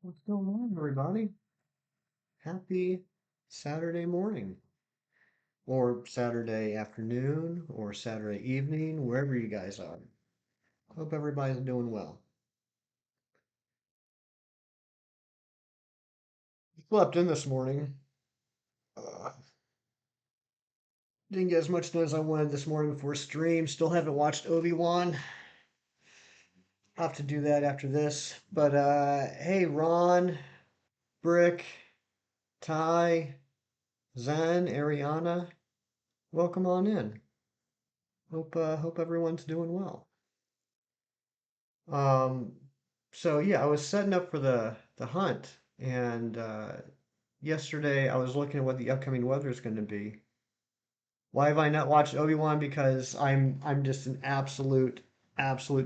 What's going on, everybody? Happy Saturday morning, or Saturday afternoon, or Saturday evening, wherever you guys are. Hope everybody's doing well. Slept in this morning. Uh, didn't get as much done as I wanted this morning before stream. Still haven't watched Obi-Wan. I'll have to do that after this. But hey, Ron, Brick, Ty, Zen, Ariana, welcome on in. Hope everyone's doing well. Um, so yeah, I was setting up for the hunt, and yesterday I was looking at what the upcoming weather is going to be. Why have I not watched Obi-Wan? Because I'm just an absolute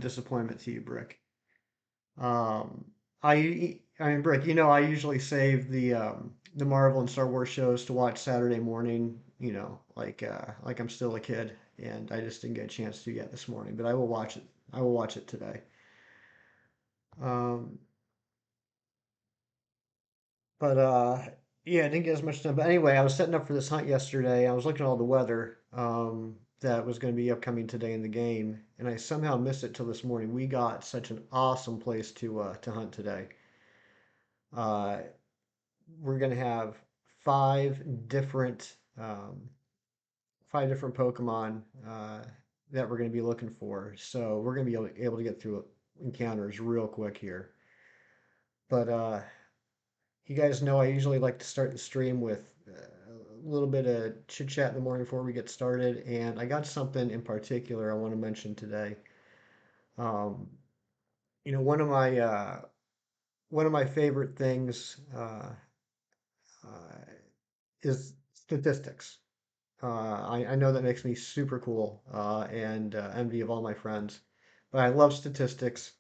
disappointment to you, Brick. Um, I mean, Brick, I usually save the Marvel and Star Wars shows to watch Saturday morning. Like I'm still a kid, and I just didn't get a chance to yet this morning. But I will watch it. I will watch it today. Um, But yeah, I didn't get as much done. But anyway, I was setting up for this hunt yesterday. I was looking at all the weather that was going to be upcoming today in the game, and I somehow missed it till this morning. We got such an awesome place to hunt today. Uh, we're going to have five different um, five different Pokemon that we're going to be looking for. So we're going to be able to get through encounters real quick here. But you guys know I usually like to start the stream with a little bit of chit chat in the morning before we get started, and I got something in particular I want to mention today. Um, one of my favorite things uh, is statistics. I know that makes me super cool and envy of all my friends, but I love statistics,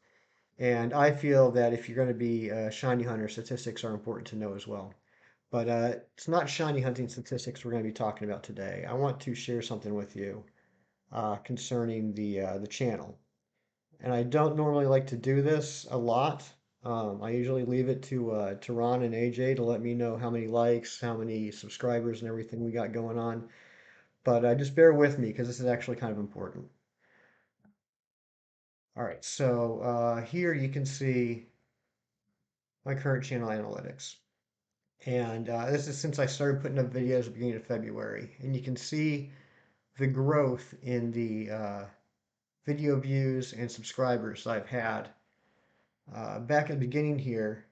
and I feel that if you're going to be a shiny hunter, statistics are important to know as well. But it's not shiny hunting statistics we're going to be talking about today. I want to share something with you concerning the channel. And I don't normally like to do this a lot. I usually leave it to Ron and AJ to let me know how many likes, how many subscribers, and everything we got going on. But just bear with me because this is actually kind of important. All right, so here you can see my current channel analytics. And this is since I started putting up videos at the beginning of February. And you can see the growth in the video views and subscribers I've had. Back at the beginning here,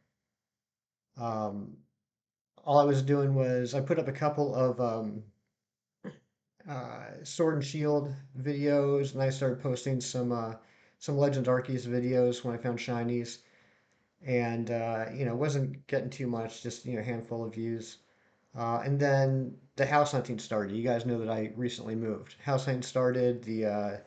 um, all I was doing was I put up a couple of Sword and Shield videos, and I started posting some Legends Arceus videos when I found shinies, and wasn't getting too much, just a handful of views. And then the house hunting started. You guys know that I recently moved. House hunting started. The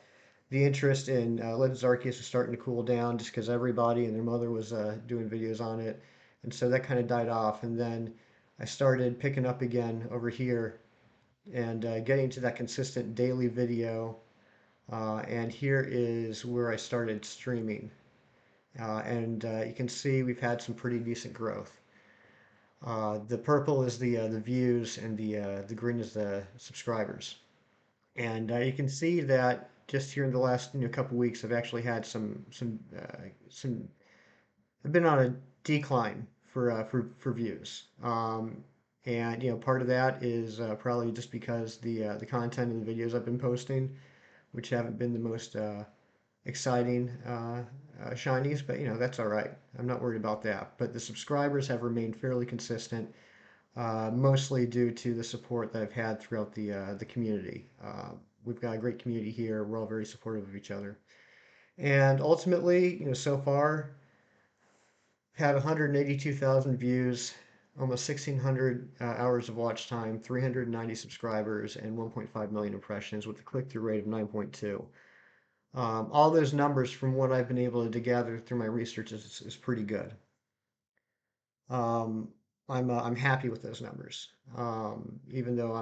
interest in Legends Arceus was starting to cool down just because everybody and their mother was doing videos on it, and so that kind of died off. And then I started picking up again over here and getting to that consistent daily video. And here is where I started streaming, and you can see we've had some pretty decent growth. The purple is the views, and the green is the subscribers. And you can see that just here in the last couple weeks, I've actually had some. I've been on a decline for views, and part of that is probably just because the content and the videos I've been posting, which haven't been the most exciting shinies, but that's all right. I'm not worried about that. But the subscribers have remained fairly consistent, mostly due to the support that I've had throughout the community. We've got a great community here. We're all very supportive of each other. And ultimately, so far, had 182,000 views, almost 1,600 hours of watch time, 390 subscribers, and 1.5 million impressions with a click-through rate of 9.2. All those numbers, from what I've been able to gather through my research, is pretty good. Um, I'm happy with those numbers, even though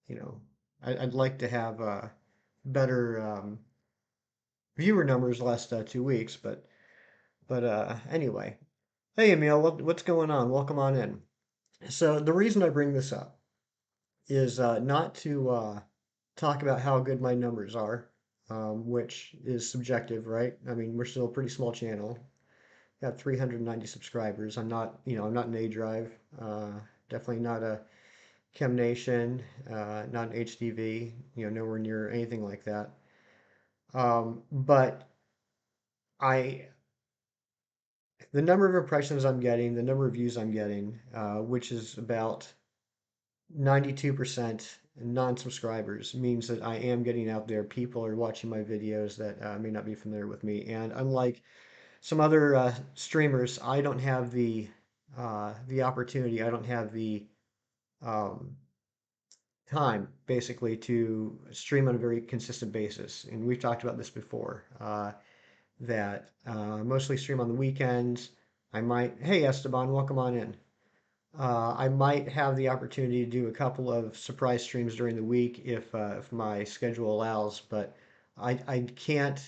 you know, I'd like to have better viewer numbers the last 2 weeks, but anyway. Hey Emil, what's going on? Welcome on in. So the reason I bring this up is not to talk about how good my numbers are, which is subjective, right? I mean, we're still a pretty small channel. Got 390 subscribers. I'm not, I'm not an A Drive. Definitely not a Chem Nation. Not an HDV. Nowhere near anything like that. But I, the number of impressions I'm getting, the number of views I'm getting, which is about 92% non-subscribers, means that I am getting out there. People are watching my videos that may not be familiar with me. And unlike some other streamers, I don't have the opportunity. I don't have the um, time, basically, to stream on a very consistent basis. And we've talked about this before. That mostly stream on the weekends. I might, hey Esteban, welcome on in. I might have the opportunity to do a couple of surprise streams during the week if my schedule allows, but I can't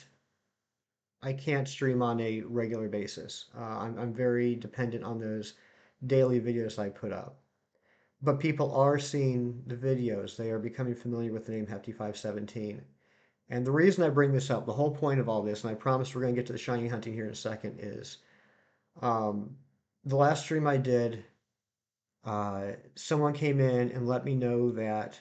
stream on a regular basis. I'm very dependent on those daily videos I put up. But people are seeing the videos. They are becoming familiar with the name Hefty 517. And the reason I bring this up, the whole point of all this, and I promise we're going to get to the shiny hunting here in a second, is um, the last stream I did, someone came in and let me know that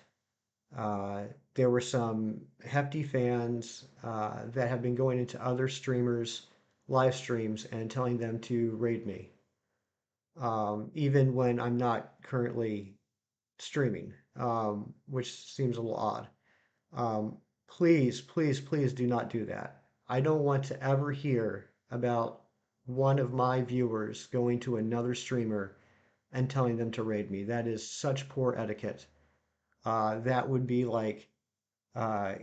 uh, there were some hefty fans that have been going into other streamers' live streams and telling them to raid me, even when I'm not currently streaming, which seems a little odd. Um, Please, please, please do not do that. I don't want to ever hear about one of my viewers going to another streamer and telling them to raid me. That is such poor etiquette. That would be like uh,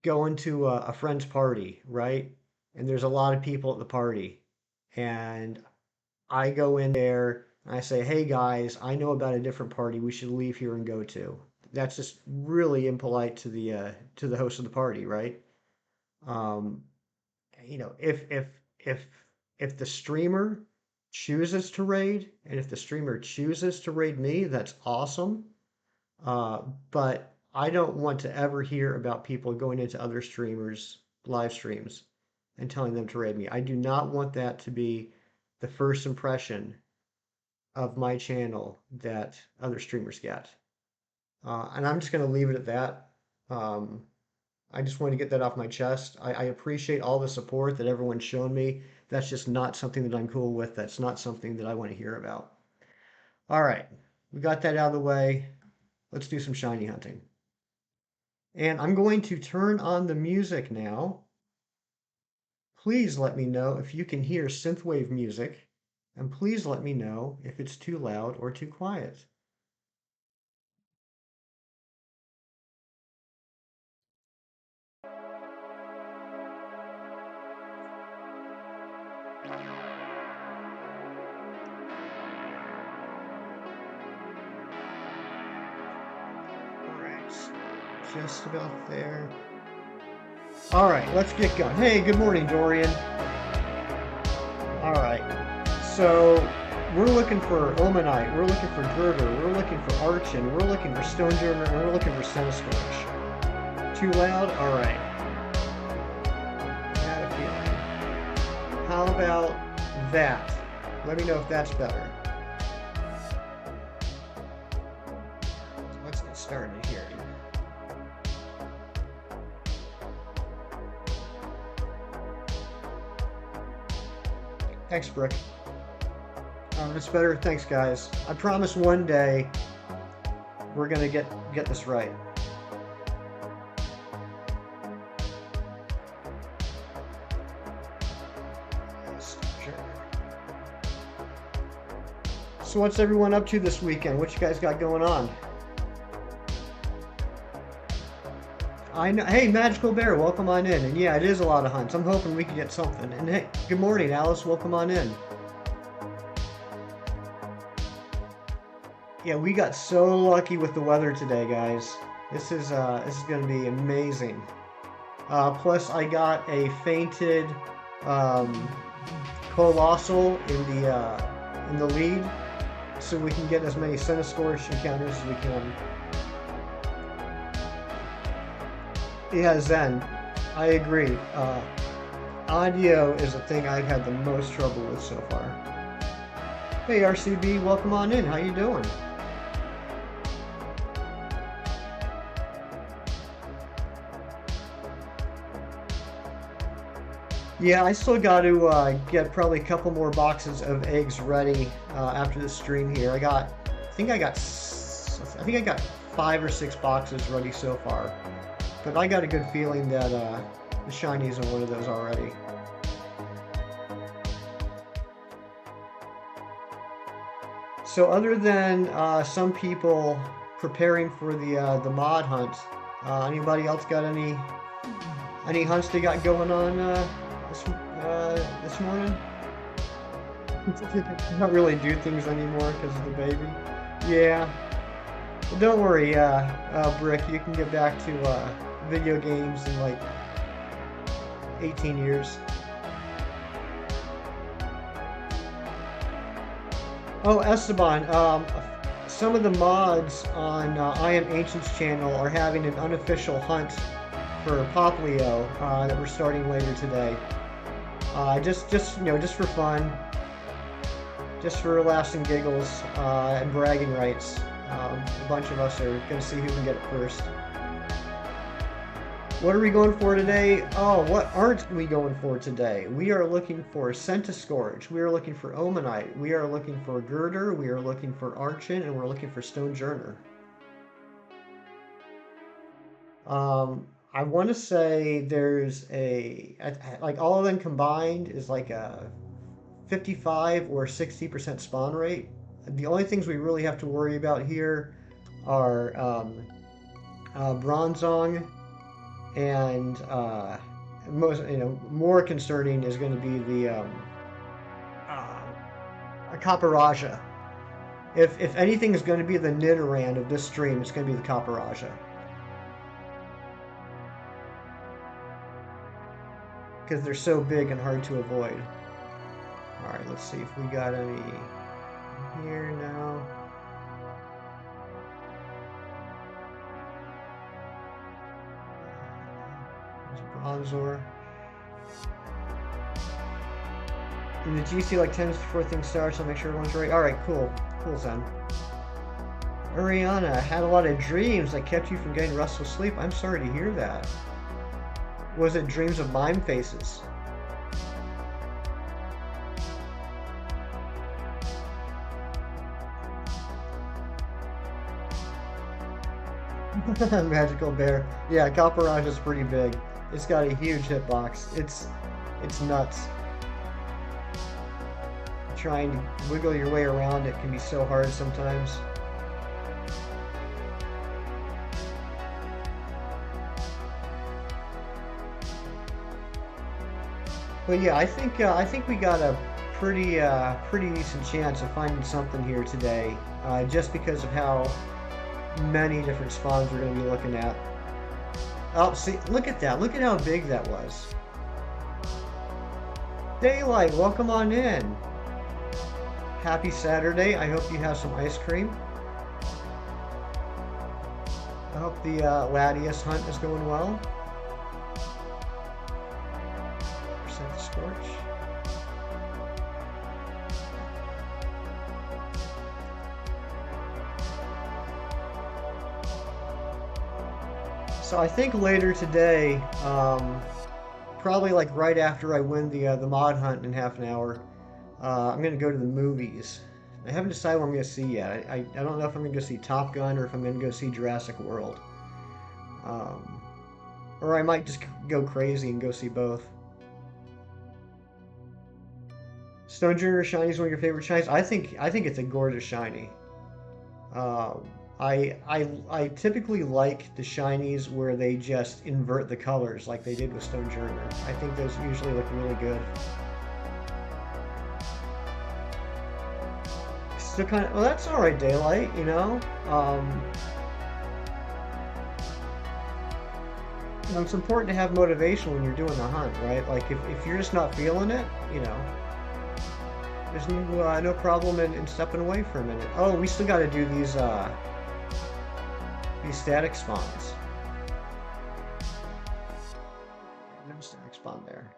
going to a friend's party, right? And there's a lot of people at the party. And I go in there and I say, hey guys, I know about a different party we should leave here and go to. That's just really impolite to the host of the party, right? Um, if if the streamer chooses to raid, and if the streamer chooses to raid me, that's awesome. Uh, but I don't want to ever hear about people going into other streamers' live streams and telling them to raid me. I do not want that to be the first impression of my channel that other streamers get. And I'm just going to leave it at that. Um, I just want to get that off my chest. I appreciate all the support that everyone's shown me. That's just not something that I'm cool with. That's not something that I want to hear about. All right, we got that out of the way. Let's do some shiny hunting. And I'm going to turn on the music now. Please let me know if you can hear synthwave music, and please let me know if it's too loud or too quiet. All right, just about there. All right, let's get going. Hey, good morning, Dorian. All right, so we're looking for Omanite, we're looking for Gerber, we're looking for Archon, we're looking for Stone Germer, and we're looking for Centiskorch. Too loud? All right. I had a feeling. How about that? Let me know if that's better. Let's get started here. Thanks, Brick. It's better. Thanks, guys. I promise one day we're gonna get this right. Sure. So what's everyone up to this weekend? What you guys got going on? I know. Hey, Magical Bear, welcome on in. And yeah, it is a lot of hunts. I'm hoping we can get something. And hey, good morning, Alice. Welcome on in. Yeah, we got so lucky with the weather today, guys. This is going to be amazing. Plus, I got a fainted Colossal in the lead, so we can get as many Centiskorch encounters as we can. Yeah, Zen, I agree. Audio is the thing I've had the most trouble with so far. Hey RCB, welcome on in. How you doing? Yeah, I still got to get probably a couple more boxes of eggs ready after the stream here. I think I got 5 or 6 boxes ready so far, but I got a good feeling that the shinies are one of those already. So other than some people preparing for the mod hunt, anybody else got any hunts they got going on this morning? Not really do things anymore because of the baby. Yeah. Well, don't worry, Brick. You can get back to video games in like 18 years. Oh, Esteban, some of the mods on I Am Ancient's channel are having an unofficial hunt for Poplio that we're starting later today. Just for fun, just for laughs and giggles and bragging rights. A bunch of us are going to see who can get it first. What are we going for today? Oh, what aren't we going for today? We are looking for Centiskorch. We are looking for Omanite. We are looking for Girder. We are looking for Archon, and we're looking for Stonejourner. I want to say there's like all of them combined is like a 55 or 60% spawn rate. The only things we really have to worry about here are Bronzong, and more concerning is going to be the Caparaja. If anything is going to be the Nidoran of this stream, it's going to be the Caparaja. Because they're so big and hard to avoid. Alright, let's see if we got any here now. There's Bronzor. In the GC like 10 before things start, so I'll make sure everyone's ready. Alright, cool. Cool, Zen. Ariana, had a lot of dreams that kept you from getting restful sleep. I'm sorry to hear that. Was it dreams of mime faces? Magical bear. Yeah, Caparaja is pretty big. It's got a huge hitbox. It's nuts. Trying to wiggle your way around it can be so hard sometimes. But yeah, I think we got a pretty decent chance of finding something here today, just because of how many different spawns we're going to be looking at. Oh, see, look at that! Look at how big that was. Daylight, welcome on in. Happy Saturday. I hope you have some ice cream. I hope the Latias hunt is going well. Scorch. So I think later today, probably like right after I win the mod hunt in half an hour, I'm gonna go to the movies. I haven't decided what I'm gonna see yet. I don't know if I'm gonna go see Top Gun or if I'm gonna go see Jurassic World, or I might just go crazy and go see both. Stonejourner shiny is one of your favorite shinies. I think it's a gorgeous shiny. I typically like the shinies where they just invert the colors like they did with Stonejourner. I think those usually look really good. Still kind of, well, that's all right, Daylight. You know, it's important to have motivation when you're doing the hunt, right? Like if you're just not feeling it, you know. There's no problem in stepping away for a minute. Oh, we still got to do these static spawns. No static spawn there.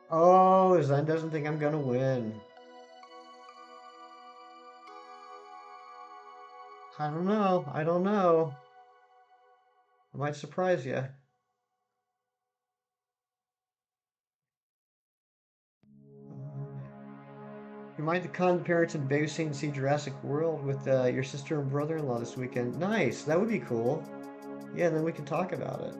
Oh, Zen doesn't think I'm gonna win. I don't know. I don't know. I might surprise you. You might con the parents and babysitting and see Jurassic World with your sister and brother-in-law this weekend. Nice. That would be cool. Yeah, then we can talk about it.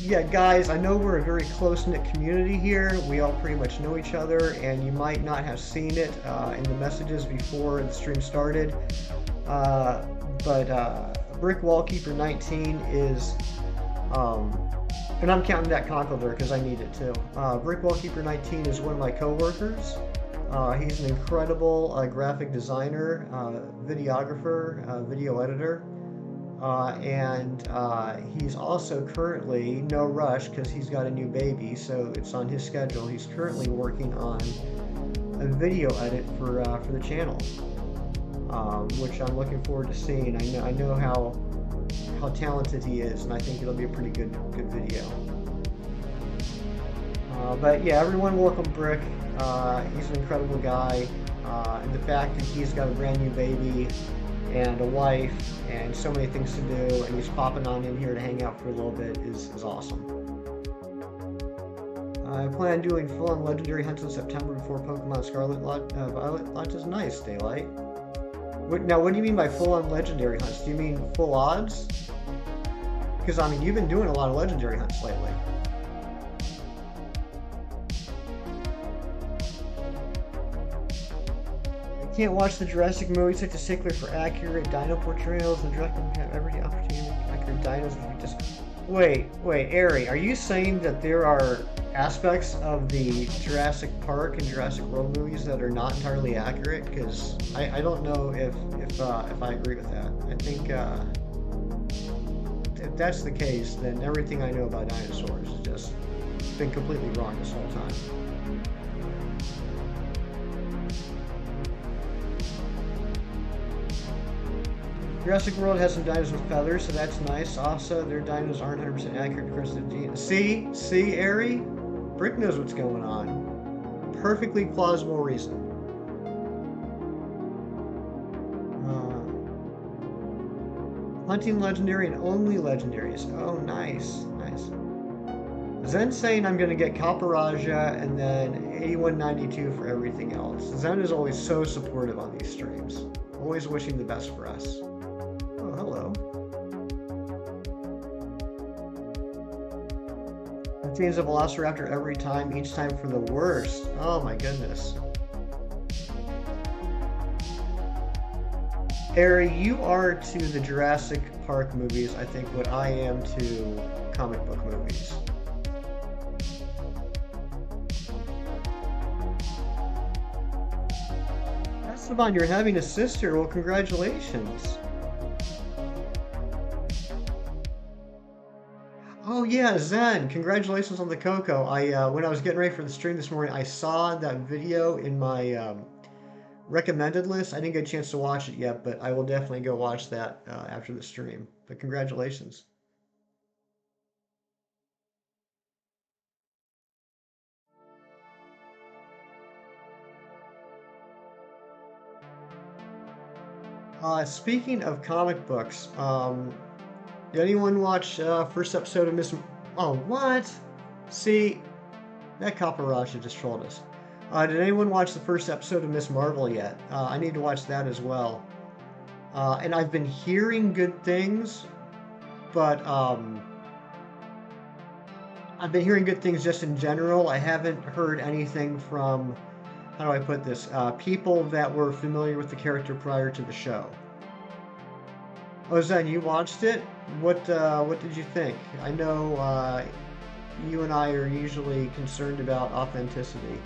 Yeah, guys, I know we're a very close-knit community here. We all pretty much know each other, and you might not have seen it in the messages before the stream started. But Brick Wallkeeper 19 is, and I'm counting that Conkle there because I need it too. Brick Wallkeeper 19 is one of my coworkers. He's an incredible graphic designer, videographer, video editor. And he's also currently, no rush because he's got a new baby, so it's on his schedule. He's currently working on a video edit for the channel, which I'm looking forward to seeing. I know how talented he is, and I think it'll be a pretty good video. But yeah, everyone welcome Brick. He's an incredible guy, and the fact that he's got a brand new baby and a wife and so many things to do, and he's popping on in here to hang out for a little bit is awesome. I plan on doing full-on legendary hunts in September before Pokemon Scarlet Violet launches. Nice, Daylight. Now, what do you mean by full-on legendary hunts? Do you mean full odds? Because, I mean, you've been doing a lot of legendary hunts lately. Can't watch the Jurassic movie, such a stickler for accurate dino portrayals. The director have every opportunity to make accurate dinos. If we just wait, Ari, are you saying that there are aspects of the Jurassic Park and Jurassic World movies that are not entirely accurate? Because I don't know if I agree with that. I think if that's the case, then everything I know about dinosaurs has just been completely wrong this whole time. Jurassic World has some dinos with feathers, so that's nice. Also, their dinos aren't 100% accurate because of the genes. See, Ari? Brick knows what's going on. Perfectly plausible reason. Hunting legendary and only legendaries. Oh, nice. Zen's saying I'm going to get Kaparaja and then 8192 for everything else. Zen is always so supportive on these streams. Always wishing the best for us. Oh, hello. Contains a Velociraptor every time, each time for the worst. Oh my goodness. Ari, you are to the Jurassic Park movies, I think, what I am to comic book movies. Esteban, you're having a sister. Well, congratulations. Oh yeah, Zen, congratulations on the Coco. When I was getting ready for the stream this morning, I saw that video in my recommended list. I didn't get a chance to watch it yet, but I will definitely go watch that after the stream. But congratulations. Speaking of comic books, did anyone watch first episode of Miss? Oh, what? See, that Kaparaja just trolled us. Did anyone watch the first episode of Miss Marvel yet? I need to watch that as well. And I've been hearing good things, but I've been hearing good things just in general. I haven't heard anything from, how do I put this? People that were familiar with the character prior to the show. Oh, Zen, you watched it? What did you think? I know you and I are usually concerned about authenticity.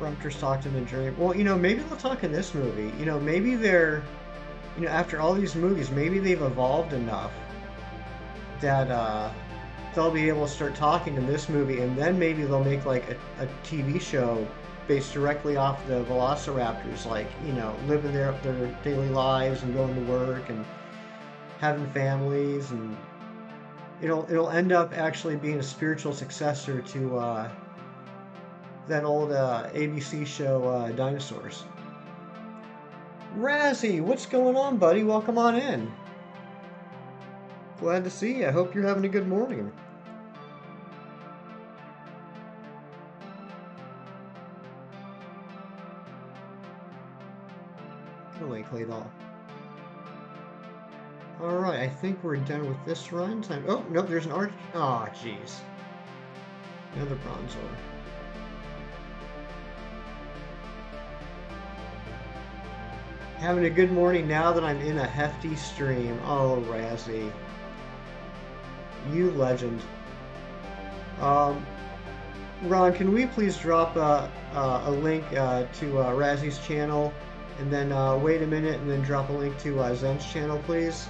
Rumter's talked in the dream. Well, maybe they'll talk in this movie. Maybe they're, after all these movies, maybe they've evolved enough that they'll be able to start talking in this movie, and then maybe they'll make like a TV show based directly off the Velociraptors, like, living their daily lives and going to work and having families, and it'll end up actually being a spiritual successor to that old ABC show Dinosaurs. Razzie, what's going on, buddy? Welcome on in. Glad to see you. I hope you're having a good morning. Go away, Clay doll. Alright, I think we're done with this run. Time. Oh, nope, there's an arch. Aw, oh, jeez. Another bronzor. Having a good morning now that I'm in a hefty stream. Oh, Razzie. You legend. Ron, can we please drop a link to Razzie's channel, and then wait a minute and then drop a link to Zen's channel, please?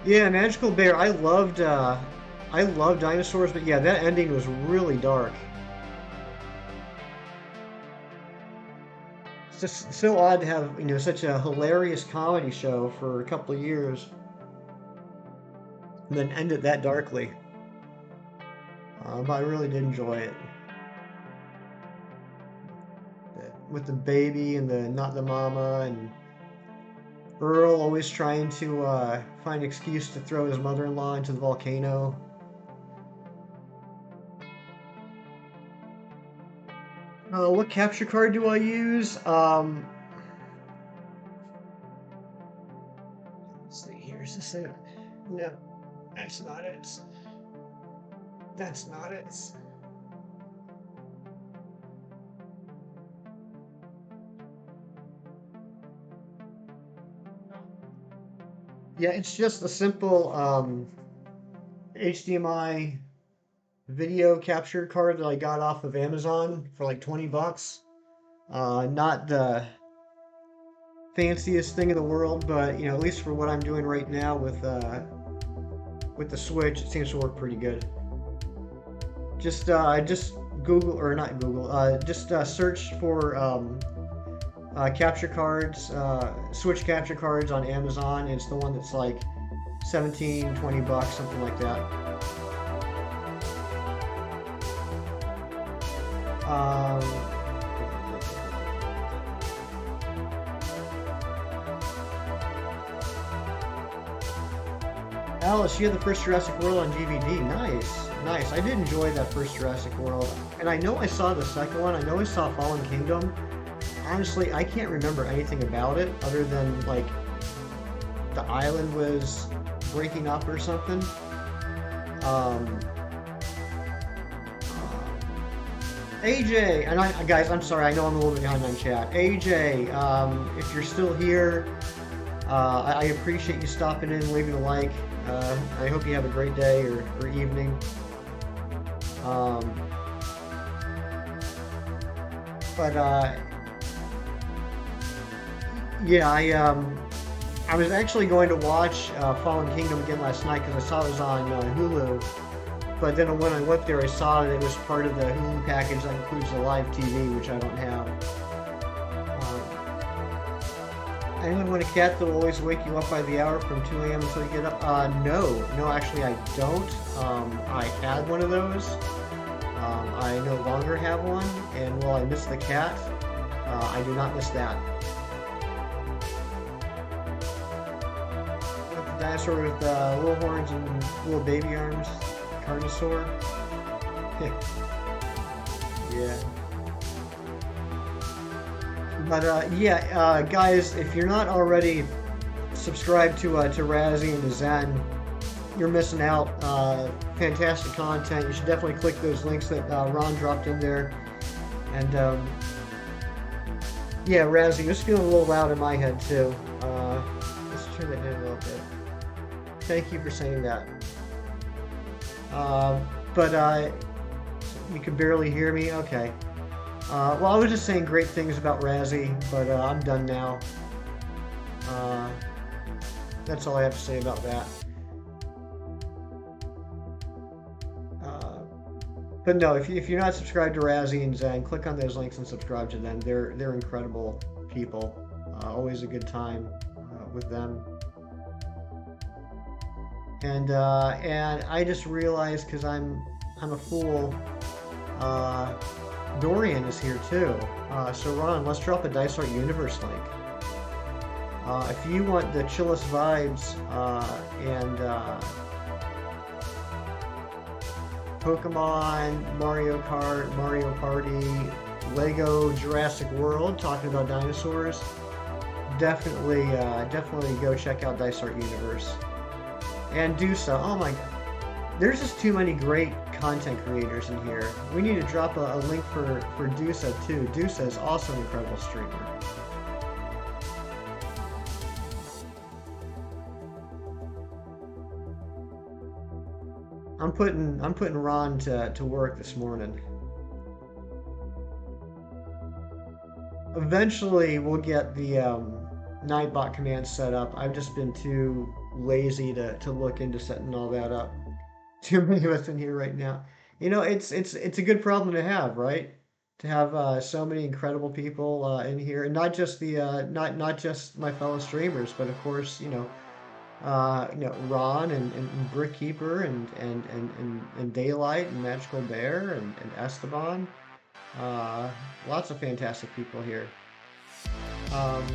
Yeah, Magical Bear. I loved Dinosaurs, but yeah, that ending was really dark. It's just so odd to have, such a hilarious comedy show for a couple of years and then end it that darkly. But I really did enjoy it. With the baby and the not the mama, and Earl always trying to find an excuse to throw his mother-in-law into the volcano. What capture card do I use? Let's see here. Is this it? No, that's not it. That's not it. Yeah, it's just a simple HDMI video capture card that I got off of Amazon for like 20 bucks. Not the fanciest thing in the world, but at least for what I'm doing right now with the Switch, it seems to work pretty good. Just Google, or not Google, just search for capture cards, Switch capture cards on Amazon. It's the one that's like 17, 20 bucks, something like that. Alice, you had the first Jurassic World on DVD. Nice, nice. I did enjoy that first Jurassic World. And I know I saw the second one. I know I saw Fallen Kingdom. Honestly, I can't remember anything about it other than, like, the island was breaking up or something. AJ, and guys, I'm sorry, I know I'm a little bit behind on chat. AJ, if you're still here, I appreciate you stopping in and leaving a like. I hope you have a great day or evening. Yeah, I was actually going to watch Fallen Kingdom again last night because I saw it was on Hulu. But then when I went there, I saw that it was part of the Hulu package that includes the live TV, which I don't have. Anyone want a cat that will always wake you up by the hour from 2 a.m. until you get up? No, actually I don't. I had one of those. I no longer have one, and while I miss the cat, I do not miss that. The dinosaur with little horns and little baby arms. Carnosaur. Yeah. But yeah, guys, if you're not already subscribed to Razzie and to Zen, you're missing out. Fantastic content. You should definitely click those links that Ron dropped in there. And yeah, Razzie, it's feeling a little loud in my head too. Let's turn that down a little bit. Thank you for saying that. But you can barely hear me? Okay. Well, I was just saying great things about Razzie, but I'm done now. Uh, that's all I have to say about that. Uh, but no, if you're not subscribed to Razzie and Zen, click on those links and subscribe to them. They're incredible people. Always a good time with them. And I just realized because I'm a fool. Uh, Dorian is here too. So Ron, let's drop a Dice Art Universe link. If you want the chillest vibes and Pokemon, Mario Kart, Mario Party, Lego Jurassic World, talking about dinosaurs, definitely go check out Dice Art Universe. And Dusa, oh my god. There's just too many great content creators in here. We need to drop a link for Dusa too. Dusa is also an incredible streamer. I'm putting Ron to work this morning. Eventually we'll get the Nightbot command set up. I've just been too lazy to look into setting all that up. Too many of us in here right now. You know, it's a good problem to have, right? To have so many incredible people in here, and not just the not just my fellow streamers, but of course, Ron and Brickkeeper and Daylight and Magical Bear and Esteban. Lots of fantastic people here. Um,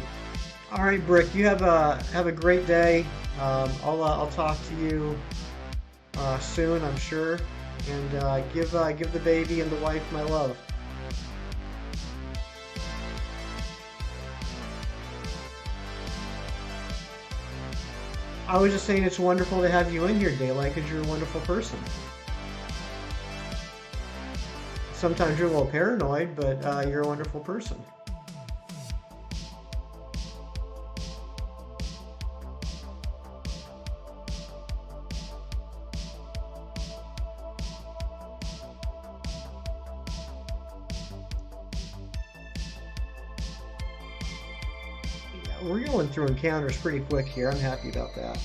all right, Brick, you have a great day. I'll talk to you soon, I'm sure. And give the baby and the wife my love. I was just saying it's wonderful to have you in here, Daylight, because you're a wonderful person. Sometimes you're a little paranoid, but you're a wonderful person. Yeah, we're going through encounters pretty quick here. I'm happy about that.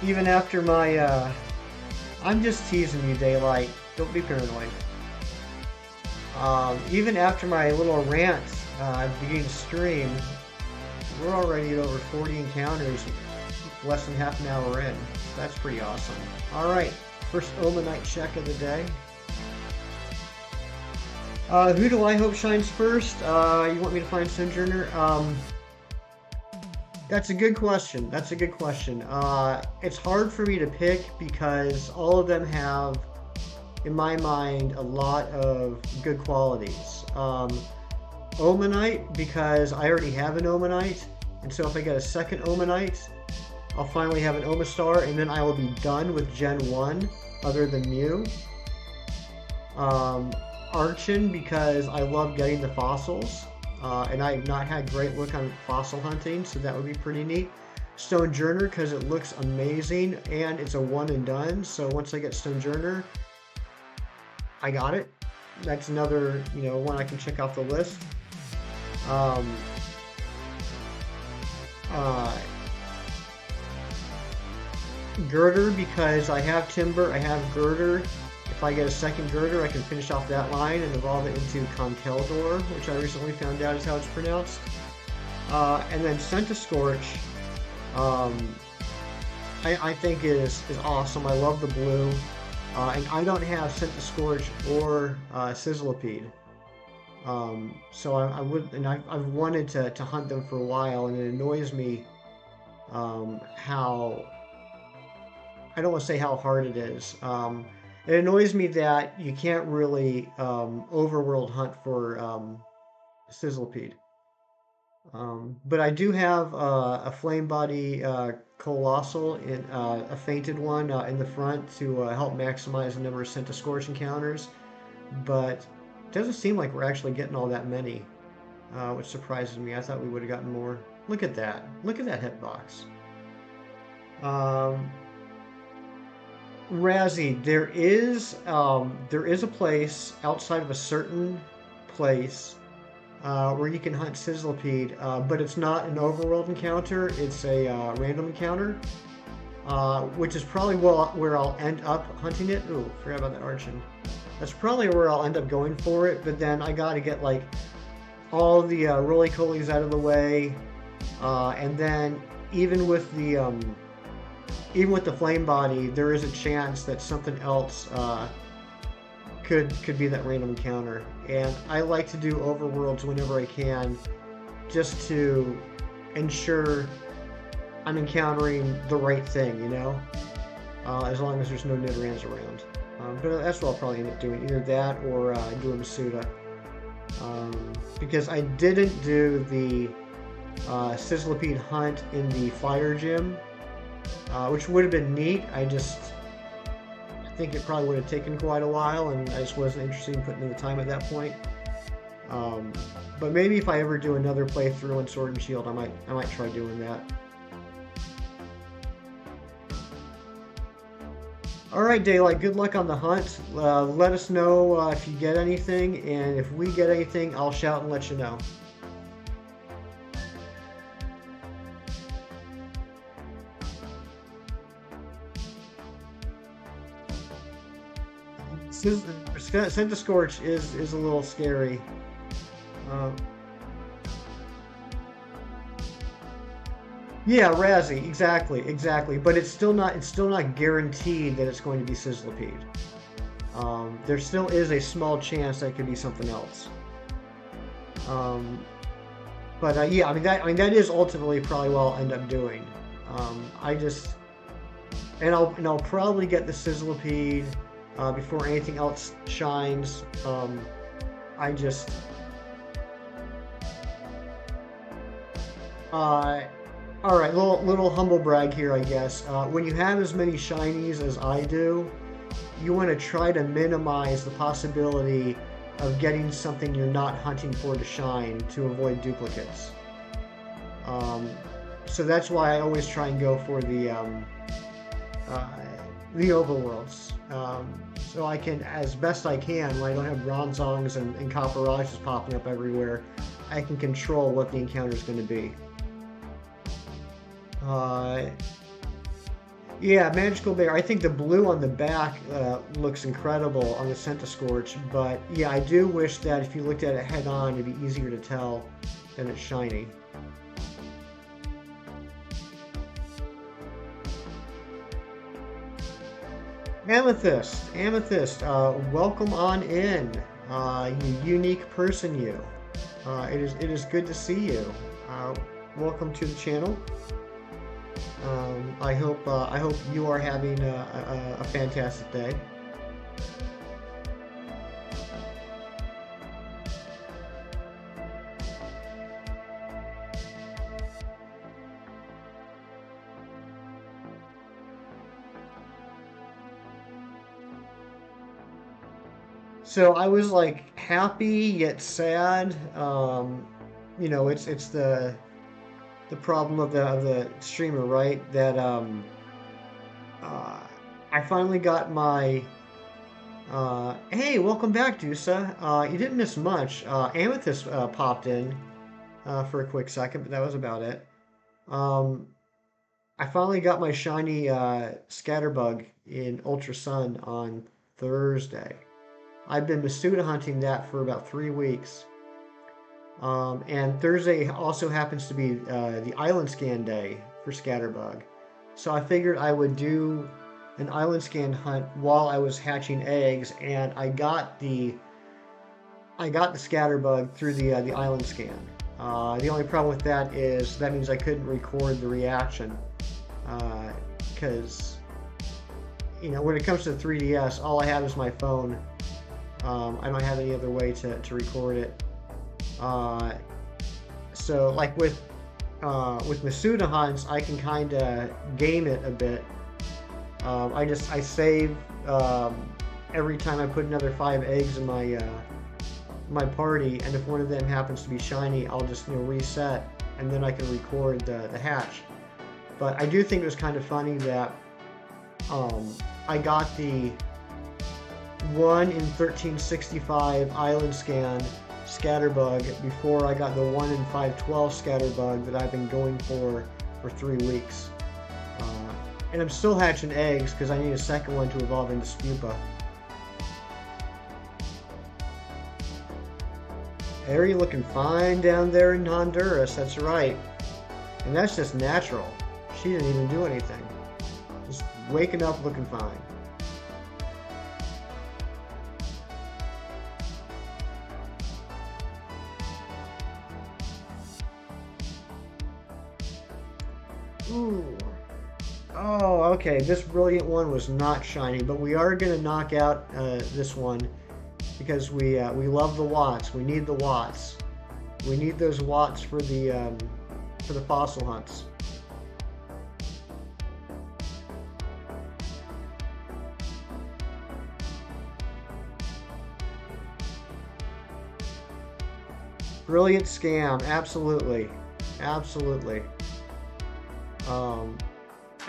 Even after my, I'm just teasing you, Daylight. Don't be paranoid. Even after my little rant at the beginning of the stream, we're already at over 40 encounters, less than half an hour in. That's pretty awesome. All right, first Omanite check of the day. Who do I hope shines first? You want me to find Sojourner? That's a good question. That's a good question. It's hard for me to pick because all of them have, in my mind, a lot of good qualities. Omanite, because I already have an Omanite, and so if I get a second Omanite, I'll finally have an Omastar, and then I will be done with Gen 1, other than Mew. Archon, because I love getting the fossils. And I have not had great luck on fossil hunting, so that would be pretty neat. Stonejourner, because it looks amazing, and it's a one and done, so once I get Stonejourner, I got it. That's another, one I can check off the list. Girder, because I have Timber, I have Girder. If I get a second Girder, I can finish off that line and evolve it into Conkeldor, which I recently found out is how it's pronounced. And then Centiskorch, I think is awesome. I love the blue. And I don't have Centiskorch or Sizzlipede. So I've wanted to hunt them for a while, and it annoys me how, I don't want to say how hard it is. It annoys me that you can't really overworld hunt for Sizzlipede. But I do have a Flame Body Colossal, in, a fainted one in the front to help maximize the number of Centiskorch encounters. But it doesn't seem like we're actually getting all that many, which surprises me. I thought we would have gotten more. Look at that. Look at that hitbox. Um, Razzie, there is a place outside of a certain place where you can hunt Sizzlipede, but it's not an overworld encounter. It's a random encounter, which is probably where I'll end up hunting it. Ooh, forgot about that Archon. That's probably where I'll end up going for it. But then I got to get like all the roly-colies out of the way, and then even with the flame body, there is a chance that something else could be that random encounter. And I like to do overworlds whenever I can, just to ensure I'm encountering the right thing, you know? As long as there's no Nidorans around. But that's what I'll probably end up doing, either that or doing Masuda. Because I didn't do the Sizzlipede hunt in the fire gym, which would have been neat. I think it probably would have taken quite a while, and I just wasn't interested in putting in the time at that point. But maybe if I ever do another playthrough in Sword and Shield, I might try doing that. All right, Daylight. Good luck on the hunt. Let us know if you get anything, and if we get anything, I'll shout and let you know. Sent to Scorch is a little scary. Yeah, Razzie, exactly. But it's still not guaranteed that it's going to be Sizzlipede. There still is a small chance that could be something else. Yeah, I mean that is ultimately probably what I'll end up doing. I'll probably get the Sizzlipede before anything else shines. All right, little humble brag here, I guess. When you have as many shinies as I do, you want to try to minimize the possibility of getting something you're not hunting for to shine to avoid duplicates. So that's why I always try and go for the overworlds. So I can, as best I can, when I don't have Bronzongs and Copperages popping up everywhere, I can control what the encounter is going to be. Yeah, Magical Bear. I think the blue on the back looks incredible on the Centiskorch, but yeah, I do wish that if you looked at it head on, it'd be easier to tell that it's shiny. Amethyst, welcome on in, you unique person, you. It is good to see you. Welcome to the channel. I hope you are having a fantastic day. So I was like happy yet sad. You know, it's the problem of the streamer, right? That I finally got my hey, welcome back, Dusa. You didn't miss much. Amethyst popped in for a quick second, but that was about it. I finally got my shiny Scatterbug in Ultra Sun on Thursday. I've been Masuda hunting that for about 3 weeks. And Thursday also happens to be the island scan day for Scatterbug. So I figured I would do an island scan hunt while I was hatching eggs, and I got the Scatterbug through the island scan. The only problem with that is that means I couldn't record the reaction, because you know, when it comes to the 3DS, all I have is my phone. I don't have any other way to record it. So like with Masuda hunts, I can kind of game it a bit. I save every time I put another 5 eggs in my my party, and if one of them happens to be shiny, I'll just reset and then I can record the hatch. But I do think it was kind of funny that I got the 1 in 1365 island scan scatterbug before I got the 1 in 512 scatterbug that I've been going for 3 weeks. And I'm still hatching eggs because I need a second one to evolve into Spupa. Harry looking fine down there in Honduras, that's right. And that's just natural. She didn't even do anything. Just waking up looking fine. Ooh. Oh, okay. This brilliant one was not shiny, but we are going to knock out this one because we love the watts. We need the watts. We need those watts for the fossil hunts. Brilliant scam, absolutely, absolutely.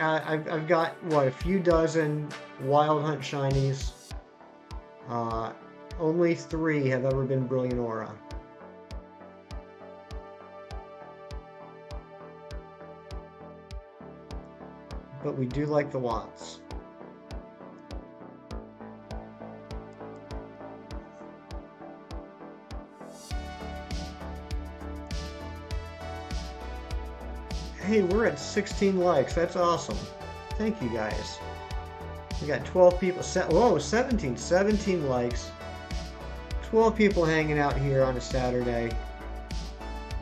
I've got what, a few dozen wild hunt shinies. Only 3 have ever been Brilliant Aura. But we do like the watts. Hey, we're at 16 likes. That's awesome. Thank you guys. We got 12 people. Whoa, 17 likes. 12 people hanging out here on a Saturday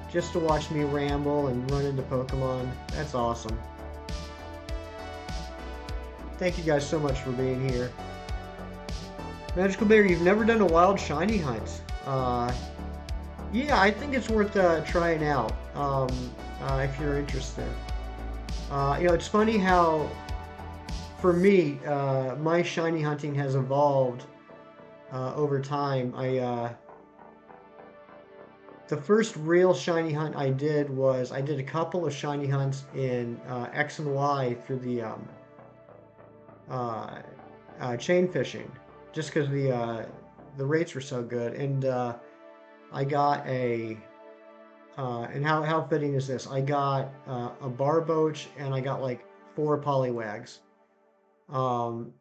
just to watch me ramble and run into Pokemon. That's awesome. Thank you guys so much for being here. Magical Bear, you've never done a wild shiny hunt. Yeah, I think it's worth trying out if you're interested. It's funny how, for me, my shiny hunting has evolved over time. The first real shiny hunt I did was I did a couple of shiny hunts in X and Y through the chain fishing, just because the rates were so good, and I got a and how fitting is this? I got a barboach and I got like 4 Poliwags. In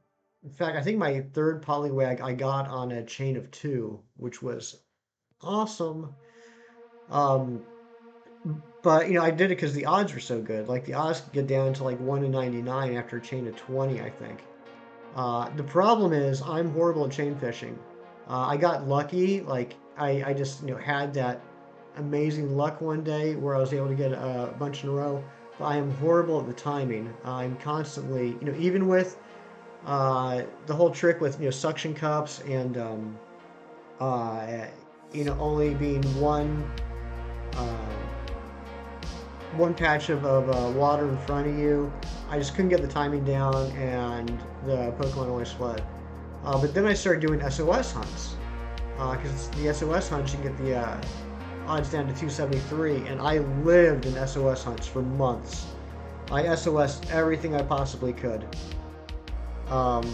fact, I think my 3rd Poliwag I got on a chain of 2, which was awesome. But I did it because the odds were so good. Like the odds could get down to like 1 in 99 after a chain of 20, I think. The problem is I'm horrible at chain fishing. I got lucky, like I just had that amazing luck one day where I was able to get a bunch in a row. But I am horrible at the timing. I'm constantly, even with the whole trick with suction cups and only being one patch of water in front of you, I just couldn't get the timing down, and the Pokemon always fled. But then I started doing SOS hunts, because the SOS hunts you can get the odds down to 273, and I lived in SOS hunts for months. I SOS'd everything I possibly could. And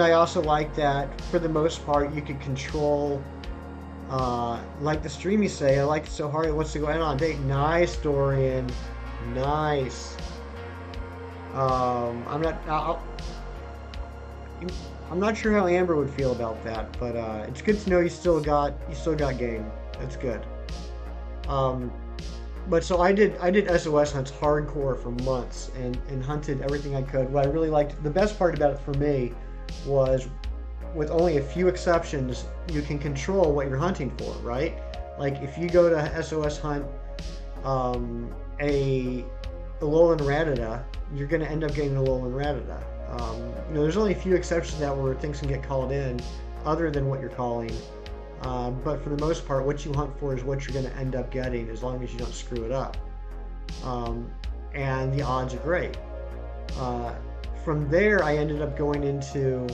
I also like that for the most part you could control, like the streamy say, I like it so hard it wants to go out on a date. Nice, Dorian. Nice. I'm not sure how Amber would feel about that, but it's good to know you still got game. That's good. But so I did SOS hunts hardcore for months and hunted everything I could. What I really liked, the best part about it for me was, with only a few exceptions, you can control what you're hunting for, right? Like if you go to SOS hunt a Alolan Rattata, you're going to end up getting an Alolan Rattata. There's only a few exceptions to that where things can get called in other than what you're calling. But for the most part, what you hunt for is what you're going to end up getting, as long as you don't screw it up. And the odds are great. From there, I ended up going into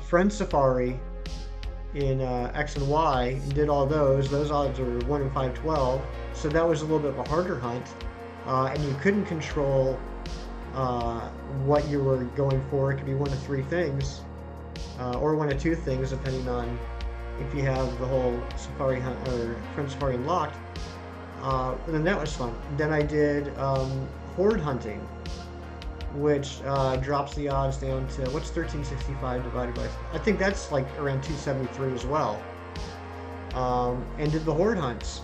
Friend Safari, in X and Y and did all those odds are 1 in 512. So that was a little bit of a harder hunt. And you couldn't control what you were going for. It could be one of three things, or one of two things, depending on if you have the whole Safari hunt or Friend Safari unlocked. Then that was fun. Then I did horde hunting, which drops the odds down to what's 1365 divided by. I think that's like around 273 as well. And did the horde hunts.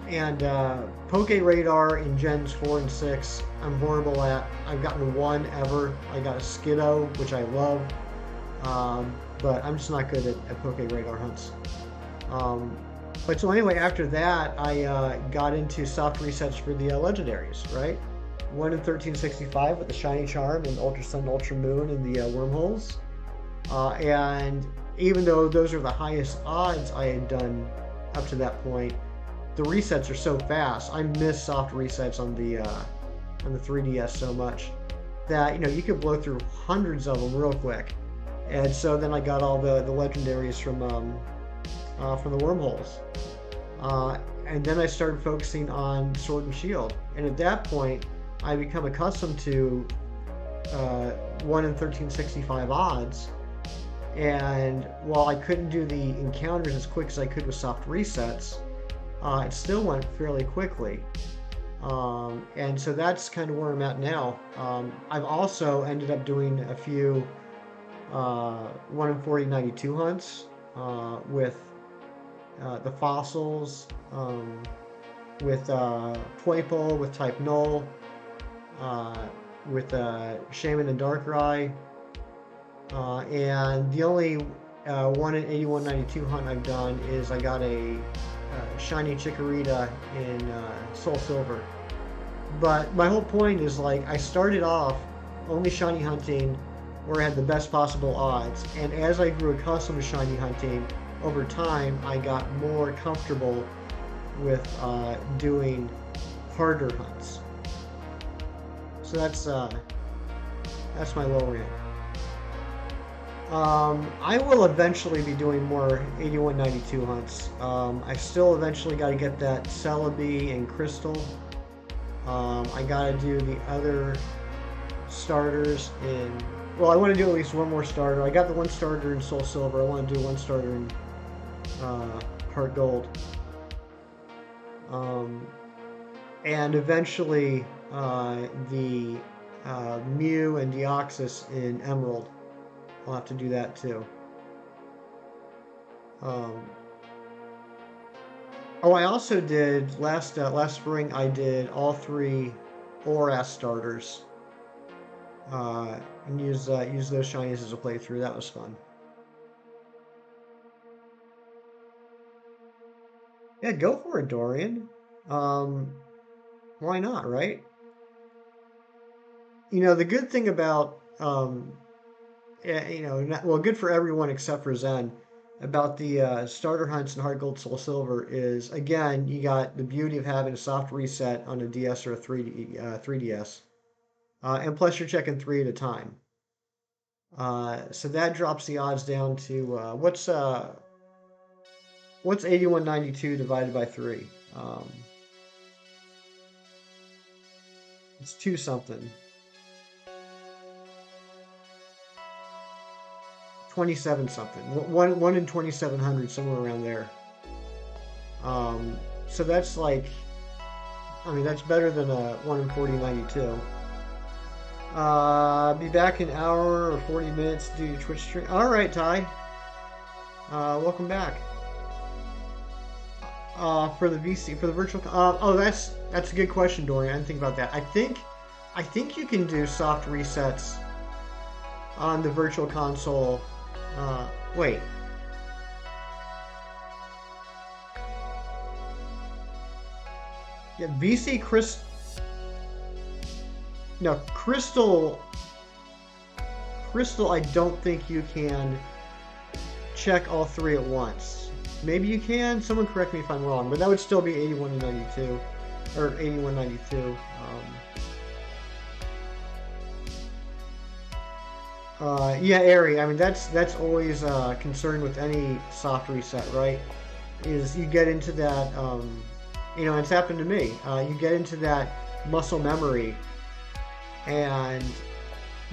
And Poke Radar in Gens 4 and 6, I'm horrible at. I've gotten one ever. I got a Skiddo, which I love, but I'm just not good at Poke Radar hunts. But so anyway, after that, I got into soft resets for the legendaries, right? 1 in 1365 with the Shiny Charm and Ultra Sun, Ultra Moon and the wormholes. And even though those are the highest odds I had done up to that point, the resets are so fast. I miss soft resets on the 3DS so much that you could blow through hundreds of them real quick. And so then I got all the legendaries from the wormholes. And then I started focusing on Sword and Shield. And at that point, I become accustomed to 1 in 1365 odds. And while I couldn't do the encounters as quick as I could with soft resets, it still went fairly quickly. And so that's kind of where I'm at now. I've also ended up doing a few 1 in 4092 hunts with the fossils, with Poiple, with Type Null, with Shaman and Darkrai. And the only 1 in 8192 hunt I've done is I got a shiny Chikorita in Soul Silver. But my whole point is, like, I started off only shiny hunting where I had the best possible odds, and as I grew accustomed to shiny hunting over time, I got more comfortable with doing harder hunts. So that's my low rank. I will eventually be doing more 8192 hunts. I still eventually got to get that Celebi and Crystal. I got to do the other starters in... Well, I want to do at least one more starter. I got the one starter in Soul Silver. I want to do one starter in Heart Gold. And eventually the Mew and Deoxys in Emerald. I'll have to do that too. Oh, I also did last spring. I did all 3 Oras starters and use those shinies as a playthrough. That was fun. Yeah, go for it, Dorian. Why not, right? The good thing about well, good for everyone except for Zen, about the starter hunts in Heart Gold, Soul Silver is, again, you got the beauty of having a soft reset on a DS or a 3DS. And plus you're checking 3 at a time. So that drops the odds down to, what's 8192 divided by 3? It's 2 something. 27 something. 1 in 2700, somewhere around there. So that's like, that's better than a 1 in 4092. Be back in an hour or 40 minutes to do your Twitch stream. All right, Ty. Welcome back. For the VC, for the virtual. Oh, that's a good question, Dorian. I didn't think about that. I think you can do soft resets on the virtual console. Wait. Yeah, VC Crystal. No, Crystal, I don't think you can check all 3 at once. Maybe you can. Someone correct me if I'm wrong, but that would still be 81 and 92, or 8192. Yeah, Ari. I mean, that's always a concern with any soft reset, right? Is you get into that, it's happened to me. You get into that muscle memory, and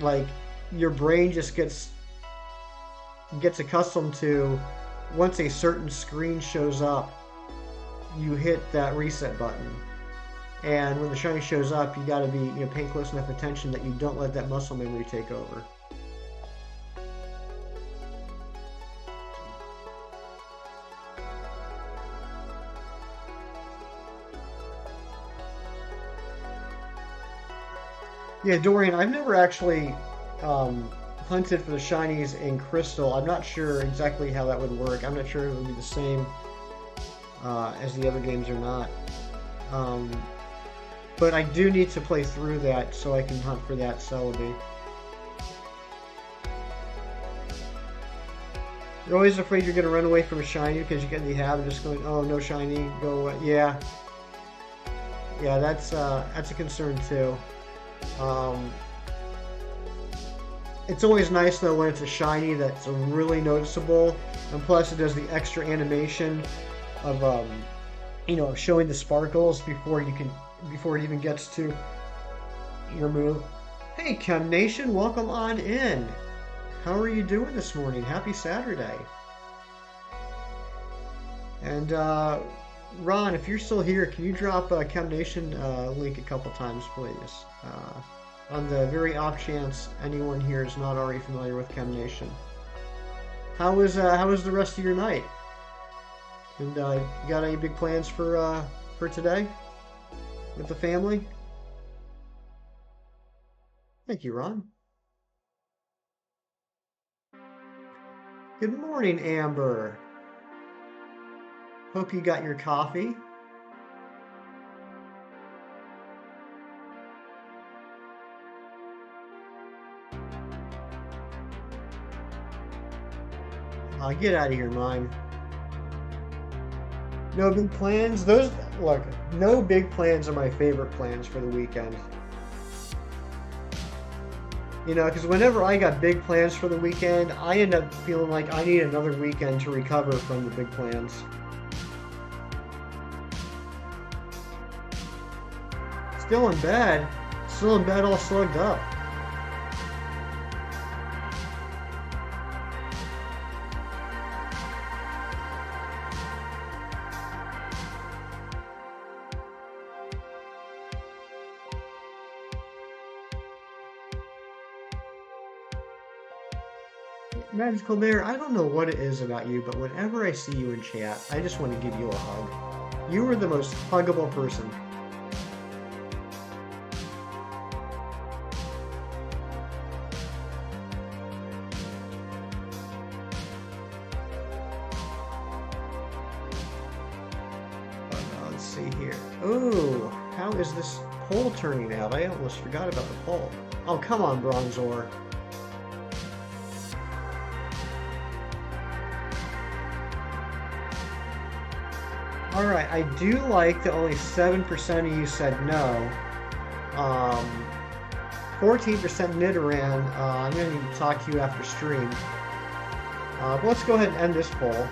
like your brain just gets accustomed to once a certain screen shows up, you hit that reset button. And when the shiny shows up, you got to be paying close enough attention that you don't let that muscle memory take over. Yeah, Dorian, I've never actually um, hunted for the shinies in Crystal. I'm not sure exactly how that would work. I'm not sure if it would be the same as the other games or not. Um, but I do need to play through that so I can hunt for that Celebi. You're always afraid you're going to run away from a shiny because you get in the habit of just going, oh, no shiny, go away. Yeah, yeah, that's a concern too. Um, it's always nice though when it's a shiny that's really noticeable, and plus it does the extra animation of showing the sparkles before it even gets to your move. Hey, Chem Nation, welcome on in. How are you doing this morning? Happy Saturday. And Ron, if you're still here, can you drop Chem Nation link a couple times, please? On the very off chance anyone here is not already familiar with Chem Nation. How was the rest of your night? And you got any big plans for today with the family? Thank you, Ron. Good morning, Amber. Hope you got your coffee. Get out of here, Mime. No big plans. Look, no big plans are my favorite plans for the weekend. Because whenever I got big plans for the weekend, I end up feeling like I need another weekend to recover from the big plans. Still in bed. Still in bed all slugged up. Magical Bear, I don't know what it is about you, but whenever I see you in chat, I just want to give you a hug. You are the most huggable person. Let's see here. Oh, how is this poll turning out? I almost forgot about the poll. Oh, come on, Bronzor. Alright, I do like that only 7% of you said no. 14% Nidoran. I'm going to need to talk to you after stream. But let's go ahead and end this poll.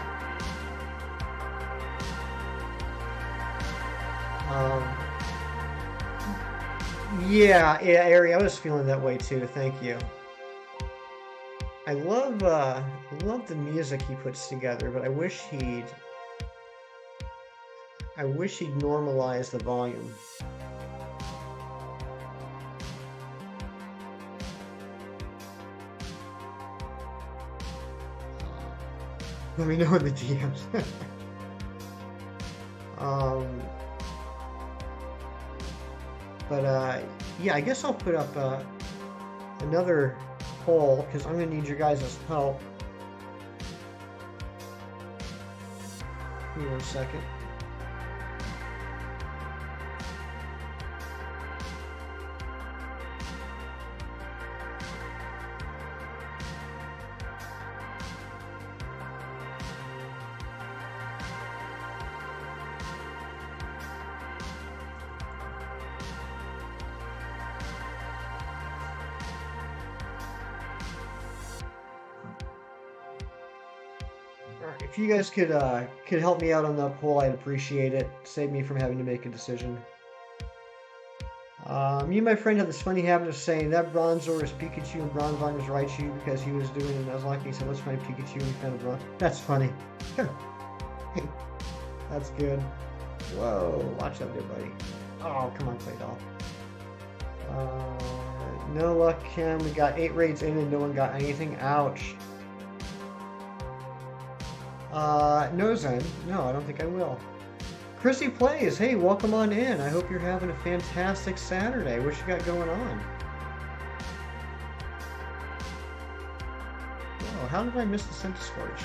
Yeah, Ari, I was feeling that way too. Thank you. I love the music he puts together, but I wish he'd normalize the volume. Let me know in the DMs. Yeah, I guess I'll put up another poll because I'm going to need your guys' help. Give me 1 second. If you guys could help me out on that poll, I'd appreciate it. Save me from having to make a decision. Me and my friend have this funny habit of saying that Bronzor is Pikachu and Bronzong is Raichu because he was doing it Nuzlocke. He said, let's find Pikachu and he found a Bronzor. That's funny. That's good. Whoa, watch out there, buddy. Oh, come on, play doll. No luck, Kim. We got 8 raids in and no one got anything. Ouch. No, Zen. No, I don't think I will. Chrissy Plays, hey, welcome on in. I hope you're having a fantastic Saturday. What you got going on? Oh, how did I miss the Centiskorch?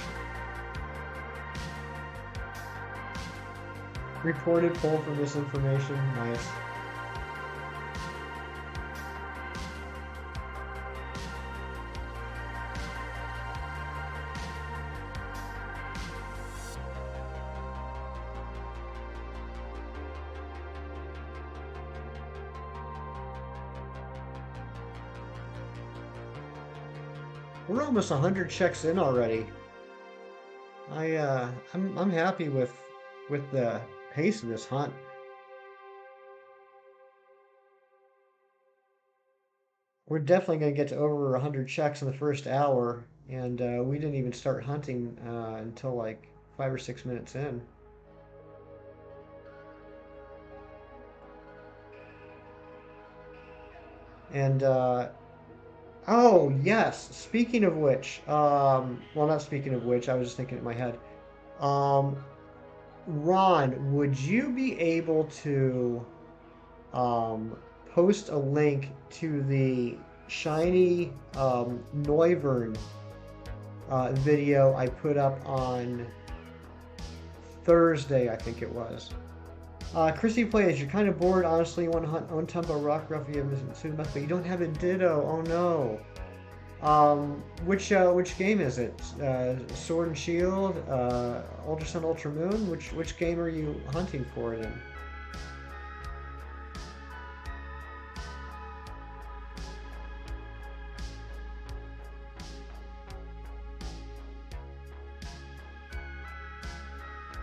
Reported poll for misinformation. Nice. We're almost 100 checks in already. I'm happy with the pace of this hunt. We're definitely going to get to over 100 checks in the first hour, and we didn't even start hunting until like 5 or 6 minutes in. And oh yes, speaking of which, well, not speaking of which, I was just thinking in my head. Um, Ron, would you be able to um, post a link to the shiny Noivern video I put up on Thursday, I think it was. Chrissy Plays, you're kind of bored, honestly. You want to hunt Untempo Rock Ruff, you have Mitsumeth, but you don't have a Ditto. Oh no. Which game is it? Sword and Shield, Ultra Sun, Ultra Moon? Which game are you hunting for it in?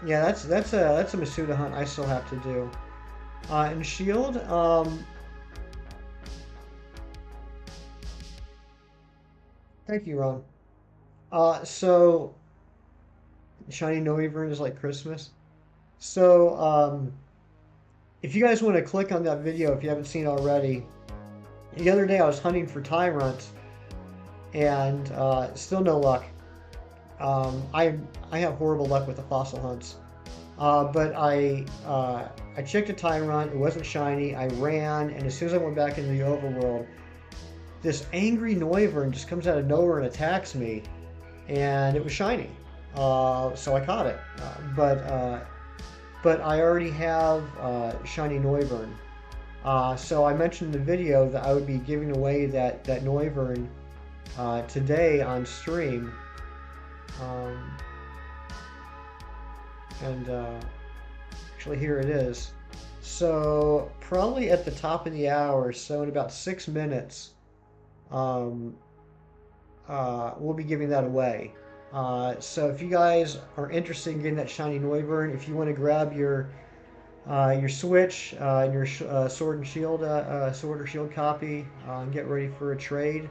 Yeah, that's a Masuda hunt I still have to do. And Shield, thank you, Ron. So Shiny Noivern is like Christmas. So if you guys want to click on that video, if you haven't seen it already, the other day I was hunting for Tyrant, and still no luck. I have horrible luck with the fossil hunts. But I checked a Tyrant, it wasn't shiny, I ran, and as soon as I went back into the overworld, this angry Noivern just comes out of nowhere and attacks me, and it was shiny. So I caught it. But I already have shiny Noivern. So I mentioned in the video that I would be giving away that Noivern today on stream. And actually here it is. So probably at the top of the hour, so in about 6 minutes, we'll be giving that away. So if you guys are interested in getting that shiny Noivern, if you want to grab your Switch and your Sword and Shield Sword or Shield copy and get ready for a trade,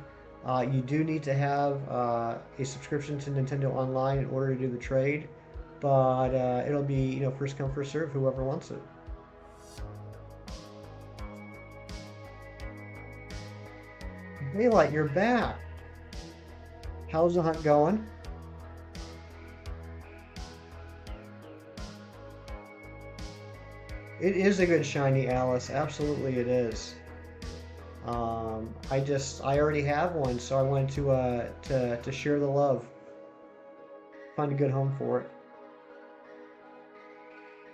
you do need to have a subscription to Nintendo Online in order to do the trade, but it'll be first come first serve, whoever wants it. Daylight, you're back. How's the hunt going? It is a good shiny, Alice. Absolutely, it is. I already have one, so I wanted to share the love. Find a good home for it.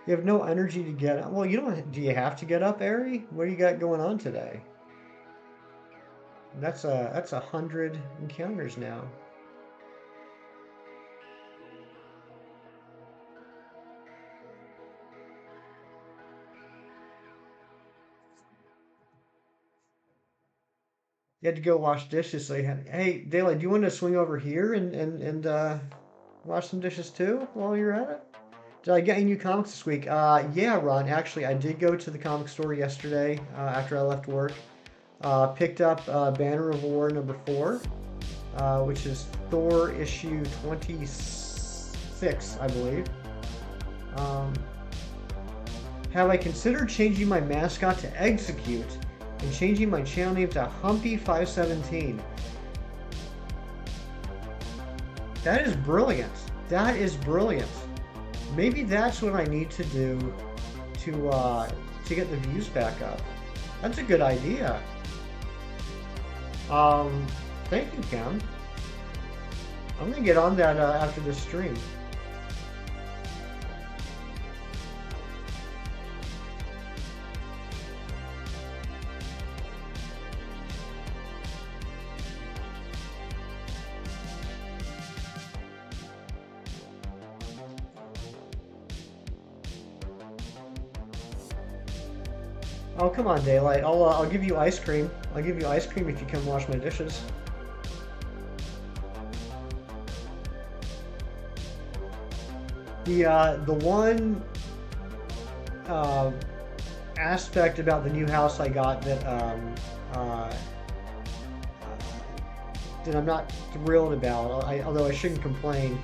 You have no energy to get up. Well, you don't. Do you have to get up, Ari? What do you got going on today? That's 100 encounters now. You had to go wash dishes, so you had. Hey, Daylight, do you want to swing over here and Wash some dishes too while you're at it. Did I get any new comics this week? Yeah, Ron. Actually, I did go to the comic store yesterday after I left work. Picked up Banner of War #4, which is Thor issue 26, I believe. Um, have I considered changing my mascot to Execute and changing my channel name to Humpy517? That is brilliant. That is brilliant. Maybe that's what I need to do to get the views back up. That's a good idea. Thank you, Cam. I'm gonna get on that after this stream. Oh, come on, Daylight. I'll give you ice cream. I'll give you ice cream if you come wash my dishes. The one aspect about the new house I got that I'm not thrilled about, although I shouldn't complain,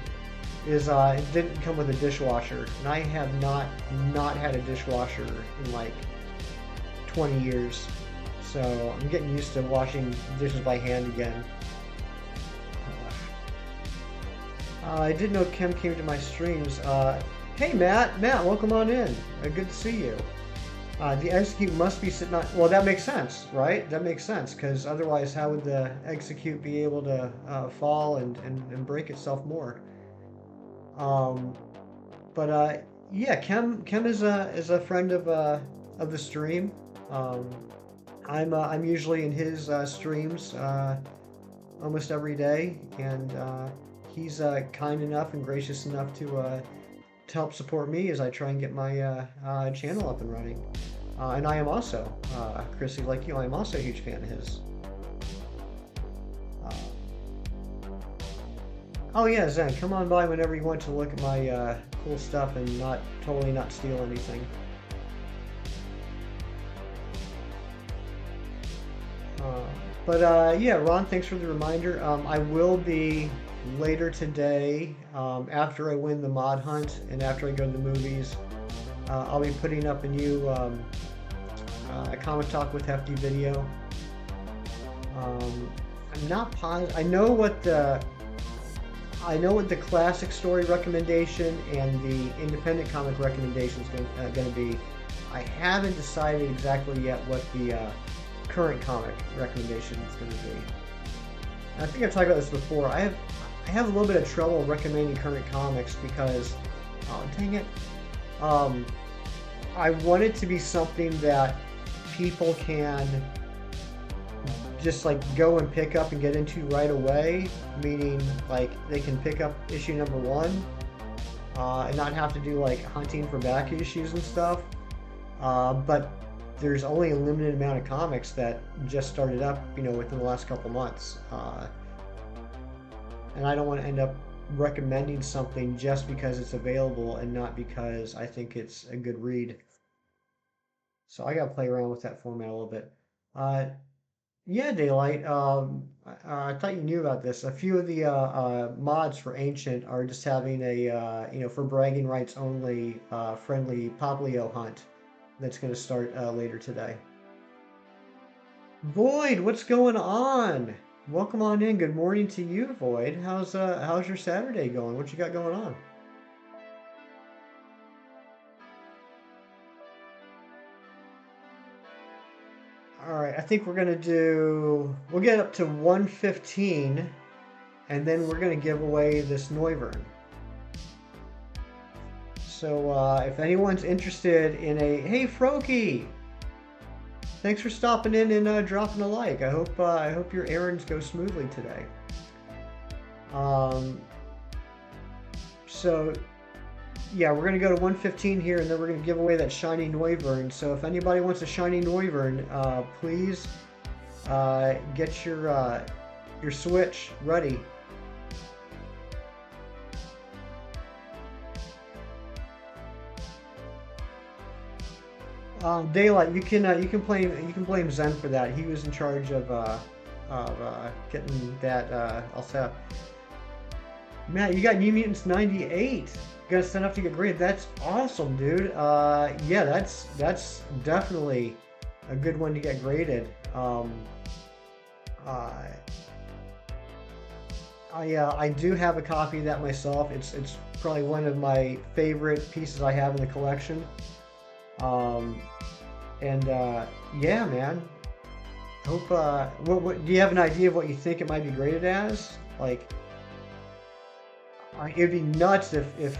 is it didn't come with a dishwasher, and I have not had a dishwasher in like 20 years, so I'm getting used to washing dishes by hand again. I didn't know Kim came to my streams. Hey Matt, welcome on in. Good to see you. The Execute must be sitting on, well, that makes sense, right? That makes sense, because otherwise how would the Execute be able to fall and break itself more? Yeah, Kim is a friend of the stream. I'm usually in his streams almost every day, and he's kind enough and gracious enough to help support me as I try and get my channel up and running. And I am also, Chrissy, like you, I am also a huge fan of his. Oh yeah, Zen, come on by whenever you want to look at my cool stuff and totally not steal anything. Yeah, Ron, thanks for the reminder. I will be later today, after I win the mod hunt and after I go to the movies. I'll be putting up a new Comic Talk with Hefty video. I'm not positive. I know what the classic story recommendation and the independent comic recommendation is going to be. I haven't decided exactly yet what the current comic recommendation is going to be. And I think I've talked about this before. I have a little bit of trouble recommending current comics because, oh dang it, I want it to be something that people can just like go and pick up and get into right away, meaning like they can pick up issue #1 and not have to do like hunting for back issues and stuff. But there's only a limited amount of comics that just started up, within the last couple months. And I don't want to end up recommending something just because it's available and not because I think it's a good read. So I got to play around with that format a little bit. Yeah, Daylight, I thought you knew about this. A few of the mods for Ancient are just having a, for bragging rights only, friendly Poplio hunt that's going to start later today. Void, what's going on? Welcome on in. Good morning to you, Void. How's your Saturday going? What you got going on? All right, I think we'll get up to 115, and then we're gonna give away this Noivern. So if anyone's interested in hey Froky, thanks for stopping in and dropping a like. I hope your errands go smoothly today. So yeah, we're gonna go to 115 here, and then we're gonna give away that shiny Noivern. So if anybody wants a shiny Noivern, please get your Switch ready. Daylight, you can blame Zen for that. He was in charge of getting that all set up. Matt, you got New Mutants 98. Got set up to get graded. That's awesome, dude. Yeah, that's definitely a good one to get graded. Uh, I do have a copy of that myself. It's probably one of my favorite pieces I have in the collection. Um, and yeah, man. Hope. What do you have an idea of what you think it might be graded as? Like, it'd be nuts if you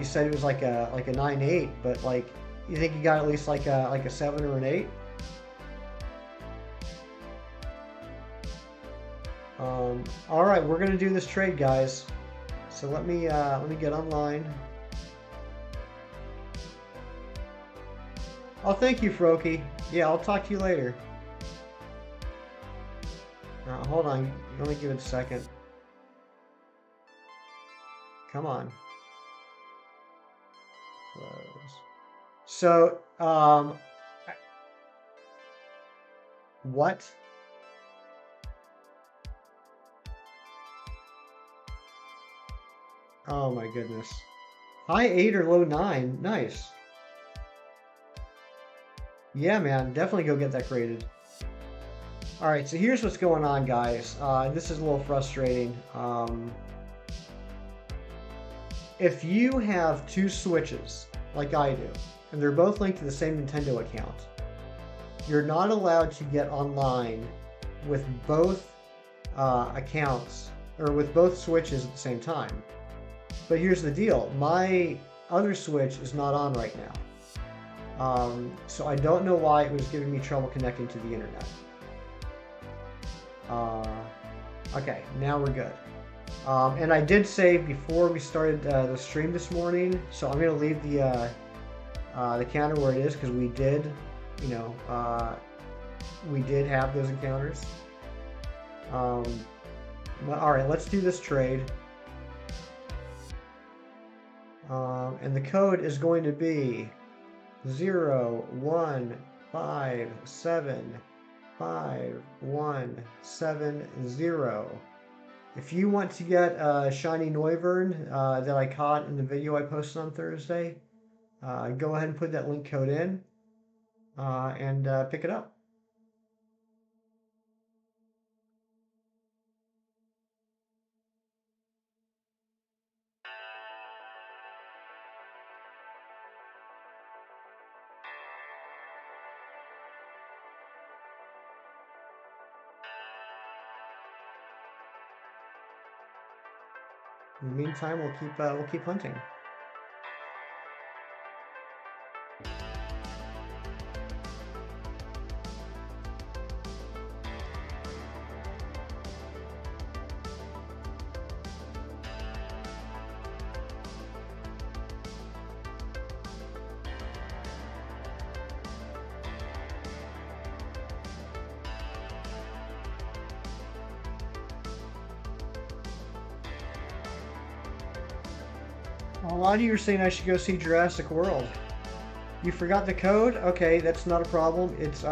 said it was like a 9.8, but like you think you got at least like a 7 or an 8. All right, we're gonna do this trade, guys. So let me get online. Oh, thank you, Froki. Yeah, I'll talk to you later. Hold on. Let me give it a second. Come on. Close. So, what? Oh my goodness. High 8 or low 9. Nice. Yeah, man. Definitely go get that graded. Alright, so here's what's going on, guys. This is a little frustrating. If you have two Switches, like I do, and they're both linked to the same Nintendo account, you're not allowed to get online with both accounts, or with both Switches at the same time. But here's the deal. My other Switch is not on right now. So I don't know why it was giving me trouble connecting to the internet. Okay, now we're good. And I did save before we started the stream this morning, so I'm gonna leave the counter where it is because we did, we did have those encounters. But all right, let's do this trade. And the code is going to be 015755170. If you want to get a shiny Noivern that I caught in the video I posted on Thursday, go ahead and put that link code in and pick it up. In the meantime, we'll keep hunting. A lot of you are saying I should go see Jurassic World. You forgot the code? Okay, that's not a problem. It's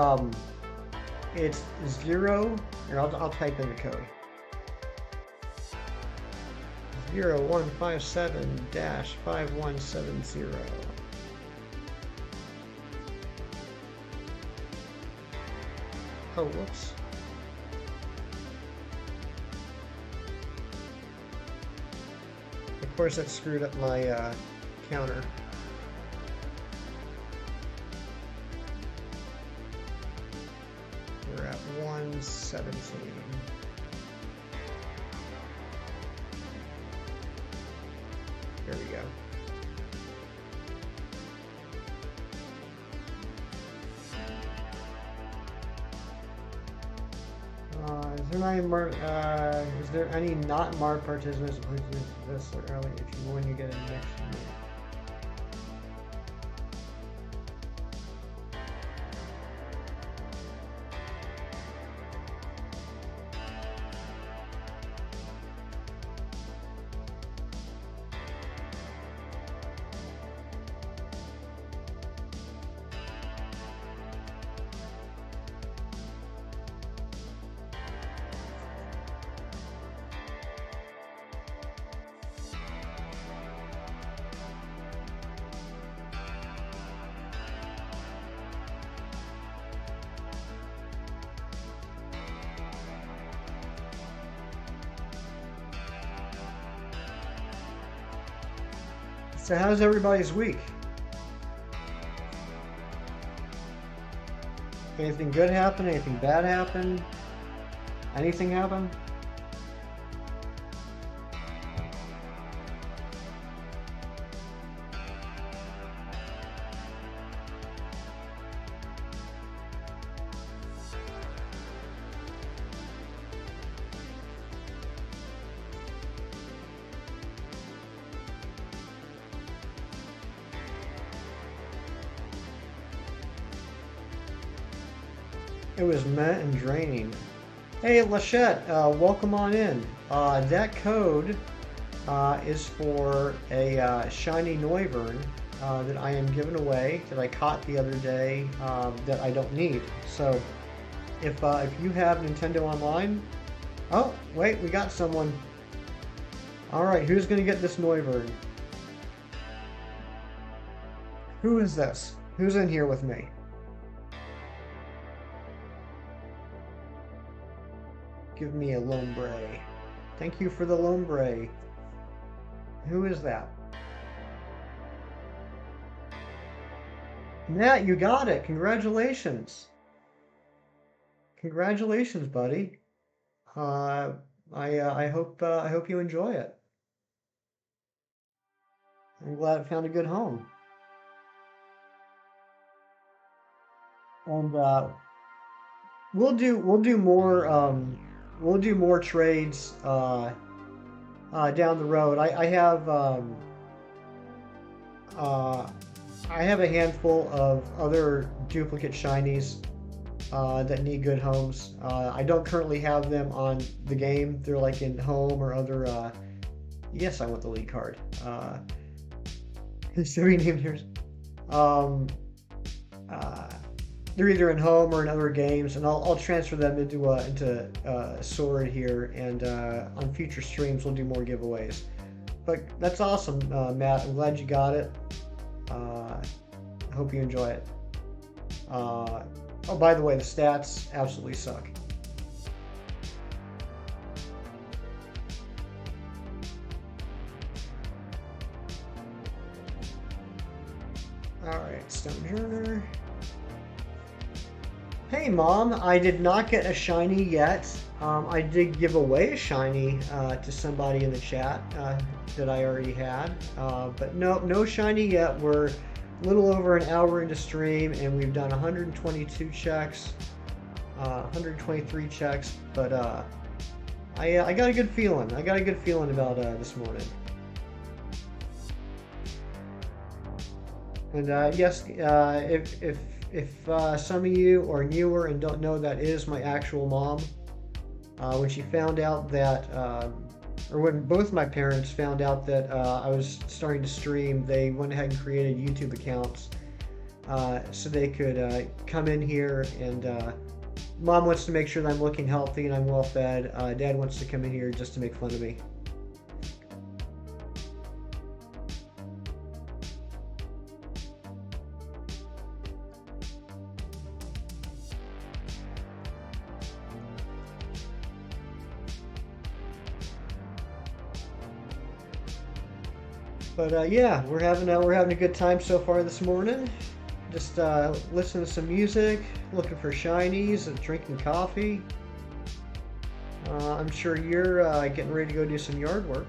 0. Here, I'll type in the code. 0157-5170. Oh, whoops. Of course, that screwed up my counter. We're at 117. There we go. Is there any not marked participants this early if you when you get a next one? So how's everybody's week? Anything good happen? Anything bad happen? Anything happen? It was met and draining. Hey, Lachette, welcome on in. That code is for a shiny Noivern that I am giving away that I caught the other day that I don't need. So if you have Nintendo Online, oh wait, we got someone. All right, who's gonna get this Noivern? Who is this? Who's in here with me? Give me a Lombre. Thank you for the Lombre. Who is that? Matt, you got it. Congratulations. Congratulations, buddy. Uh, I hope you enjoy it. I'm glad I found a good home. And we'll do more we'll do more trades down the road. Uh, I have a handful of other duplicate shinies that need good homes. I don't currently have them on the game. They're like in home or other. Yes, I want the lead card. So we named here. Um, uh, they're either in home or in other games, and I'll transfer them into Sword here, and on future streams we'll do more giveaways. But that's awesome, Matt. I'm glad you got it. I hope you enjoy it. Oh, by the way, the stats absolutely suck. Alright, Stonejourner. Hey Mom, I did not get a shiny yet. I did give away a shiny to somebody in the chat that I already had. But no shiny yet. We're a little over an hour into stream and we've done 122 checks, 123 checks, but I got a good feeling. I got a good feeling about this morning. And yes, if some of you are newer and don't know, that is my actual mom. When she found out that, or when both my parents found out that I was starting to stream, they went ahead and created YouTube accounts so they could come in here, and Mom wants to make sure that I'm looking healthy and I'm well fed. Dad wants to come in here just to make fun of me. But yeah, we're having a good time so far this morning. Just listening to some music, looking for shinies, and drinking coffee. I'm sure you're getting ready to go do some yard work.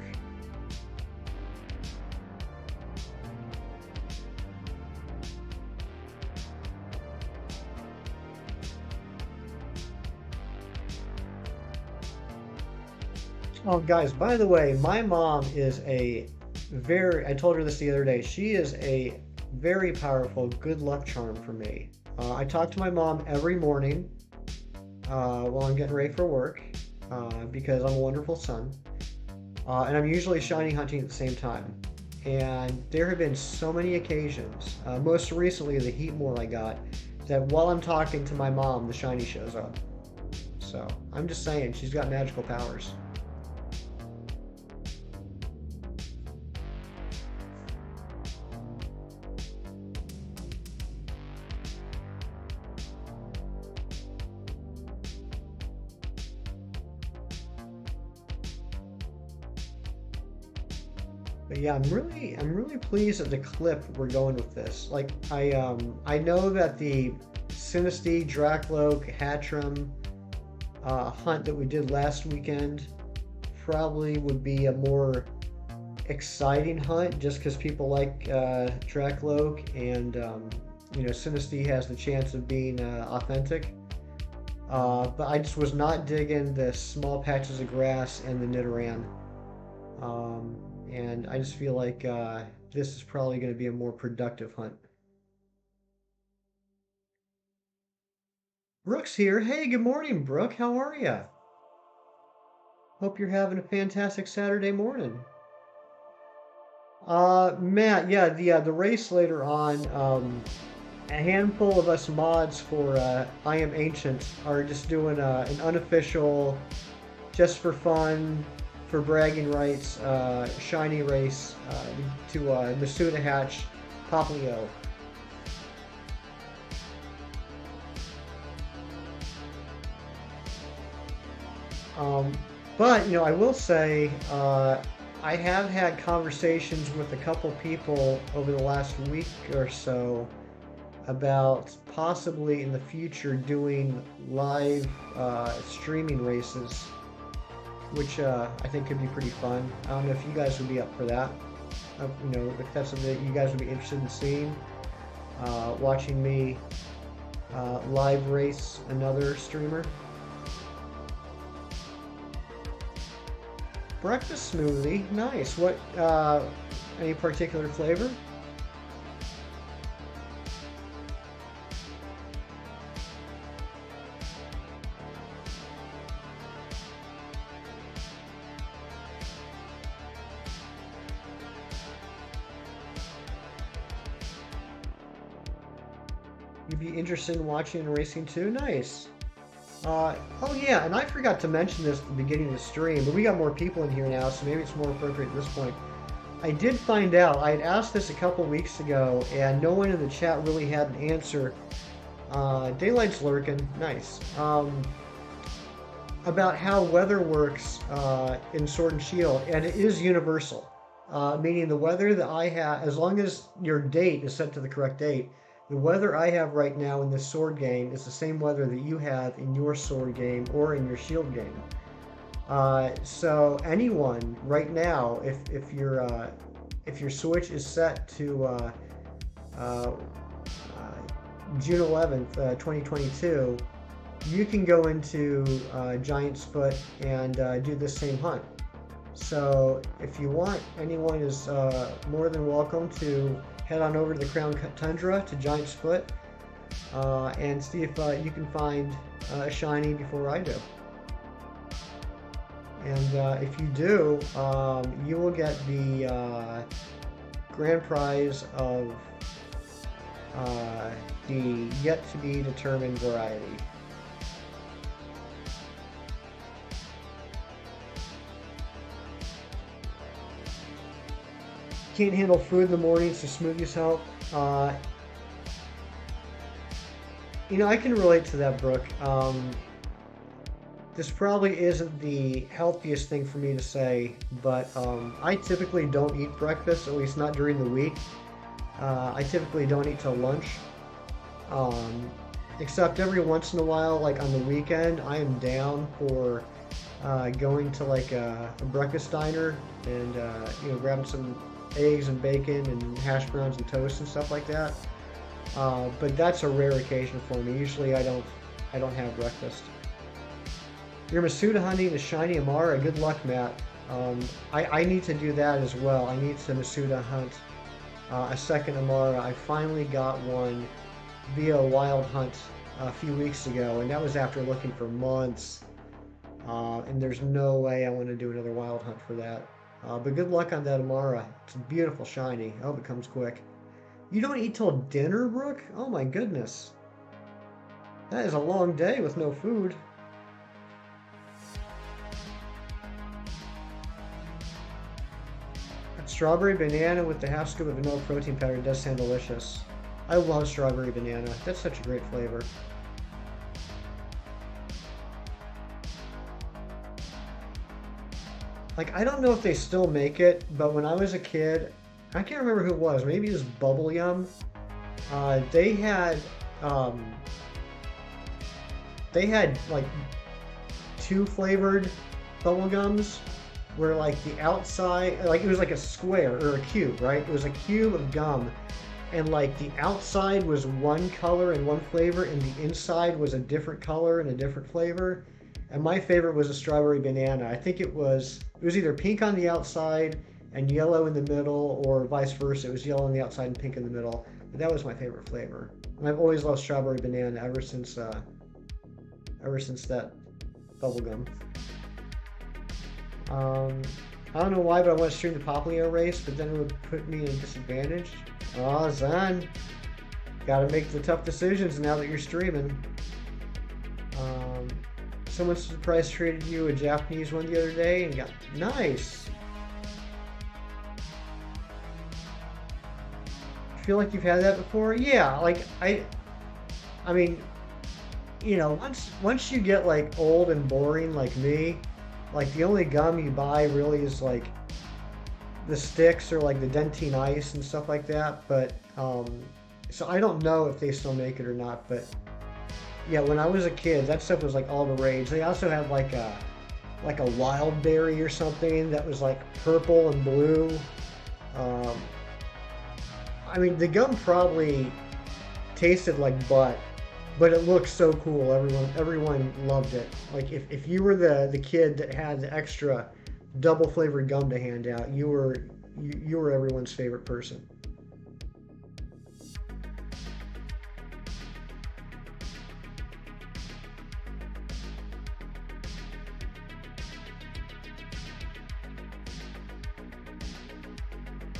Oh, guys, by the way, my mom is I told her this the other day, she is a very powerful good luck charm for me. I talk to my mom every morning while I'm getting ready for work because I'm a wonderful son. And I'm usually shiny hunting at the same time. And there have been so many occasions, most recently the Heatmore I got, that while I'm talking to my mom, the shiny shows up. So I'm just saying, she's got magical powers. But yeah, I'm really pleased at the clip we're going with this. Like I know that the Sinistea, Drakloak, Hatchram hunt that we did last weekend probably would be a more exciting hunt just because people like Drakloak and Sinistea has the chance of being authentic. But I just was not digging the small patches of grass and the Nidoran. Um, and I just feel like this is probably going to be a more productive hunt. Brooke's here. Hey, good morning, Brooke. How are you? Hope you're having a fantastic Saturday morning. Matt, yeah, the race later on. A handful of us mods for I Am Ancient are just doing an unofficial, just for fun, for bragging rights, shiny race to Masuda Hatch Poplio. Um, but I will say I have had conversations with a couple people over the last week or so about possibly in the future doing live streaming races, which I think could be pretty fun. I don't know if you guys would be up for that. If that's something that you guys would be interested in seeing, watching me live race another streamer. Breakfast smoothie, nice. What? Any particular flavor? You'd be interested in watching and racing too? Nice. Oh yeah, and I forgot to mention this at the beginning of the stream, but we got more people in here now, so maybe it's more appropriate at this point. I did find out, I had asked this a couple weeks ago, and no one in the chat really had an answer. Daylight's lurking, nice. About how weather works in Sword and Shield, and it is universal. Meaning the weather that I have, as long as your date is set to the correct date, the weather I have right now in this Sword game is the same weather that you have in your Sword game or in your Shield game. So anyone right now, if your Switch is set to June 11th, 2022, you can go into Giant's Foot and do this same hunt. So if you want, anyone is more than welcome to head on over to the Crown Tundra to Giant's Foot and see if you can find a shiny before I do. And if you do, you will get the grand prize of the yet to be determined variety. Can't handle food in the morning, so smoothies help. I can relate to that, Brooke. This probably isn't the healthiest thing for me to say, but I typically don't eat breakfast, at least not during the week. I typically don't eat till lunch. Except every once in a while, like on the weekend, I am down for going to like a breakfast diner and grabbing some eggs and bacon and hash browns and toast and stuff like that. But that's a rare occasion for me. Usually I don't have breakfast. You're Masuda hunting a shiny Amara. Good luck, Matt. I need to do that as well. I need to Masuda hunt a second Amara. I finally got one via a wild hunt a few weeks ago, and that was after looking for months. And there's no way I want to do another wild hunt for that. But good luck on that Amara. It's a beautiful shiny. I hope it comes quick. You don't eat till dinner, Brooke? Oh my goodness. That is a long day with no food. That strawberry banana with the half scoop of vanilla protein powder does sound delicious. I love strawberry banana. That's such a great flavor. Like, I don't know if they still make it, but when I was a kid, I can't remember who it was. Maybe it was Bubble Yum. They had um, like two flavored bubble gums where like the outside, like it was like a square or a cube, right? It was a cube of gum, and like the outside was one color and one flavor, and the inside was a different color and a different flavor. And my favorite was a strawberry banana. I think it was either pink on the outside and yellow in the middle, or vice versa. It was yellow on the outside and pink in the middle. But that was my favorite flavor. And I've always loved strawberry banana ever since that bubblegum. Um, I don't know why, but I want to stream the Poplio race, but then it would put me in a disadvantage. Oh, Zan, gotta make the tough decisions now that you're streaming. Um, Someone surprise traded you a Japanese one the other day and got nice. Feel like you've had that before? Yeah, like I mean, once you get like old and boring like me, like the only gum you buy really is like the sticks or like the dentine ice and stuff like that. But so I don't know if they still make it or not. But yeah, when I was a kid, that stuff was like all the rage. They also had like a wild berry or something that was like purple and blue. Um, I mean, the gum probably tasted like butt, but it looked so cool. Everyone loved it. Like if you were the kid that had the extra double flavored gum to hand out, you were everyone's favorite person.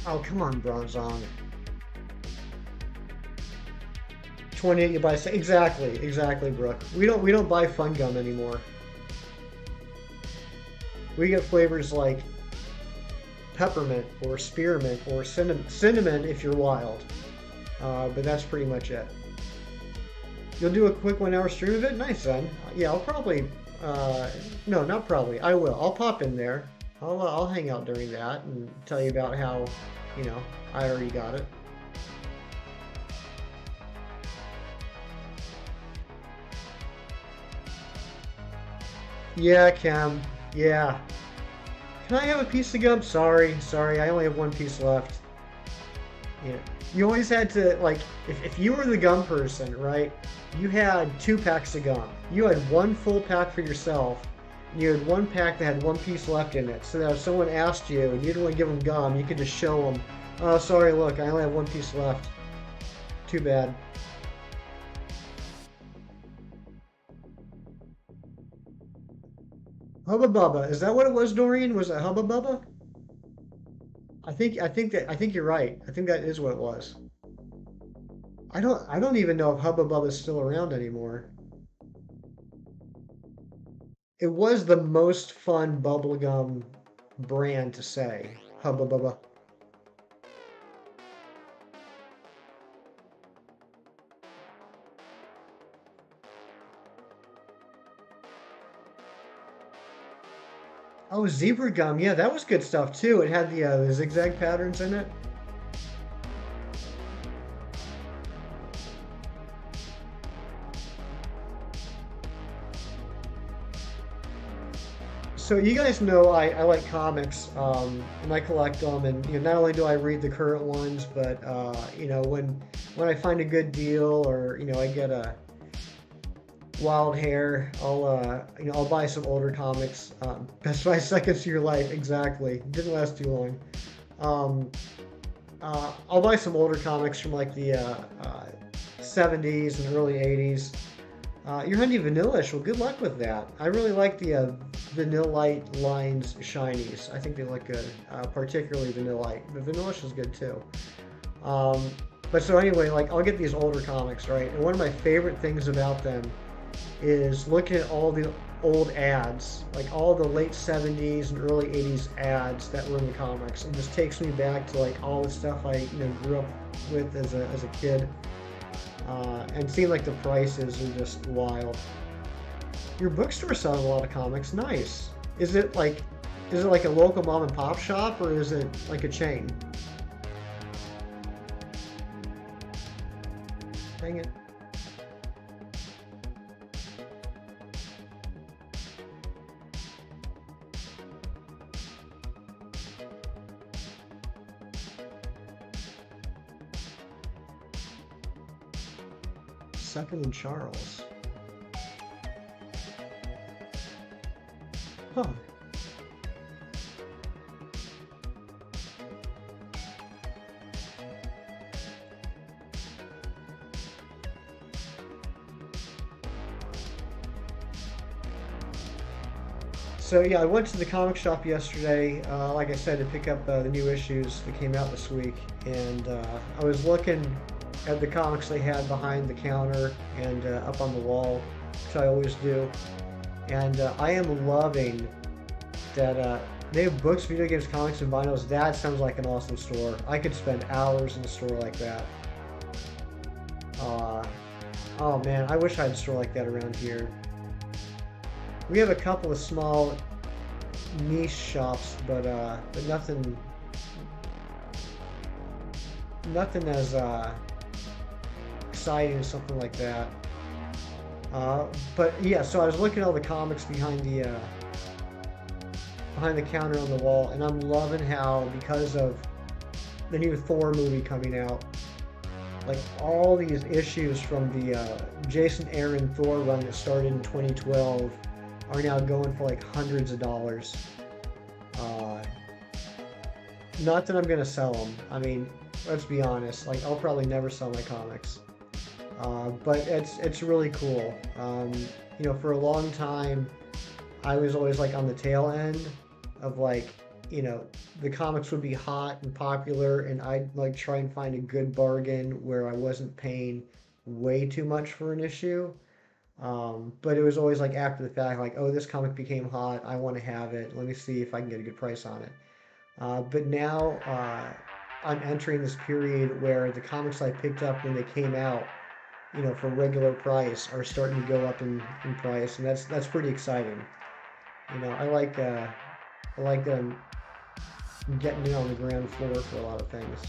Oh, come on, Bronzong. 28 you buy exactly, Brooke. We don't buy fun gum anymore. We get flavors like peppermint or spearmint or cinnamon if you're wild. But that's pretty much it. You'll do a quick 1 hour stream of it? Nice, then. Yeah, I'll probably, no, not probably. I will. I'll pop in there. I'll hang out during that and tell you about how, I already got it. Yeah, Cam. Yeah. Can I have a piece of gum? Sorry. I only have one piece left. Yeah. You always had to, like, if you were the gum person, right? You had 2 packs of gum. You had one full pack for yourself. And you had one pack that had one piece left in it. So that if someone asked you and you didn't want to give them gum, you could just show them, oh, sorry, look, I only have one piece left. Too bad. Hubba Bubba. Is that what it was, Dorian? Was it Hubba Bubba? I think you're right. I think that is what it was. I don't even know if Hubba Bubba is still around anymore. It was the most fun bubblegum brand to say. Hubba Bubba. Oh, zebra gum. Yeah, that was good stuff too. It had the zigzag patterns in it. So you guys know I like comics, and I collect them, and not only do I read the current ones, but when I find a good deal, or I get a wild hair, I'll buy some older comics. Best Buy Seconds to Your Life, exactly. Didn't last too long. Um, I'll buy some older comics from like the 70s and early 80s. You're hunting Vanillish. Well, good luck with that. I really like the Vanillite lines shinies. I think they look good, particularly Vanillite. But Vanillish is good too. But so anyway, like I'll get these older comics, right? And one of my favorite things about them is looking at all the old ads, like all the late 70s and early 80s ads that were in the comics. It just takes me back to like all the stuff I grew up with as a kid. And seeing like the prices are just wild. Your bookstore selling a lot of comics. Nice. Is it like Is it like a local mom and pop shop, or is it like a chain? Dang it. Second and Charles. Huh. So yeah, I went to the comic shop yesterday, like I said, to pick up the new issues that came out this week, and I was looking at the comics they had behind the counter and up on the wall, which I always do, and I am loving that they have books, video games, comics, and vinyls. That sounds like an awesome store. I could spend hours in a store like that. Oh man, I wish I had a store like that around here. We have a couple of small niche shops, but nothing as exciting as something like that. But yeah, so I was looking at all the comics behind the counter on the wall, and I'm loving how, because of the new Thor movie coming out, like all these issues from the Jason Aaron Thor run that started in 2012 are now going for like hundreds of dollars. Not that I'm gonna sell them. I mean, let's be honest. Like, I'll probably never sell my comics. But it's really cool. You know, for a long time, I was always like on the tail end of, like, you know, the comics would be hot and popular, and I'd like try and find a good bargain where I wasn't paying way too much for an issue. But it was always like after the fact, like, oh, this comic became hot, I want to have it. Let me see if I can get a good price on it. But now I'm entering this period where the comics I picked up when they came out, you know, for regular price, are starting to go up in price, and that's pretty exciting. You know, I like that I'm getting in on the ground floor for a lot of things.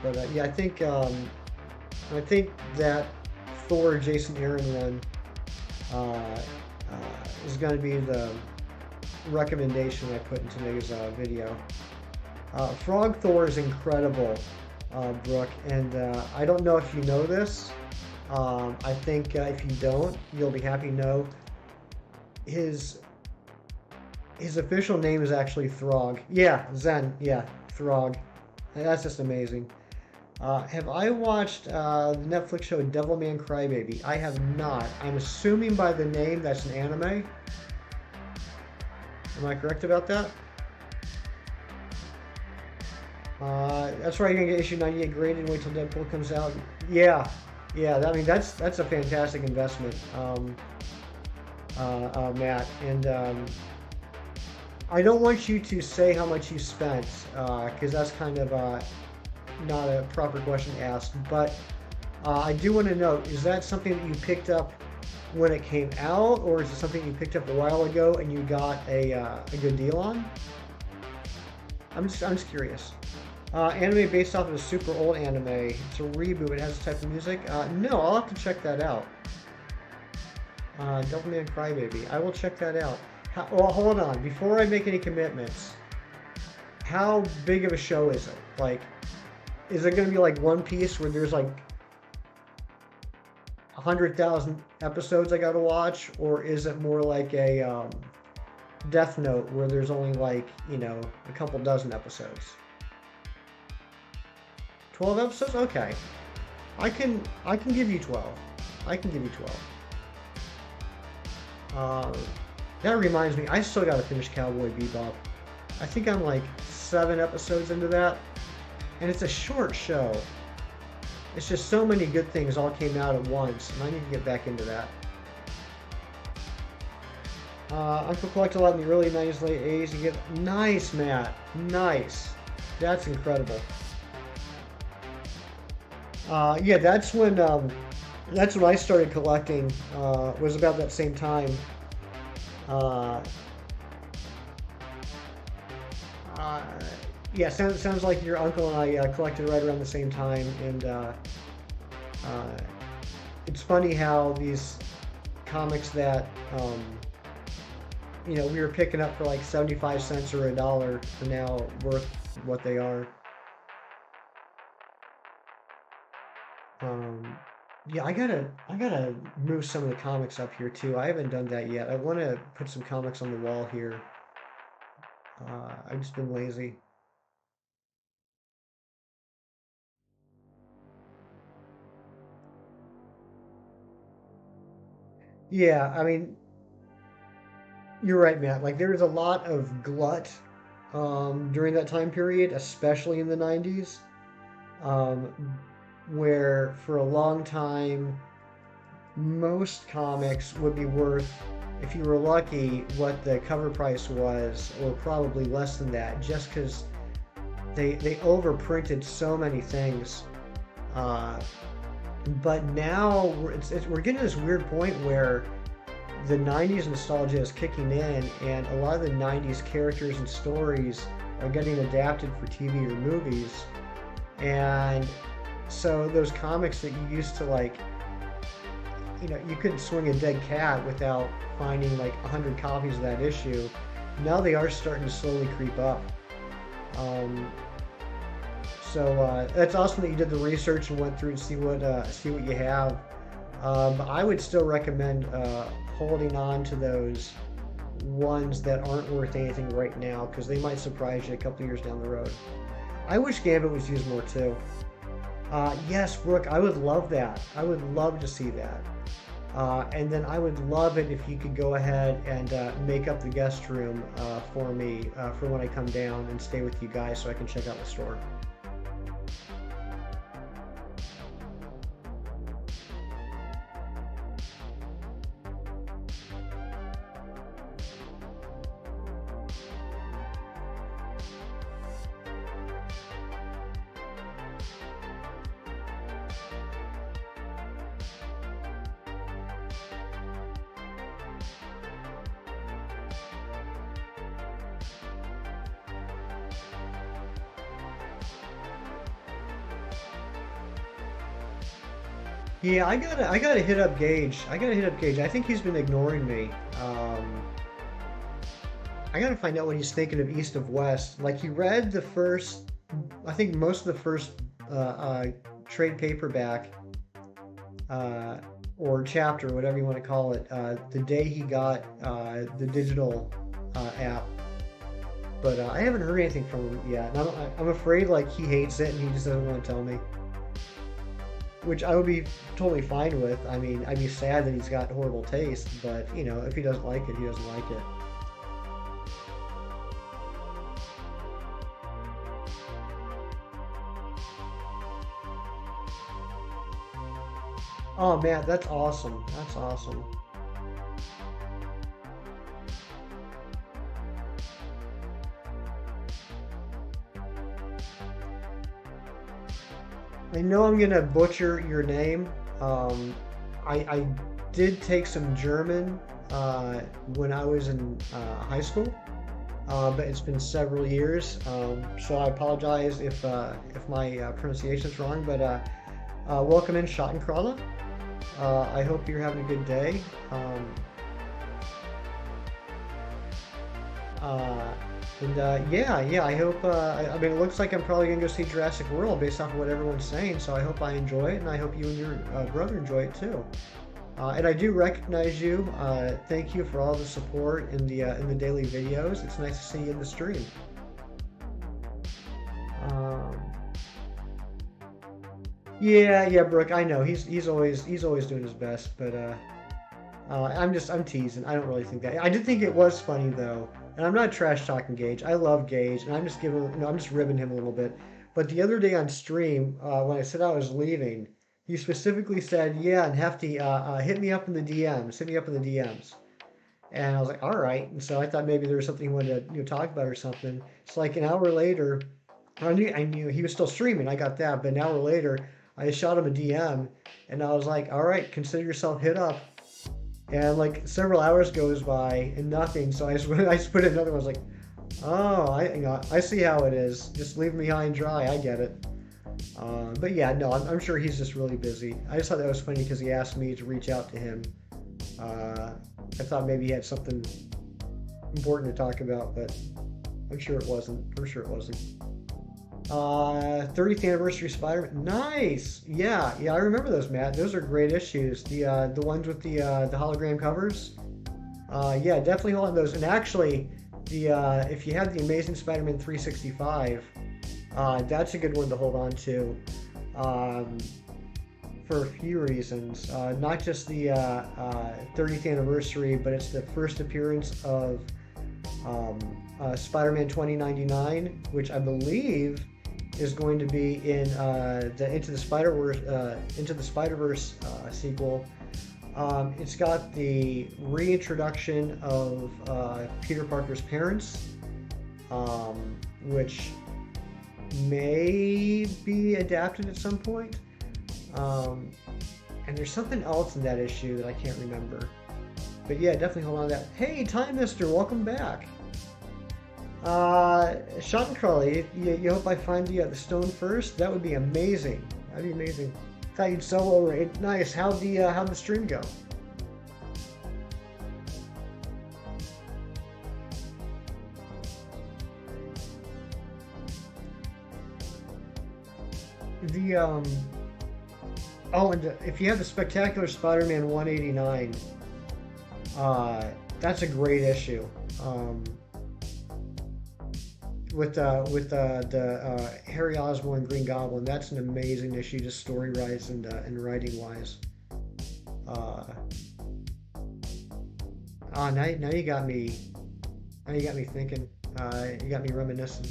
But yeah, I think that Thor Jason Aaron run is going to be the recommendation I put in today's video. Frog Thor is incredible, Brooke, and I don't know if you know this. I think if you don't, you'll be happy to know. His official name is actually Throg. Yeah, Zen. Yeah, Throg. That's just amazing. Have I watched the Netflix show Devilman Crybaby? I have not. I'm assuming by the name that's an anime. Am I correct about that? That's right. You're gonna get issue 98 graded and wait till Deadpool comes out. Yeah, yeah. I mean, that's a fantastic investment, Matt. And I don't want you to say how much you spent, because that's kind of not a proper question asked. But I do want to know: is that something that you picked up when it came out, or is it something you picked up a while ago and you got a good deal on? I'm just curious. Anime based off of a super old anime. It's a reboot. It has this type of music. No, I'll have to check that out. Devilman Crybaby. I will check that out. Well, hold on. Before I make any commitments, how big of a show is it? Like, is it going to be like One Piece where there's like 100,000 episodes I got to watch, or is it more like a Death Note where there's only like, you know, a couple dozen episodes? 12 episodes? Okay. I can give you 12. I can give you 12. That reminds me, I still gotta finish Cowboy Bebop. I think I'm like 7 episodes into that. And it's a short show. It's just so many good things all came out at once, and I need to get back into that. Uncle collected a lot in the early 90s, late 80s. You get nice, Matt. Nice. That's incredible. Yeah, that's when That's when I started collecting. Was about that same time. Uh, uh, yeah, sounds like your uncle and I collected right around the same time, and uh, it's funny how these comics that we were picking up for like 75 cents or a dollar are now worth what they are. Um, yeah, I gotta move some of the comics up here too. I haven't done that yet. I want to put some comics on the wall here. I've just been lazy. Yeah, I mean, you're right, Matt. Like there was a lot of glut during that time period, especially in the 90s, um, where for a long time most comics would be worth, if you were lucky, what the cover price was, or probably less than that, just because they overprinted so many things. Uh, but now we're getting to this weird point where the 90s nostalgia is kicking in, and a lot of the 90s characters and stories are getting adapted for TV or movies. And so those comics that you used to like, you couldn't swing a dead cat without finding like 100 copies of that issue. Now they are starting to slowly creep up. Um, so that's awesome that you did the research and went through to see what you have. But I would still recommend holding on to those ones that aren't worth anything right now because they might surprise you a couple years down the road. I wish Gambit was used more too. Yes, Brooke, I would love that. I would love to see that. And then I would love it if you could go ahead and make up the guest room for me for when I come down and stay with you guys so I can check out the store. Yeah, I gotta hit up Gage. I gotta hit up Gage. I think he's been ignoring me. I gotta find out what he's thinking of East of West. Like he read the first, I think most of the first uh, uh, trade paperback uh, or chapter, whatever you want to call it, the day he got the digital app. But I haven't heard anything from him yet, and I'm afraid like he hates it and he just doesn't want to tell me. Which I would be totally fine with. I mean, I'd be sad that he's got horrible taste, but if he doesn't like it, he doesn't like it. Oh man, that's awesome. That's awesome. I know I'm gonna butcher your name. Um, I did take some German when I was in high school, but it's been several years. So I apologize if my pronunciation is wrong. But welcome in, Schottenkralla. I hope you're having a good day. Uh, and yeah, I hope. I mean, it looks like I'm probably gonna go see Jurassic World based off of what everyone's saying. So I hope I enjoy it, and I hope you and your brother enjoy it too. And I do recognize you. Thank you for all the support in the daily videos. It's nice to see you in the stream. Um, yeah, Brooke. I know he's always doing his best, but I'm teasing. I don't really think that. I did think it was funny though, and I'm not trash talking Gage. I love Gage, and I'm just giving, I'm just ribbing him a little bit. But the other day on stream, when I said I was leaving, he specifically said, "Yeah, and Hefty, hit me up in the DMs. Hit me up in the DMs." And I was like, "All right." And so I thought maybe there was something he wanted to talk about or something. It's like an hour later, I knew he was still streaming. I got that, but an hour later, I shot him a DM, and I was like, all right, consider yourself hit up. And like several hours goes by and nothing. So I just put in another one. I was like, oh, I see how it is. Just leave me high and dry. I get it. But yeah, no, I'm sure he's just really busy. I just thought that was funny because he asked me to reach out to him. I thought maybe he had something important to talk about, but I'm sure it wasn't. I'm sure it wasn't. 30th anniversary Spider-Man. Nice. Yeah, yeah, I remember those, Matt. Those are great issues. The ones with the hologram covers. Yeah, definitely hold on those. And actually, the if you have the Amazing Spider-Man 365, that's a good one to hold on to. For a few reasons. Not just the 30th anniversary, but it's the first appearance of Spider-Man 2099, which I believe is going to be in the Into the Spider-Verse sequel. It's got the reintroduction of Peter Parker's parents, which may be adapted at some point. And there's something else in that issue that I can't remember. But yeah, definitely hold on to that. Hey, Time Mister, welcome back. Shot and Crawley, you hope I find the stone first? That would be amazing. That'd be amazing. Thought you'd solo raid. Nice. How'd the stream go? The Oh, and if you have the Spectacular Spider-Man 189, that's a great issue. With the Harry Osborn Green Goblin, that's an amazing issue, just story wise and writing wise. Now you got me. Now you got me thinking. You got me reminiscing.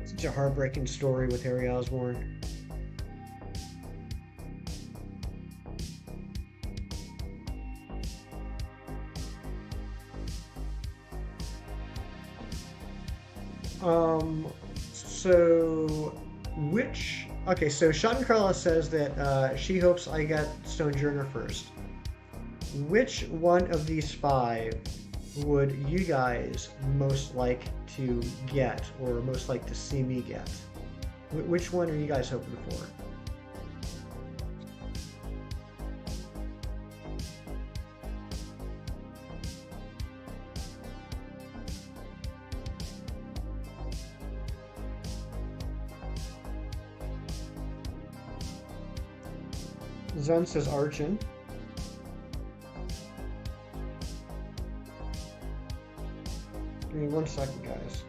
Such a heartbreaking story with Harry Osborn. So which okay, so Sean Carla says that she hopes I get Stonejourner first. Which one of these five would you guys most like to get, or most like to see me get? Which one are you guys hoping for? Zun says Archon. Give me 1 second, guys.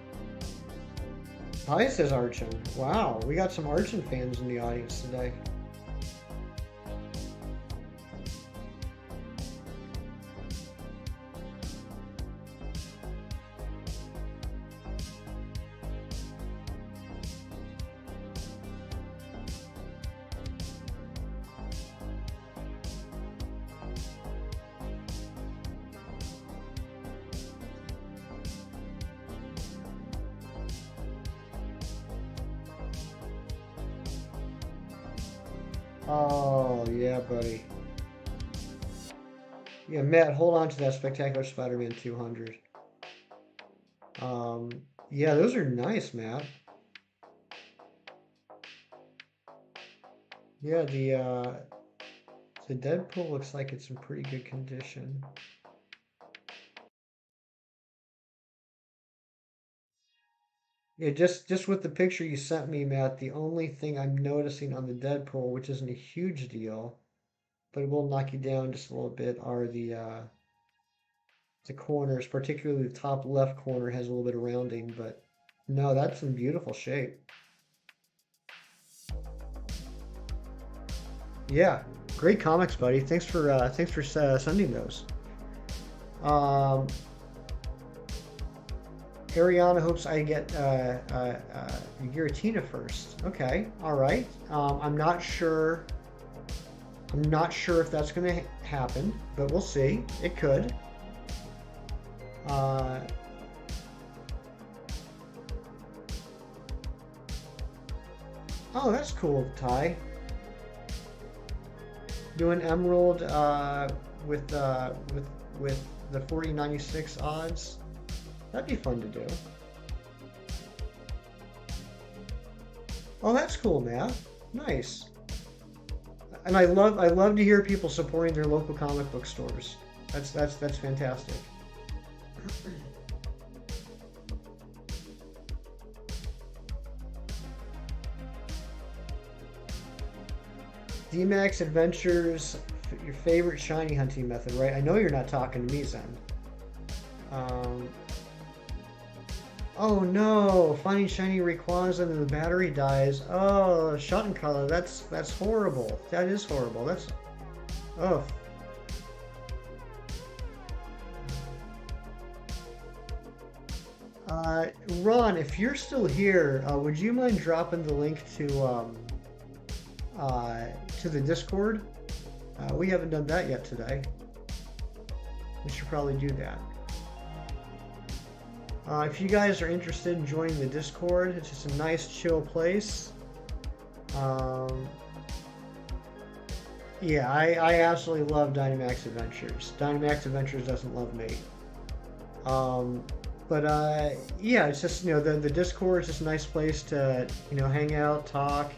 Hi says Archon. Wow, we got some Archon fans in the audience today. Oh, yeah, buddy. Yeah, Matt, hold on to that Spectacular Spider-Man 200. Yeah, those are nice, Matt. Yeah, the Deadpool looks like it's in pretty good condition. Yeah, just with the picture you sent me, Matt, the only thing I'm noticing on the Deadpool, which isn't a huge deal, but it will knock you down just a little bit, are the corners, particularly the top left corner has a little bit of rounding, but no, that's in beautiful shape. Yeah, great comics, buddy. Thanks for sending those. Um, Ariana hopes I get Giratina first. Okay, all right. I'm not sure. I'm not sure if that's going to happen, but we'll see. It could. Uh, oh, that's cool, Ty. Do an emerald with the 4096 odds. That'd be fun to do. Oh, that's cool, man. Nice. And I love to hear people supporting their local comic book stores. That's fantastic. DMAX Adventures, your favorite shiny hunting method, right? I know you're not talking to me, Zen. Um, oh no, finding shiny Rayquaza and then the battery dies. Oh, shot in color. That's horrible. That is horrible. That's oh. Ron, if you're still here, would you mind dropping the link uh, to the Discord? We haven't done that yet today. We should probably do that. If you guys are interested in joining the Discord, it's just a nice, chill place. Yeah, I absolutely love Dynamax Adventures. Dynamax Adventures doesn't love me. Yeah, it's just, the Discord is just a nice place to, hang out, talk,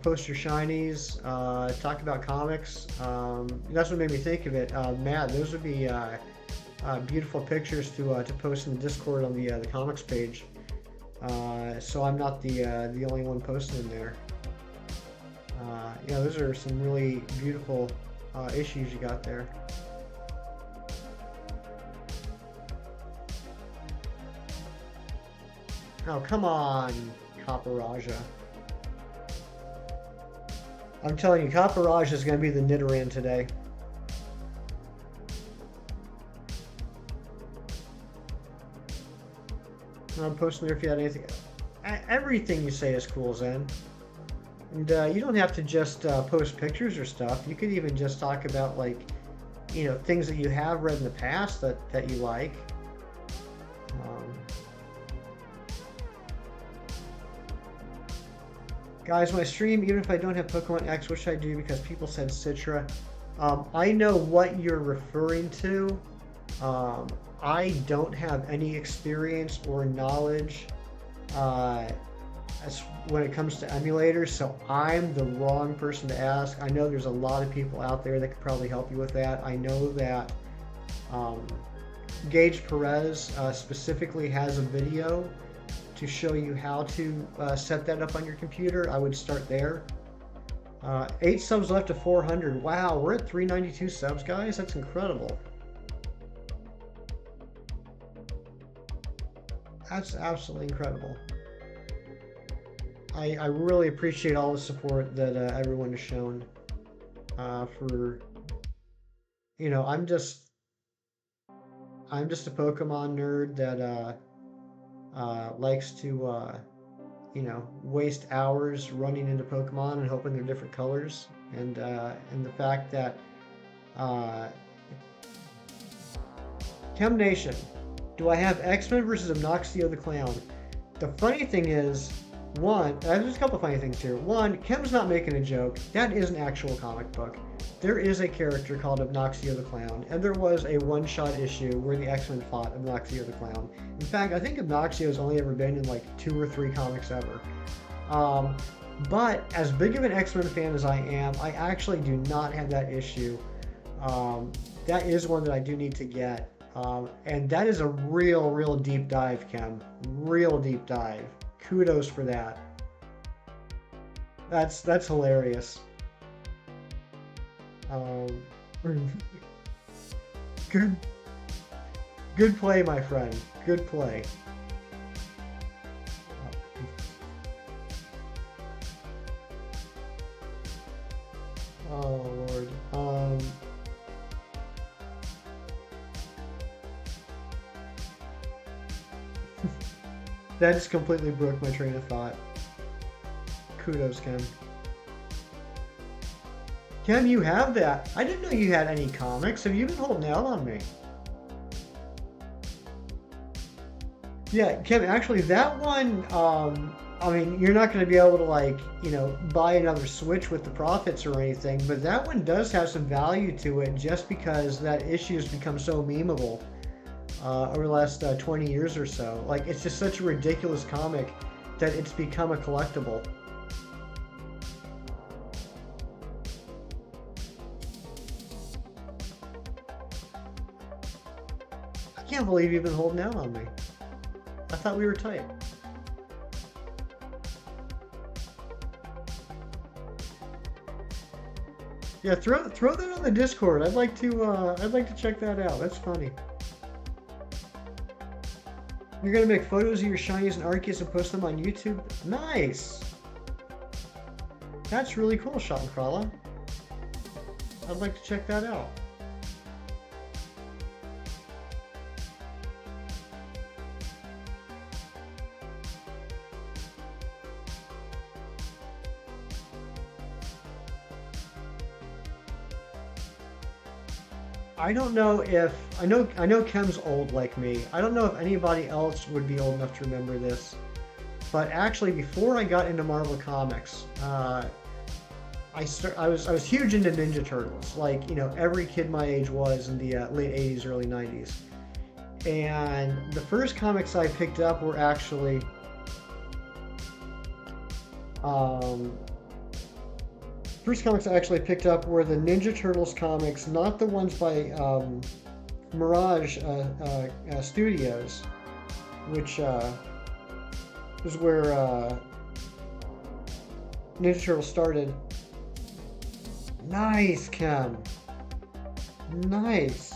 post your shinies, talk about comics. That's what made me think of it. Matt, those would be beautiful pictures to post in the Discord on the comics page. So I'm not the only one posting in there. Those are some really beautiful issues you got there. Oh, come on, Copper-Raja. I'm telling you, Copper-Raja is going to be the Nidoran today. I'm posting there if you had anything. Everything you say is cool, Zen. And you don't have to just post pictures or stuff. You could even just talk about, like, things that you have read in the past that you like. Guys, when I stream, even if I don't have Pokemon X, which I do because people said Citra, I know what you're referring to. I don't have any experience or knowledge when it comes to emulators, so I'm the wrong person to ask. I know there's a lot of people out there that could probably help you with that. I know that Gage Perez specifically has a video to show you how to set that up on your computer. I would start there. 8 subs left to 400. Wow, we're at 392 subs, guys. That's incredible. That's absolutely incredible. I really appreciate all the support that everyone has shown for, I'm just a Pokemon nerd that likes to, waste hours running into Pokemon and hoping they're different colors. And the fact that Chem Nation, do I have X-Men versus Obnoxio the Clown? The funny thing is, there's a couple funny things here. One, Chem's not making a joke. That is an actual comic book. There is a character called Obnoxio the Clown, and there was a one-shot issue where the X-Men fought Obnoxio the Clown. In fact, I think Obnoxio's only ever been in like 2 or 3 comics ever. But as big of an X-Men fan as I am, I actually do not have that issue. That is one that I do need to get. And that is a real deep dive, Chem. Real deep dive. Kudos for that. That's hilarious. Good play, my friend. Good play. Oh Lord. That just completely broke my train of thought. Kudos, Ken. Ken, you have that. I didn't know you had any comics. Have you been holding out on me? Yeah, Kevin, actually, that one, I mean, you're not going to be able to, like, buy another Switch with the profits or anything, but that one does have some value to it just because that issue has become so memeable over the last 20 years or so. Like, it's just such a ridiculous comic that it's become a collectible. I can't believe you've been holding out on me. I thought we were tight. Yeah, throw that on the Discord. I'd like to check that out. That's funny. You're gonna make photos of your shinies and Arceus and post them on YouTube? Nice! That's really cool, Shottencrawler. I'd like to check that out. I don't know if I know Kem's old like me. I don't know if anybody else would be old enough to remember this, but actually before I got into Marvel Comics, I was huge into Ninja Turtles, like every kid my age was in the late '80s, early '90s. And the first comics I picked up were actually um, first comics I actually picked up were the Ninja Turtles comics, not the ones by Mirage Studios, which is where Ninja Turtles started. Nice, Ken. Nice.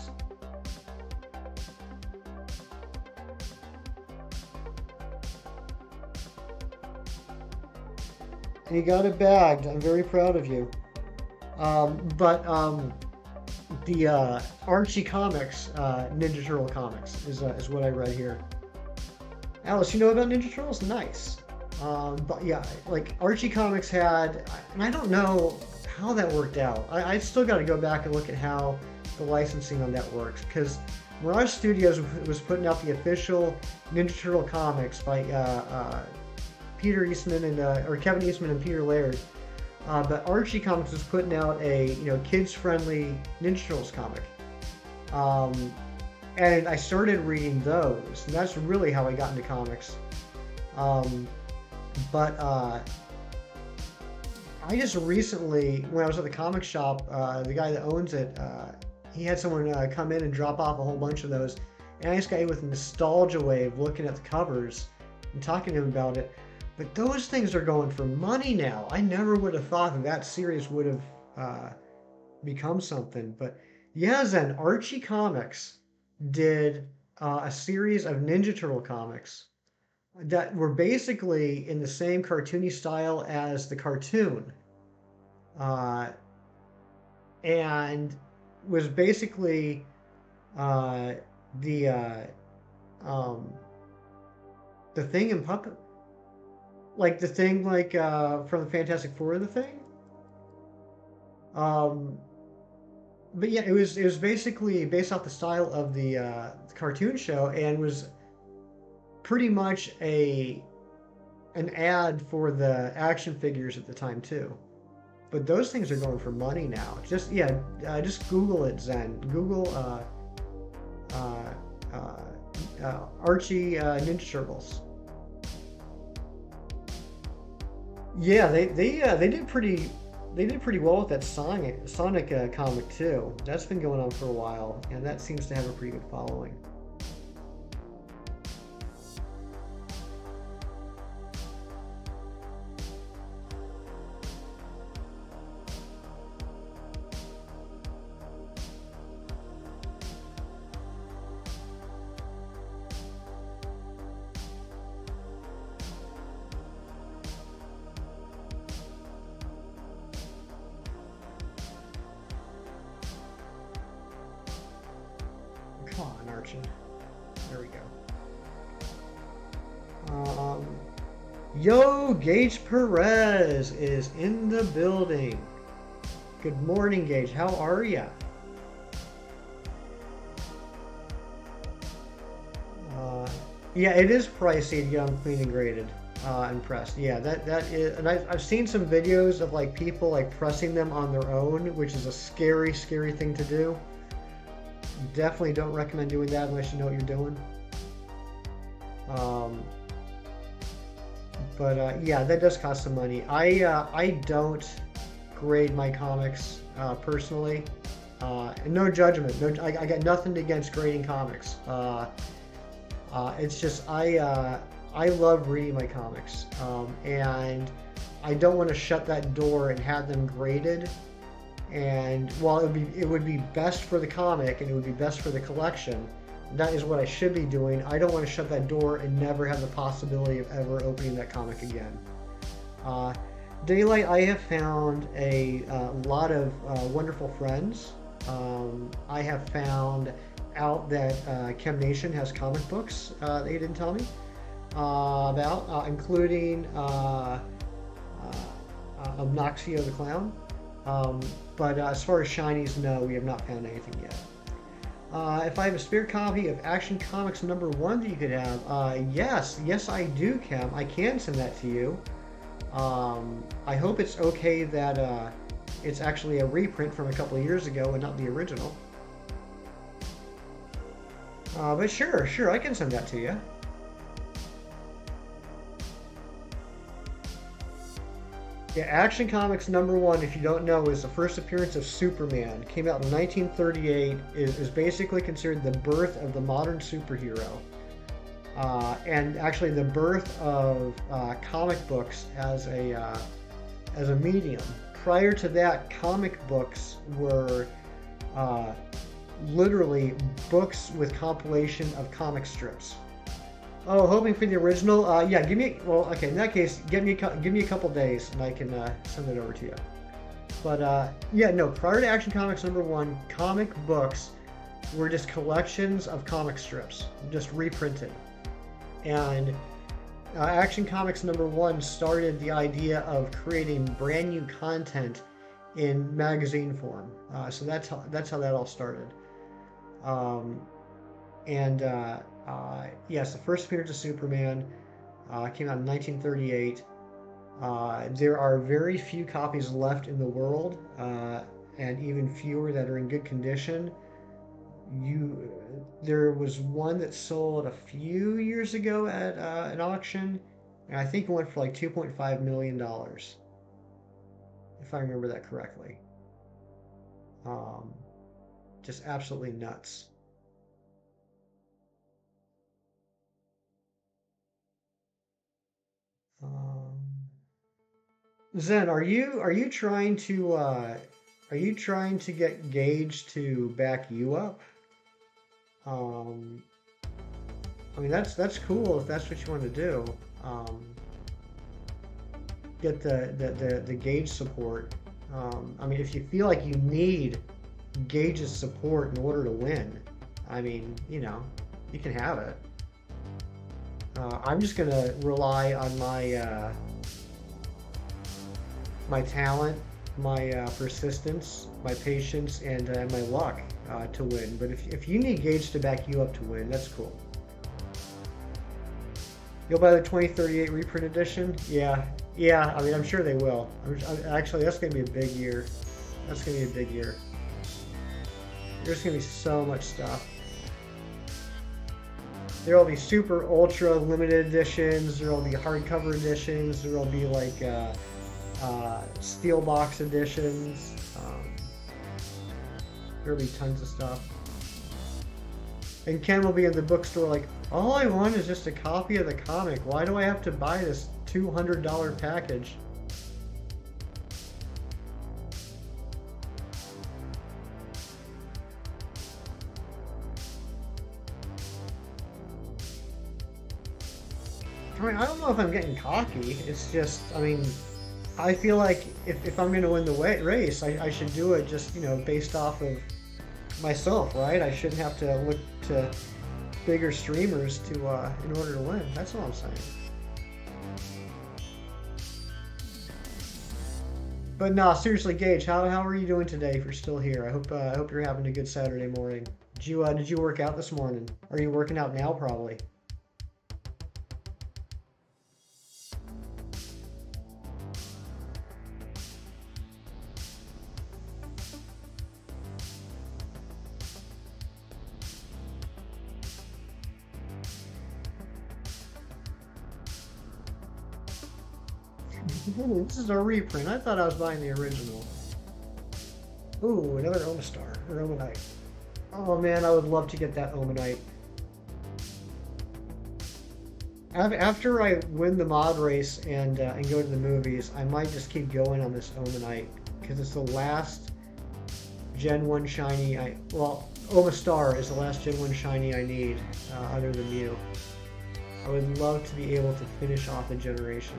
And you got it bagged. I'm very proud of you. But the Archie Comics, Ninja Turtle comics, is what I read here. Alice, you know about Ninja Turtles? Nice. But yeah, like Archie Comics had, and I don't know how that worked out. I still got to go back and look at how the licensing on that works, because Mirage Studios was putting out the official Ninja Turtle comics by Peter Eastman and or Kevin Eastman and Peter Laird. But Archie Comics was putting out a kids-friendly Ninja Turtles comic, and I started reading those, and that's really how I got into comics. But I just recently, when I was at the comic shop, the guy that owns it, he had someone come in and drop off a whole bunch of those, and I just got hit with a nostalgia wave looking at the covers and talking to him about it. But those things are going for money now. I never would have thought that that series would have become something. But yeah, Zen, Archie Comics did a series of Ninja Turtle comics that were basically in the same cartoony style as the cartoon. Uh, and was basically uh, the um, the thing in puppet, like the thing like from the Fantastic Four, the thing. Um, but yeah, it was basically based off the style of the cartoon show, and was pretty much an ad for the action figures at the time too. But those things are going for money now. Just yeah, just Google it, Zen. Google uh, Archie Ninja Turtles. Yeah, they did pretty well with that Sonic comic too. That's been going on for a while, and that seems to have a pretty good following. Come on, Archie. There we go. Yo, Gage Perez is in the building. Good morning, Gage. How are ya? Uh, Yeah, it is pricey to get them clean and graded and pressed. Yeah, that is, and I've seen some videos of like people like pressing them on their own, which is a scary, scary thing to do. Definitely don't recommend doing that unless you know what you're doing. Um, but yeah, that does cost some money. I don't grade my comics personally. And no judgment. No, I got nothing against grading comics. It's just I love reading my comics, and I don't want to shut that door and have them graded. And while it would be best for the comic and it would be best for the collection, that is what I should be doing. I don't want to shut that door and never have the possibility of ever opening that comic again. Uh, Daylight, I have found a lot of wonderful friends. I have found out that Chem Nation has comic books they didn't tell me about, including Obnoxio the Clown. But as far as shinies, no, we have not found anything yet. If I have a spare copy of Action Comics #1 that you could have, yes, I do, Chem. I can send that to you. I hope it's okay that it's actually a reprint from a couple of years ago and not the original. But sure, I can send that to you. Yeah, Action Comics #1, if you don't know, is the first appearance of Superman. Came out in 1938. Is basically considered the birth of the modern superhero. And actually the birth of comic books as a medium. Prior to that, comic books were literally books with compilation of comic strips. Oh, hoping for the original. Yeah, give me. Well, okay. In that case, give me a couple days, and I can send it over to you. But yeah, no. Prior to Action Comics #1, comic books were just collections of comic strips, just reprinted. And Action Comics #1 started the idea of creating brand new content in magazine form. So that's how that all started. Um, and yes, the first appearance of Superman came out in 1938. There are very few copies left in the world, and even fewer that are in good condition. There was one that sold a few years ago at an auction, and I think it went for like $2.5 million, if I remember that correctly. Um, just absolutely nuts. Um, Zen, are you trying to get Gage to back you up? Um, I mean that's cool if that's what you want to do. Um, get the Gage support. I mean, if you feel like you need Gage's support in order to win, I mean, you can have it. I'm just gonna rely on my talent, my persistence, my patience, and my luck to win. But if you need Gage to back you up to win, that's cool. You'll buy the 2038 reprint edition? Yeah. I mean, I'm sure they will. Actually, that's gonna be a big year. That's gonna be a big year. There's gonna be so much stuff. There will be super ultra limited editions. There will be hardcover editions. There will be like steel box editions. There will be tons of stuff. And Ken will be in the bookstore like, all I want is just a copy of the comic. Why do I have to buy this $200 package? I mean, I don't know if I'm getting cocky. It's just, I mean, I feel like if I'm going to win the race, I should do it just, based off of myself, right? I shouldn't have to look to bigger streamers to in order to win. That's all I'm saying. But no, seriously, Gage, how are you doing today if you're still here? I hope you're having a good Saturday morning. Did you work out this morning? Are you working out now? Probably. This is a reprint. I thought I was buying the original. Ooh, another Omastar or Omanite. Oh man, I would love to get that Omanite. After I win the mod race and go to the movies, I might just keep going on this Omanite because it's the last Gen 1 shiny well, Omastar is the last Gen 1 shiny I need, other than Mew. I would love to be able to finish off a generation.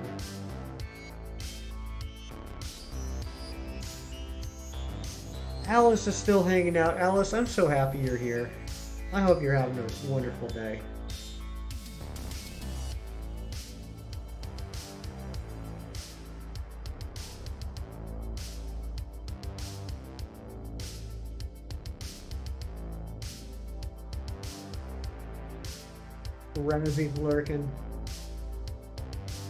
Alice is still hanging out. Alice, I'm so happy you're here. I hope you're having a wonderful day. Razzy's lurking.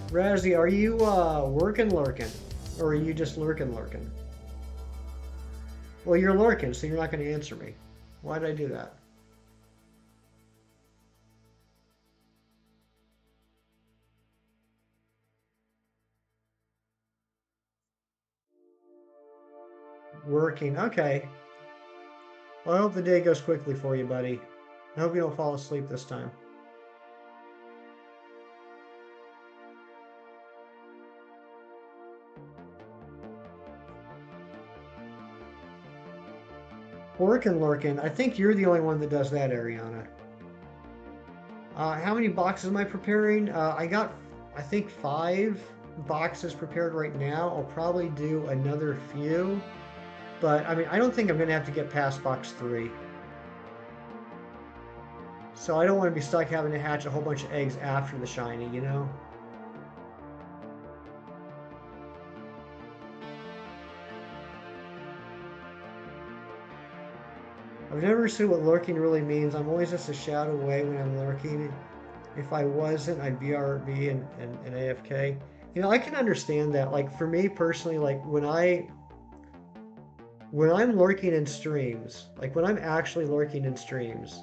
Razzy, are you working lurking? Or are you just lurking lurking? Well, you're lurking, so you're not going to answer me. Why did I do that? Working, okay. Well, I hope the day goes quickly for you, buddy. I hope you don't fall asleep this time. Working lurking. I think you're the only one that does that, Ariana. How many boxes am I preparing? I got, I think, 5 boxes prepared right now. I'll probably do another few. But, I mean, I don't think I'm going to have to get past box 3. So I don't want to be stuck having to hatch a whole bunch of eggs after the shiny, you know? I've never understood what lurking really means. I'm always just a shadow away when I'm lurking. If I wasn't, I'd BRB and AFK. You know, I can understand that. Like, for me personally, like, when I'm lurking in streams, like, when I'm actually lurking in streams,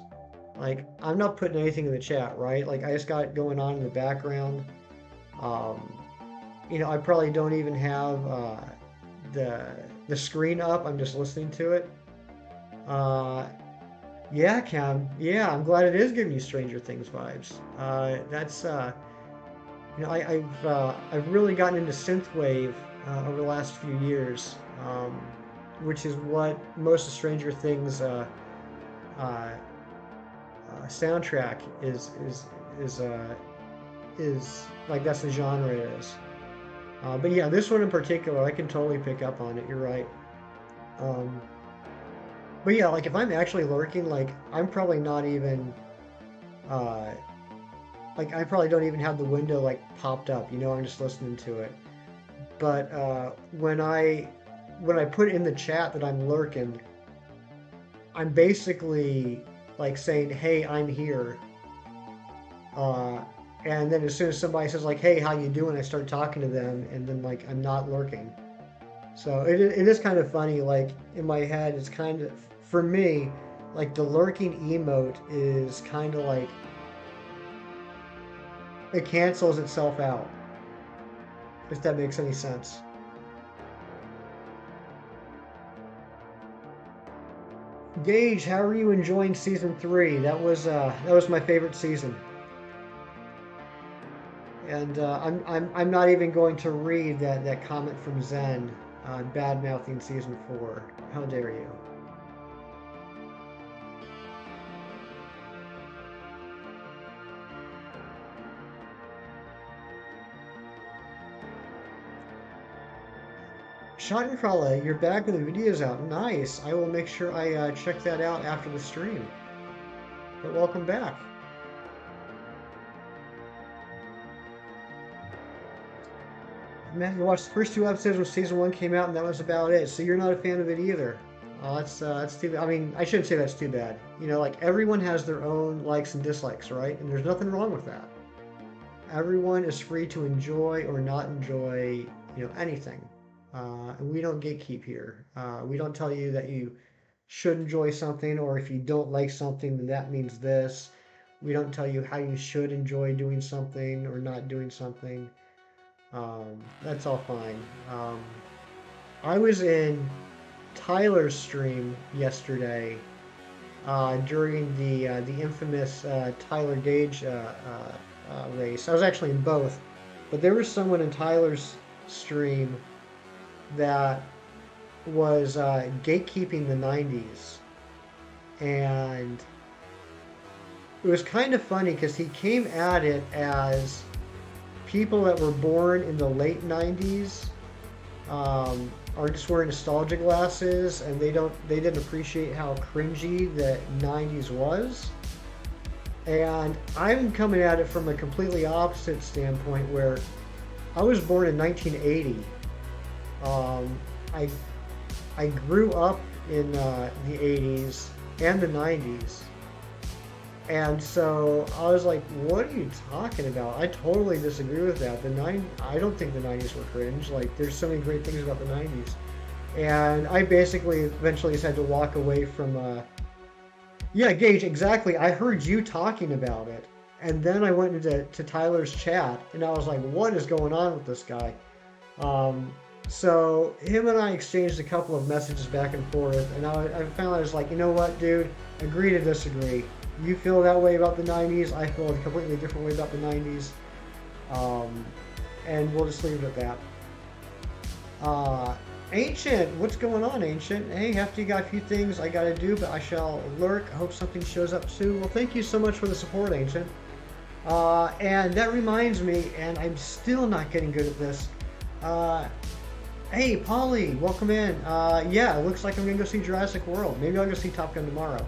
like, I'm not putting anything in the chat, right? Like, I just got it going on in the background. Um, you know, I probably don't even have the the screen up. I'm just listening to it. Uh, yeah, Cam. Yeah, I'm glad it is giving you Stranger Things vibes. That's you know, I've really gotten into synthwave over the last few years, which is what most of Stranger Things uh, soundtrack is is like that's the genre it is. But yeah, this one in particular, I can totally pick up on it. You're right. Um, but yeah, like if I'm actually lurking, like I'm probably not even uh, like I probably don't even have the window like popped up. You know, I'm just listening to it. But when I put in the chat that I'm lurking, I'm basically like saying, "Hey, I'm here." Uh, and then as soon as somebody says like, "Hey, how you doing?" I start talking to them, and then like I'm not lurking. So it is kind of funny. Like in my head, it's kind of for me, like the lurking emote is kind of like it cancels itself out. If that makes any sense. Gage, how are you enjoying season 3? That was my favorite season, and I'm not even going to read that comment from Zen, bad mouthing season 4. How dare you? Schadenkralle, you're back with the videos out. Nice. I will make sure I check that out after the stream. But welcome back. Matthew watched the first 2 episodes when season 1 came out, and that was about it. So you're not a fan of it either. That's too bad. I mean, I shouldn't say that's too bad. You know, like everyone has their own likes and dislikes, right? And there's nothing wrong with that. Everyone is free to enjoy or not enjoy, you know, anything. And we don't gatekeep here. We don't tell you that you should enjoy something, or if you don't like something, then that means this. We don't tell you how you should enjoy doing something or not doing something. That's all fine. I was in Tyler's stream yesterday during the infamous Tyler Gage race. I was actually in both, but there was someone in Tyler's stream that was gatekeeping the 90s, and it was kind of funny because he came at it as people that were born in the late 90s are just wearing nostalgia glasses, and they didn't appreciate how cringy the 90s was. And I'm coming at it from a completely opposite standpoint where I was born in 1980. Um, I I grew up in the 80s and the 90s. And so I was like, what are you talking about? I totally disagree with that. I don't think the 90s were cringe. Like, there's so many great things about the 90s. And I basically eventually just had to walk away from, yeah, Gage, exactly. I heard you talking about it. And then I went into Tyler's chat, and I was like, what is going on with this guy? So him and I exchanged a couple of messages back and forth, and I found I was like, you know what, dude? Agree to disagree. You feel that way about the 90s. I feel a completely different way about the 90s. And we'll just leave it at that. Ancient, what's going on, Ancient? Hey, Hefty, got a few things I gotta do, but I shall lurk. I hope something shows up soon. Well, thank you so much for the support, Ancient. And that reminds me, and I'm still not getting good at this. Hey, Polly, welcome in. Yeah, it looks like I'm gonna go see Jurassic World. Maybe I'll go see Top Gun tomorrow.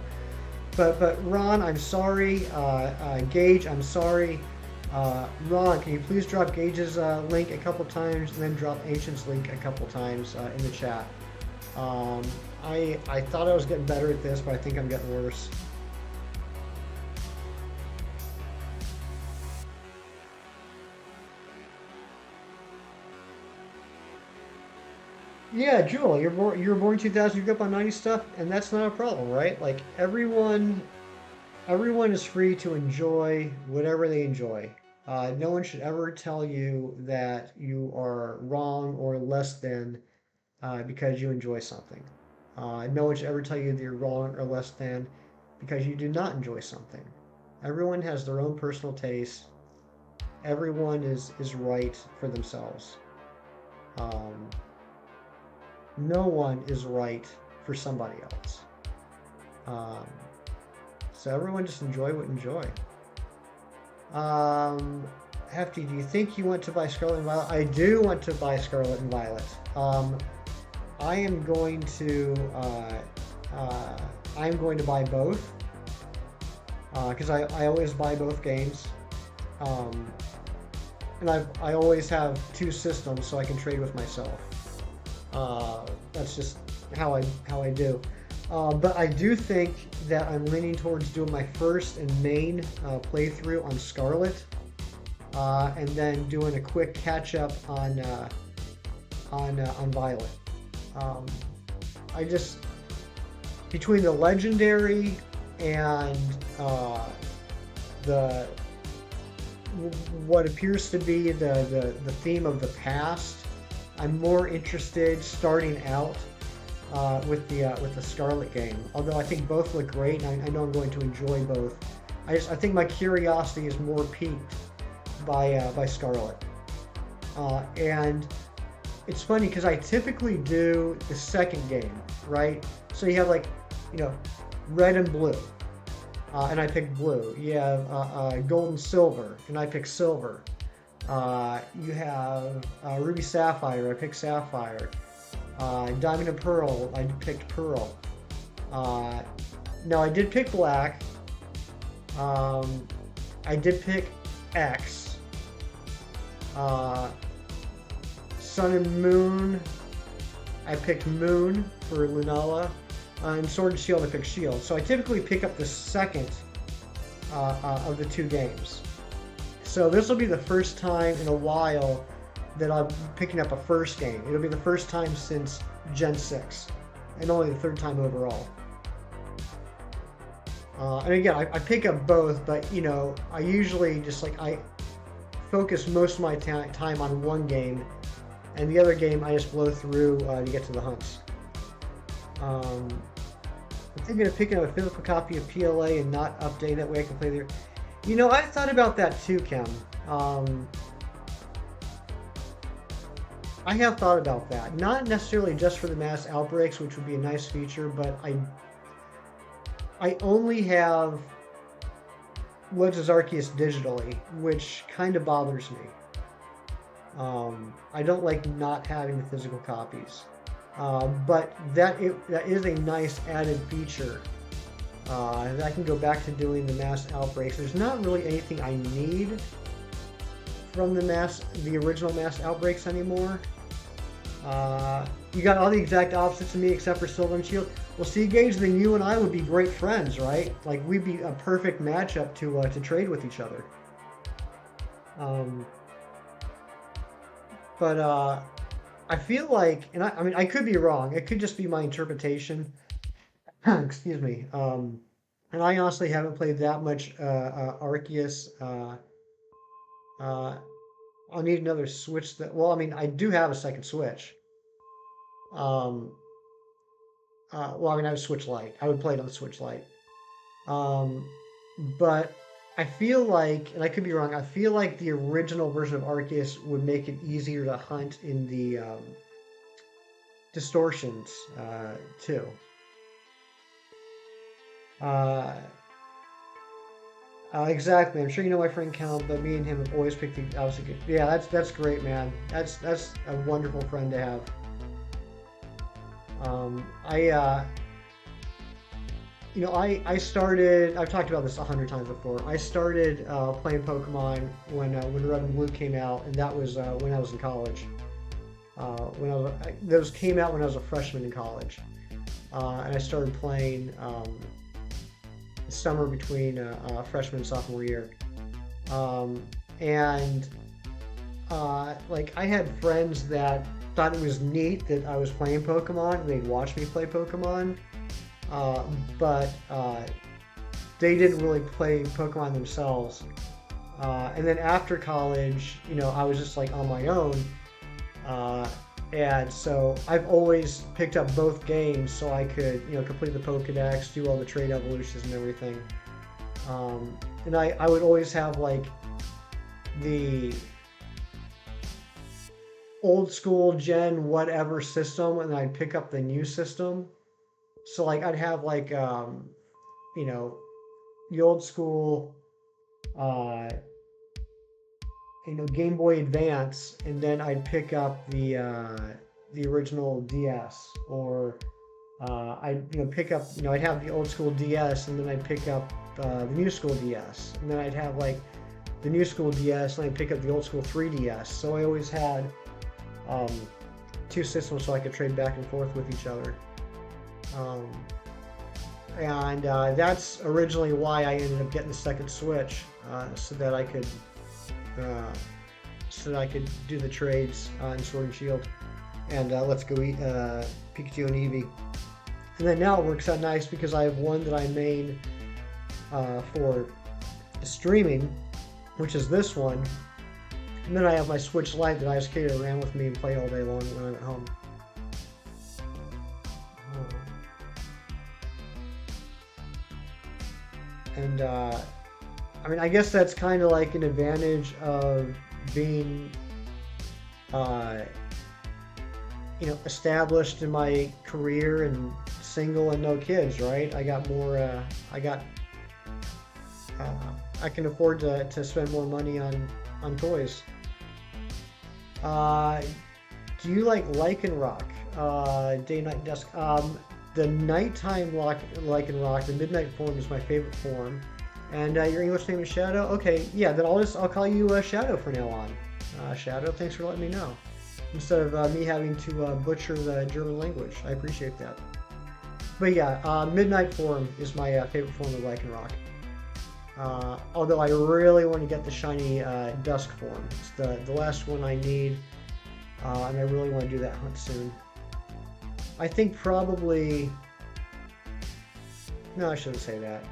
But Ron, I'm sorry. Gage, I'm sorry. Ron, can you please drop Gage's link a couple times and then drop Ancient's link a couple times in the chat? I thought I was getting better at this, but I think I'm getting worse. Yeah, Jewel, you were born 2000, you grew up on 90s stuff, and that's not a problem, right? Like everyone is free to enjoy whatever they enjoy. No one should ever tell you that you are wrong or less than because you enjoy something. No one should ever tell you that you're wrong or less than because you do not enjoy something. Everyone has their own personal taste. Everyone is right for themselves. Um, no one is right for somebody else. Um, so everyone just enjoy what enjoy. Hefty, do you think you want to buy Scarlet and Violet? I do want to buy Scarlet and Violet. I am going to I'm going to buy both because I always buy both games. And I always have two systems so I can trade with myself. That's just how I do. But I do think that I'm leaning towards doing my first and main playthrough on Scarlet, and then doing a quick catch up on Violet. I just between the legendary and the what appears to be the theme of the past, I'm more interested starting out with the Scarlet game. Although I think both look great, and I know I'm going to enjoy both. I think my curiosity is more piqued by Scarlet, and it's funny because I typically do the second game, right? So you have red and blue, and I pick blue. You have gold and silver, and I pick silver. You have ruby sapphire, I pick sapphire. Diamond and pearl, I picked pearl. No, I did pick black. I did pick X. Sun and moon, I picked moon for Lunala. And sword and shield, I picked shield. So I typically pick up the second of the two games. So this will be the first time in a while that I'm picking up a first game. It'll be the first time since Gen 6, and only the third time overall. And again, I pick up both, but I usually just focus most of my time on one game, and the other game I just blow through to get to the hunts. Um, I'm thinking of picking up a physical copy of PLA and not update that way I can play there. You know, I thought about that too, Kim. I have thought about that. Not necessarily just for the mass outbreaks, which would be a nice feature, but I only have Legends Arceus digitally, which kind of bothers me. I don't like not having the physical copies. But that is a nice added feature. I can go back to doing the mass outbreaks. There's not really anything I need from the original mass outbreaks anymore. You got all the exact opposites of me except for Silver and Shield. Well, see, Gage, then you and I would be great friends, right? Like, we'd be a perfect matchup to trade with each other. But I feel like, and I mean, I could be wrong. It could just be my interpretation. Excuse me. And I honestly haven't played that much Arceus. I'll need another Switch. Well, I mean, I do have a second Switch. Well, I mean, I have a Switch Lite. I would play it on the Switch Lite. But I feel like, and I could be wrong, I feel like the original version of Arceus would make it easier to hunt in the distortions too. Exactly. I'm sure you know my friend Cal, but me and him have always picked the opposite. Yeah, that's great, man. That's a wonderful friend to have. I started. I've talked about this 100 times before. I started playing Pokemon when Red and Blue came out, and that was when I was in college. Those came out when I was a freshman in college, and I started playing the summer between freshman and sophomore year. Like, I had friends that thought it was neat that I was playing Pokemon. They'd watch me play Pokemon. But they didn't really play Pokemon themselves. And then after college, I was just like on my own. And so I've always picked up both games so I could, complete the Pokedex, do all the trade evolutions and everything. And I would always have like the old school gen whatever system, and I'd pick up the new system. So like I'd have like the old school Game Boy Advance, and then I'd pick up the original DS, or I'd pick up I'd have the old school DS, and then I'd pick up the new school DS, and then I'd have like the new school DS, and I'd pick up the old school 3DS. So I always had two systems so I could trade back and forth with each other. And that's originally why I ended up getting the second Switch, so that I could do the trades in Sword and Shield, and Let's Go eat Pikachu and Eevee. And then now it works out nice because I have one that I made for streaming, which is this one, and then I have my Switch Lite that I just carry around with me and play all day long when I'm at home. And I mean, I guess that's kind of like an advantage of being, established in my career and single and no kids, right? I got more. I can afford to spend more money on toys. Do you like Lycanroc? Day, night, dusk. The nighttime Lycanroc, the midnight form, is my favorite form. And your English name is Shadow? Okay, yeah, then I'll call you Shadow from now on. Shadow, thanks for letting me know. Instead of me having to butcher the German language. I appreciate that. But yeah, midnight form is my favorite form of Lycanroc. Although I really want to get the shiny dusk form. It's the last one I need, and I really want to do that hunt soon. I think probably... No, I shouldn't say that.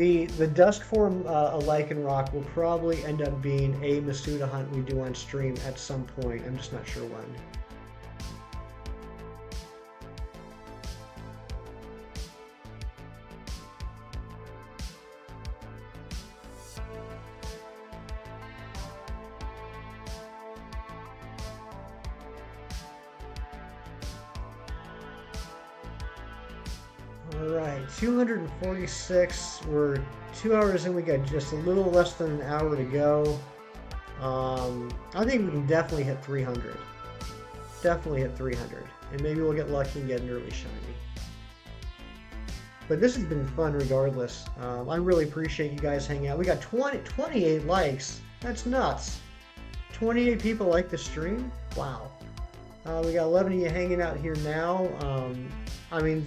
The dusk form Lycanroc will probably end up being a Masuda hunt we do on stream at some point. I'm just not sure when. All right, 246. We're 2 hours in. We got just a little less than an hour to go. I think we can definitely hit 300. Definitely hit 300. And maybe we'll get lucky and get an early shiny. But this has been fun regardless. I really appreciate you guys hanging out. We got 28 likes. That's nuts. 28 people like the stream? Wow. We got 11 of you hanging out here now. I mean,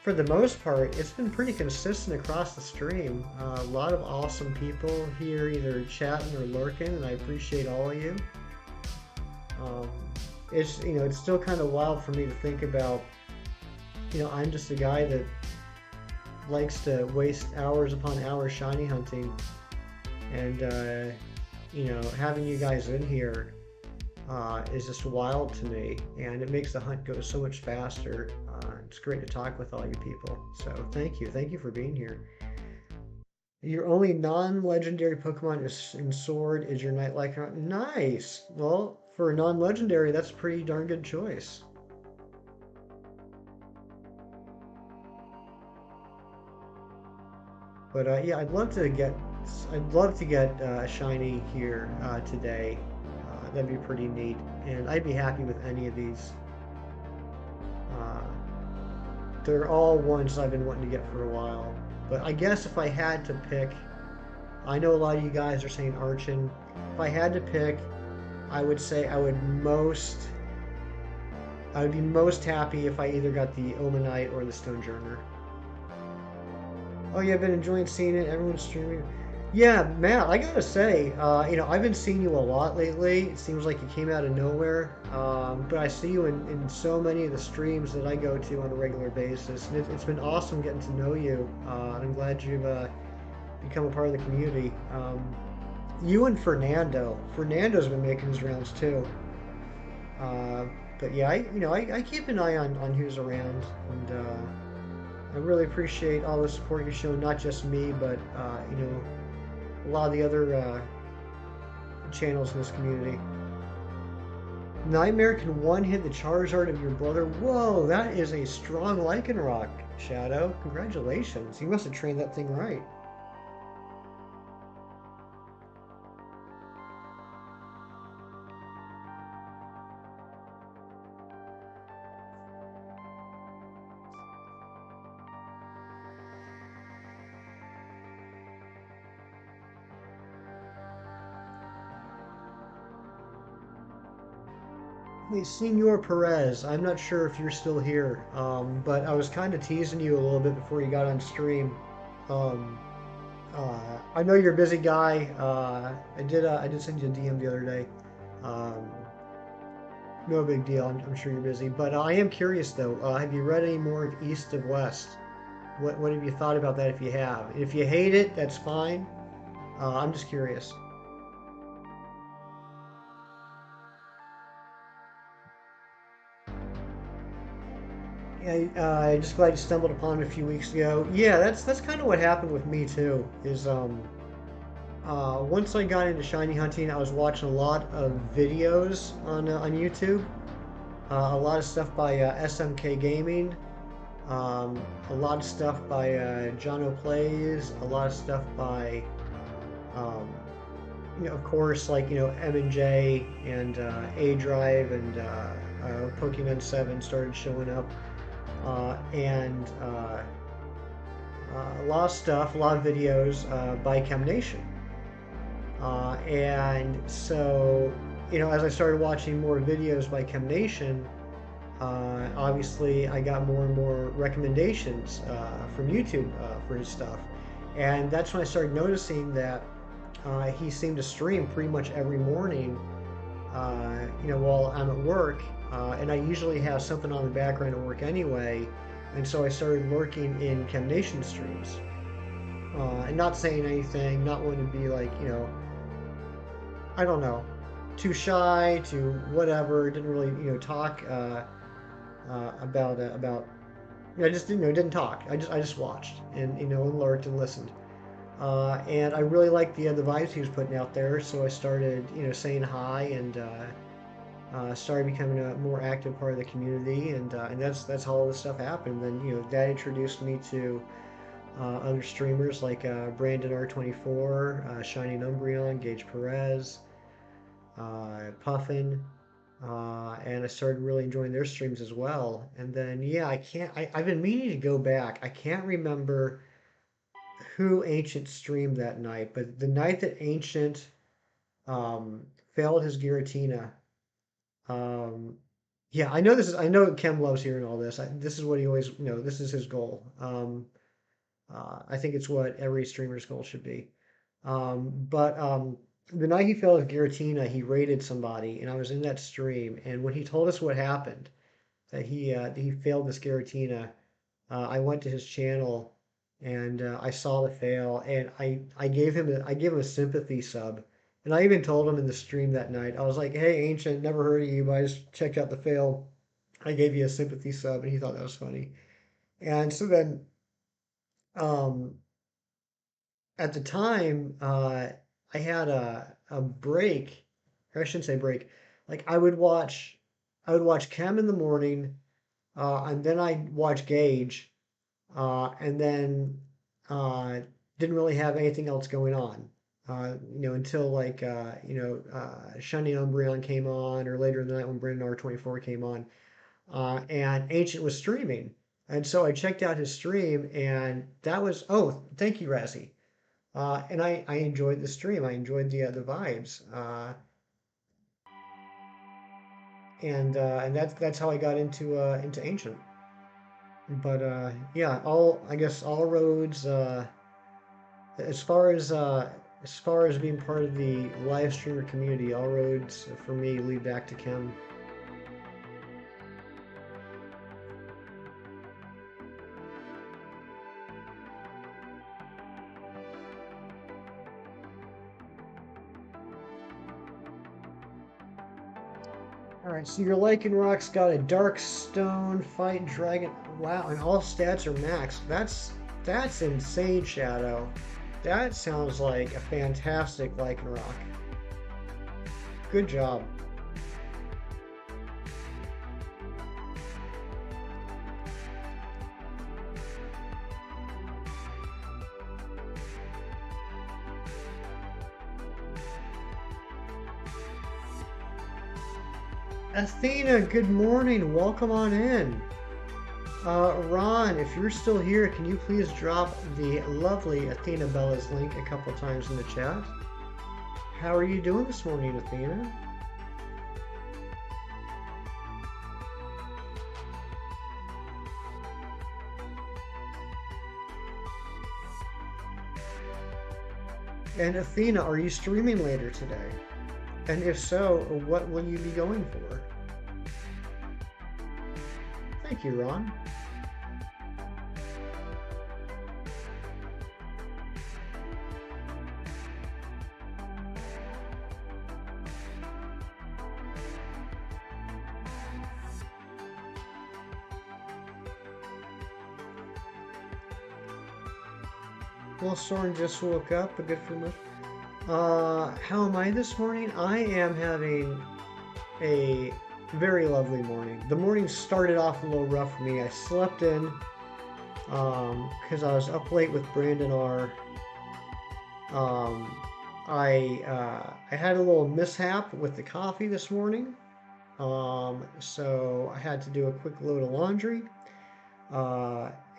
for the most part, it's been pretty consistent across the stream. A lot of awesome people here either chatting or lurking, and I appreciate all of you. It's still kind of wild for me to think about, I'm just a guy that likes to waste hours upon hours shiny hunting, and having you guys in here is just wild to me, and it makes the hunt go so much faster. It's great to talk with all you people, so thank you for being here. Your only non-legendary Pokemon in Sword is your Night Lycanroc. Nice. Well, for a non-legendary, that's a pretty darn good choice. But yeah, I'd love to get a shiny here today. That'd be pretty neat, and I'd be happy with any of these. They're all ones I've been wanting to get for a while. But I guess if I had to pick, I know a lot of you guys are saying Archon. If I had to pick, I would say I would be most happy if I either got the Omanite or the Stonejourner. Oh yeah, I've been enjoying seeing it. Everyone's streaming. Yeah, Matt, I gotta say, I've been seeing you a lot lately. It seems like you came out of nowhere, but I see you in so many of the streams that I go to on a regular basis, and it's been awesome getting to know you. I'm glad you've become a part of the community. You and Fernando's been making his rounds too. But yeah, I keep an eye on who's around, and I really appreciate all the support you're showing, not just me, but a lot of the other channels in this community. Nightmare can one-hit the Charizard of your brother. Whoa, that is a strong Lycanroc, Shadow. Congratulations. You must have trained that thing right. Hey, Senor Perez, I'm not sure if you're still here, but I was kind of teasing you a little bit before you got on stream. I know you're a busy guy. I did send you a DM the other day. No big deal. I'm sure you're busy, but I am curious though. Have you read any more of East of West? What have you thought about that? If you have, if you hate it, that's fine. I'm just curious. I just glad you stumbled upon it a few weeks ago. Yeah, that's kind of what happened with me too. Is once I got into shiny hunting, I was watching a lot of videos on YouTube. A lot of stuff by SMK Gaming. A lot of stuff by Jono Plays. A lot of stuff by of course, like M&J and A Drive and Pokemon 7 started showing up. And a lot of stuff, a lot of videos by ChemNation. And so, as I started watching more videos by ChemNation, obviously I got more and more recommendations from YouTube for his stuff. And that's when I started noticing that he seemed to stream pretty much every morning, while I'm at work. And I usually have something on the background at work anyway, and so I started lurking in ChemNation streams. and not saying anything, not wanting to be like, I don't know, too shy, to whatever. Didn't really, talk about. I just didn't talk. I just watched and and lurked and listened. And I really liked the vibes he was putting out there, so I started saying hi and started becoming a more active part of the community, and that's how all this stuff happened. Then that introduced me to other streamers like Brandon R24, Shining Umbreon, Gage Perez, Puffin, and I started really enjoying their streams as well. And then yeah, I've been meaning to go back. I can't remember who Ancient streamed that night, but the night that Ancient um, failed his Giratina. Um, yeah, I know this is. I know Kem loves hearing all this. This is what he always. This is his goal. I think it's what every streamer's goal should be. But the night he failed his Giratina, he raided somebody, and I was in that stream. And when he told us what happened, that he failed this Giratina, I went to his channel and I saw the fail, and I gave him a sympathy sub, and I even told him in the stream that night. I was like, "Hey, Ancient, never heard of you, but I just checked out the fail. I gave you a sympathy sub," and he thought that was funny. And so then, um, at the time, I had a break, or I shouldn't say break. Like I would watch Chem in the morning, and then I'd watch Gage, and then uh, didn't really have anything else going on. Until like Shining Umbreon came on, or later in the night when Brandon R24 came on, and Ancient was streaming, and so I checked out his stream, and that was thank you, Razzie. And I enjoyed the stream. I enjoyed the vibes, and that's how I got into Ancient. But yeah, I guess all roads. As far as being part of the live streamer community, all roads for me lead back to Kem. All right, so your Lycanroc's got a Dark Stone, Fight Dragon. Wow, and all stats are max. That's insane, Shadow. That sounds like a fantastic Lycanroc. Good job. Athena, good morning. Welcome on in. Ron, if you're still here, can you please drop the lovely Athena Bella's link a couple times in the chat? How are you doing this morning, Athena? And Athena, are you streaming later today? And if so, what will you be going for? Thank you, Ron. Well, Soren just woke up, a good few minutes. How am I this morning? I am having a very lovely morning. The morning started off a little rough for me. I slept in because I was up late with Brandon R. I had a little mishap with the coffee this morning, so I had to do a quick load of laundry.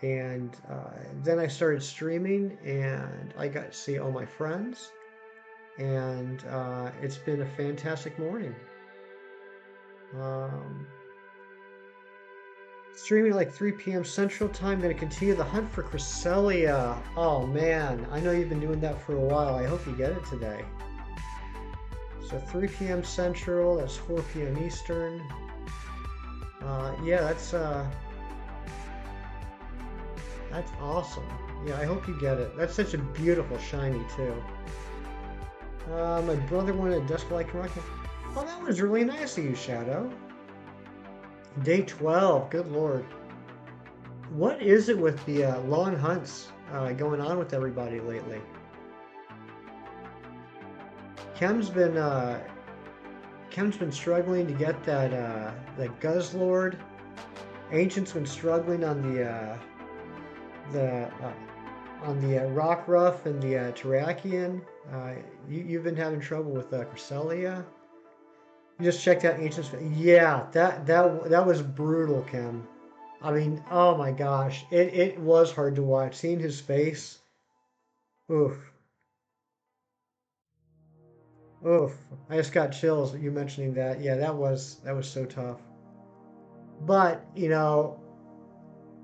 And then I started streaming, and I got to see all my friends, and it's been a fantastic morning. Streaming like 3 p.m. Central Time. Going to continue the hunt for Cresselia. Oh man, I know you've been doing that for a while. I hope you get it today. So 3 p.m. Central, that's 4 p.m. Eastern. Yeah, That's awesome. Yeah, I hope you get it. That's such a beautiful shiny too. My brother wanted a Dusk Light Rocket. Oh, that was really nice of you, Shadow. Day 12. Good lord. What is it with the long hunts going on with everybody lately? Kem's been struggling to get that Guzzlord. Ancient's been struggling on the Rock Ruff and the Terrakion. You've been having trouble with Cresselia. You just checked out Ancient's. Yeah, that was brutal, Kem. I mean, oh my gosh, it was hard to watch. Seeing his face, oof, oof. I just got chills. You mentioning that. Yeah, that was so tough. But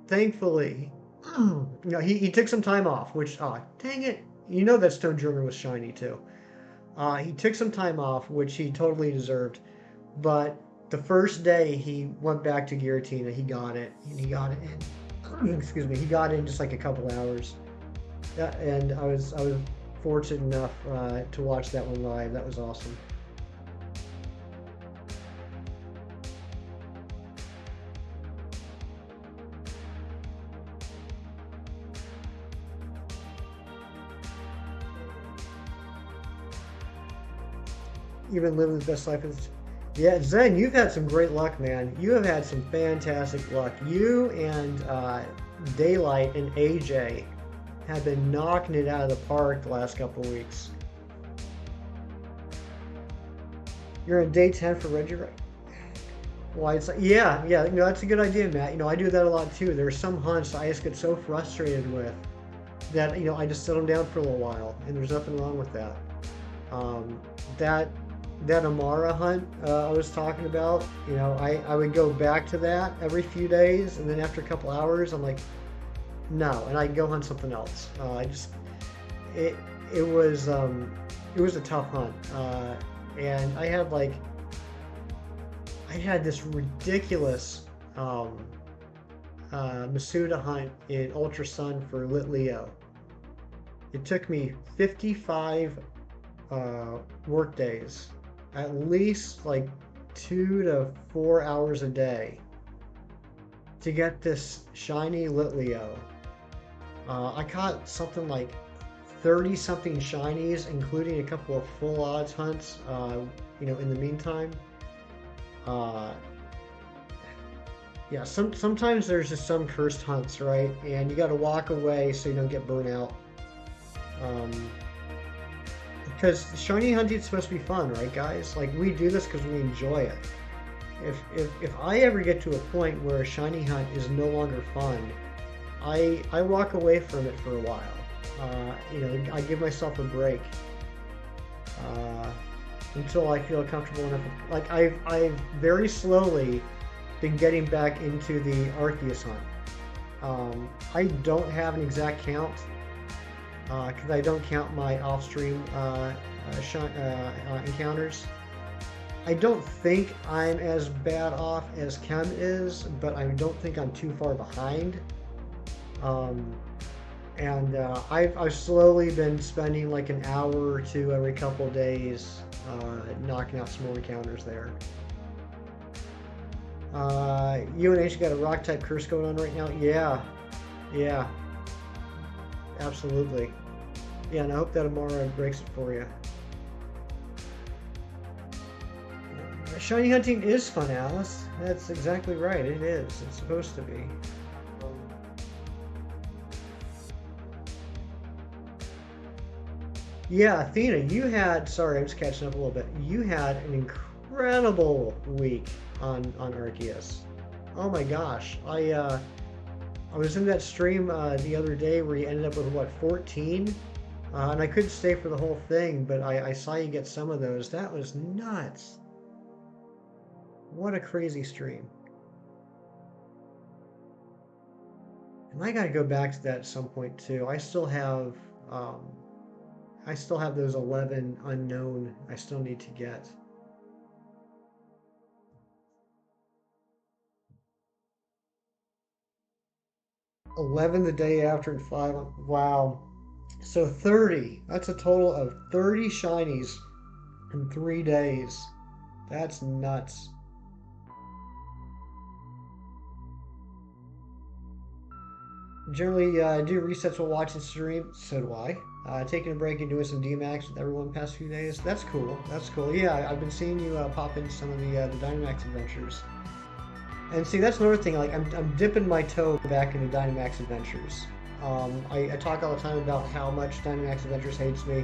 thankfully, he took some time off. Which, dang it, that Stone Joker was shiny too. He took some time off, which he totally deserved. But the first day he went back to Giratina, he got it, and he got it in. Excuse me, he got it in just like a couple hours. Yeah, and I was fortunate enough to watch that one live. That was awesome. You've been living the best life. Yeah, Zen, you've had some great luck, man. You have had some fantastic luck. You and Daylight and AJ have been knocking it out of the park the last couple of weeks. You're on day 10 for Reggie, right? Why it's like, yeah, that's a good idea, Matt. I do that a lot too. There's some hunts I just get so frustrated with that I just sit them down for a little while, and there's nothing wrong with that. Um, that that Amara hunt I was talking about, I would go back to that every few days, and then after a couple hours, I'm like, no, and I'd go hunt something else. I just it it was a tough hunt, and I had this ridiculous Masuda hunt in Ultra Sun for Lit Leo. It took me 55 work days, at least like 2 to 4 hours a day to get this shiny Lit Leo. I caught something like 30 something shinies, including a couple of full odds hunts, in the meantime. Uh, yeah, sometimes there's just some cursed hunts, right? And you got to walk away so you don't get burnt out. Um, because shiny hunting is supposed to be fun, right, guys? Like we do this because we enjoy it. If I ever get to a point where a shiny hunt is no longer fun, I walk away from it for a while. I give myself a break uh, until I feel comfortable enough. Like I've very slowly been getting back into the Arceus hunt. I don't have an exact count because I don't count my off-stream encounters. I don't think I'm as bad off as Kem is, but I don't think I'm too far behind. Um, and I've slowly been spending like an hour or two every couple of days knocking out some more encounters there. UNH got a rock type curse going on right now. Yeah, absolutely. Yeah, and I hope that Amara breaks it for you. Shiny hunting is fun, Alice. That's exactly right. It is. It's supposed to be. Yeah, Athena, sorry, I'm just catching up a little bit. You had an incredible week on Arceus. Oh my gosh. I was in that stream the other day where you ended up with what, 14? And I couldn't stay for the whole thing, but I saw you get some of those. That was nuts. What a crazy stream. And I gotta go back to that at some point too. I still have those 11 unknown I still need to get. 11 the day after and 5 wow. So 30. That's a total of 30 shinies in 3 days. That's nuts. Generally, I do resets while watching stream. So do I. Taking a break and doing some DMAX with everyone the past few days. That's cool. That's cool. Yeah, I've been seeing you pop into some of the Dynamax adventures. And see, that's another thing. Like, I'm dipping my toe back into Dynamax Adventures. I talk all the time about how much Dynamax Adventures hates me,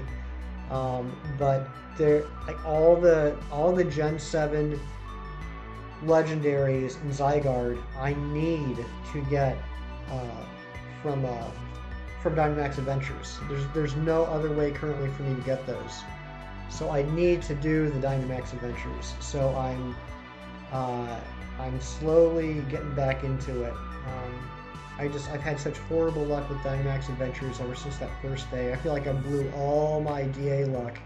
but they're like all the Gen 7 legendaries in Zygarde. I need to get uh, from uh, from Dynamax Adventures. There's no other way currently for me to get those. So I need to do the Dynamax Adventures. So I'm slowly getting back into it. I've had such horrible luck with Dynamax Adventures ever since that first day. I feel like I blew all my DA luck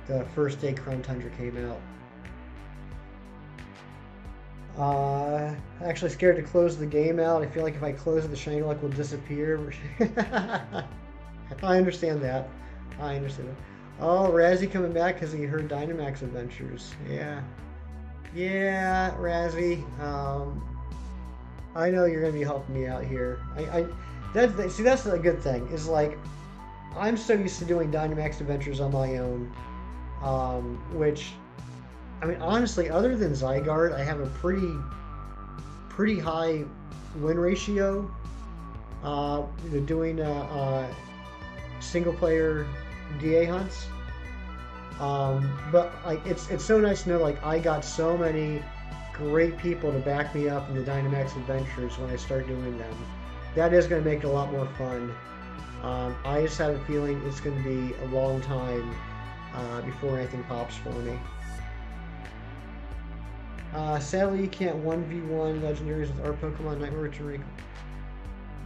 the first day Chrome Tundra came out. Actually scared to close the game out. I feel like if I close it, the shiny luck will disappear. I understand that. I understand that. Oh, Razzie coming back because he heard Dynamax Adventures. Yeah. Yeah, Razzie. I know you're gonna be helping me out here. That's a good thing. Is like, I'm so used to doing Dynamax Adventures on my own, which, I mean, honestly, other than Zygarde, I have a pretty high win ratio. Doing single player DA hunts. But like, it's so nice to know, like, I got so many great people to back me up in the Dynamax Adventures when I start doing them. That is going to make it a lot more fun. I just have a feeling it's going to be a long time before anything pops for me. Sadly, you can't 1v1 legendaries with our Pokemon Nightmare Return.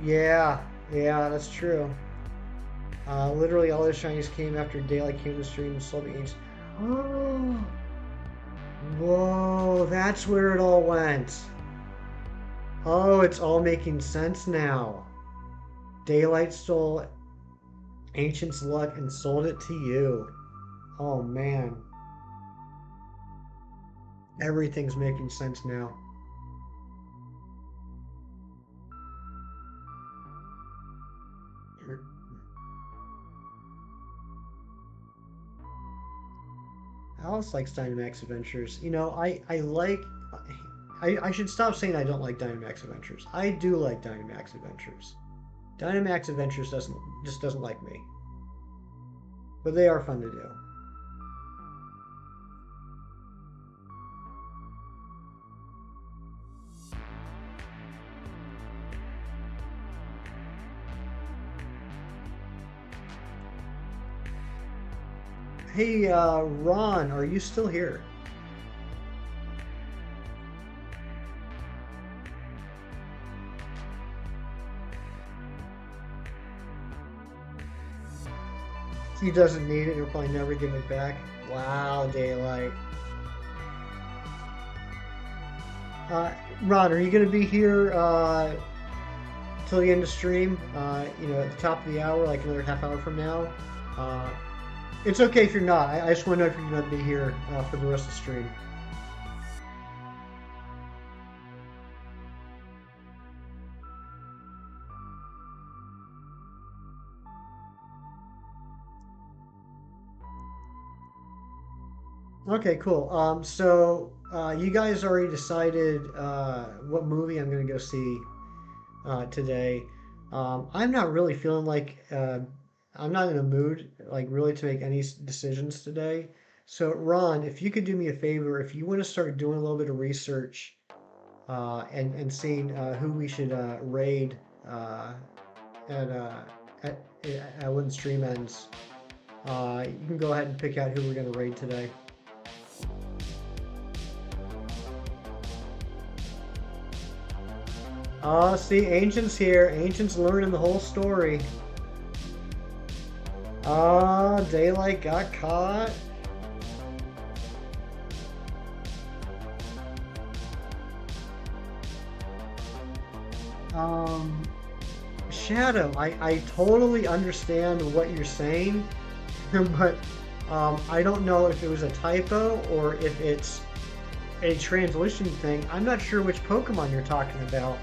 Yeah, that's true. Literally all those shinies came after Daylight came to the stream and sold me each. Oh, whoa, that's where it all went. Oh, it's all making sense now. Daylight stole Ancient's luck and sold it to you. Oh man. Everything's making sense now. Alice likes Dynamax Adventures. You know, I should stop saying I don't like Dynamax Adventures. I do like Dynamax Adventures. Dynamax Adventures doesn't like me. But they are fun to do. Hey, Ron, are you still here? He doesn't need it. He'll probably never give it back. Wow, Daylight. Ron, are you going to be here till the end of stream? You know, at the top of the hour, like another half hour from now? It's okay if you're not. I just want to know if you're going to be here for the rest of the stream. Okay, cool. So you guys already decided what movie I'm going to go see today. I'm not really feeling like I'm not in a mood like really to make any decisions today. So Ron, if you could do me a favor, if you want to start doing a little bit of research and seeing who we should raid at, uh, at, when the stream ends, you can go ahead and pick out who we're going to raid today. Oh, see, Ancient's here. Ancient's learning the whole story. Ah, Daylight got caught. Shadow, I totally understand what you're saying, but I don't know if it was a typo or if it's a translation thing. I'm not sure which Pokemon you're talking about.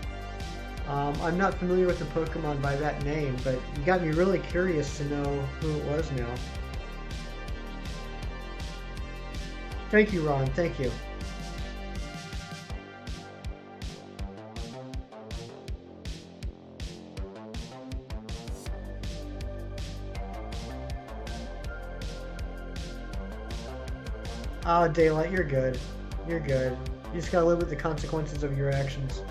I'm not familiar with the Pokemon by that name, but you got me really curious to know who it was now. Thank you, Ron. Thank you. Oh, Daylight, you're good. You're good. You just gotta live with the consequences of your actions.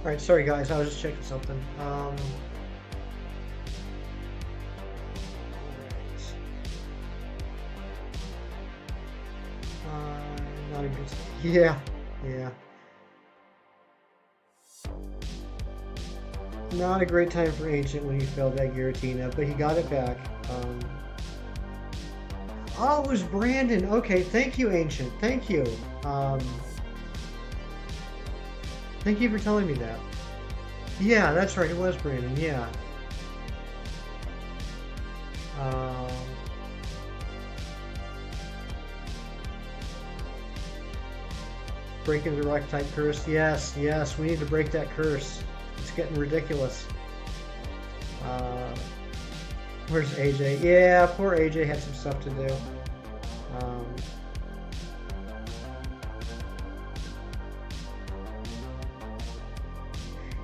All right, sorry guys, I was just checking something. Not a good. Yeah, yeah. Not a great time for Ancient when he failed that Giratina, but he got it back. Oh, it was Brandon. Okay, thank you, Ancient. Thank you. Thank you for telling me that. Yeah, that's right. It was Brandon. Yeah. Breaking the rock type curse. Yes, yes. We need to break that curse. It's getting ridiculous. Where's AJ? Yeah, poor AJ had some stuff to do.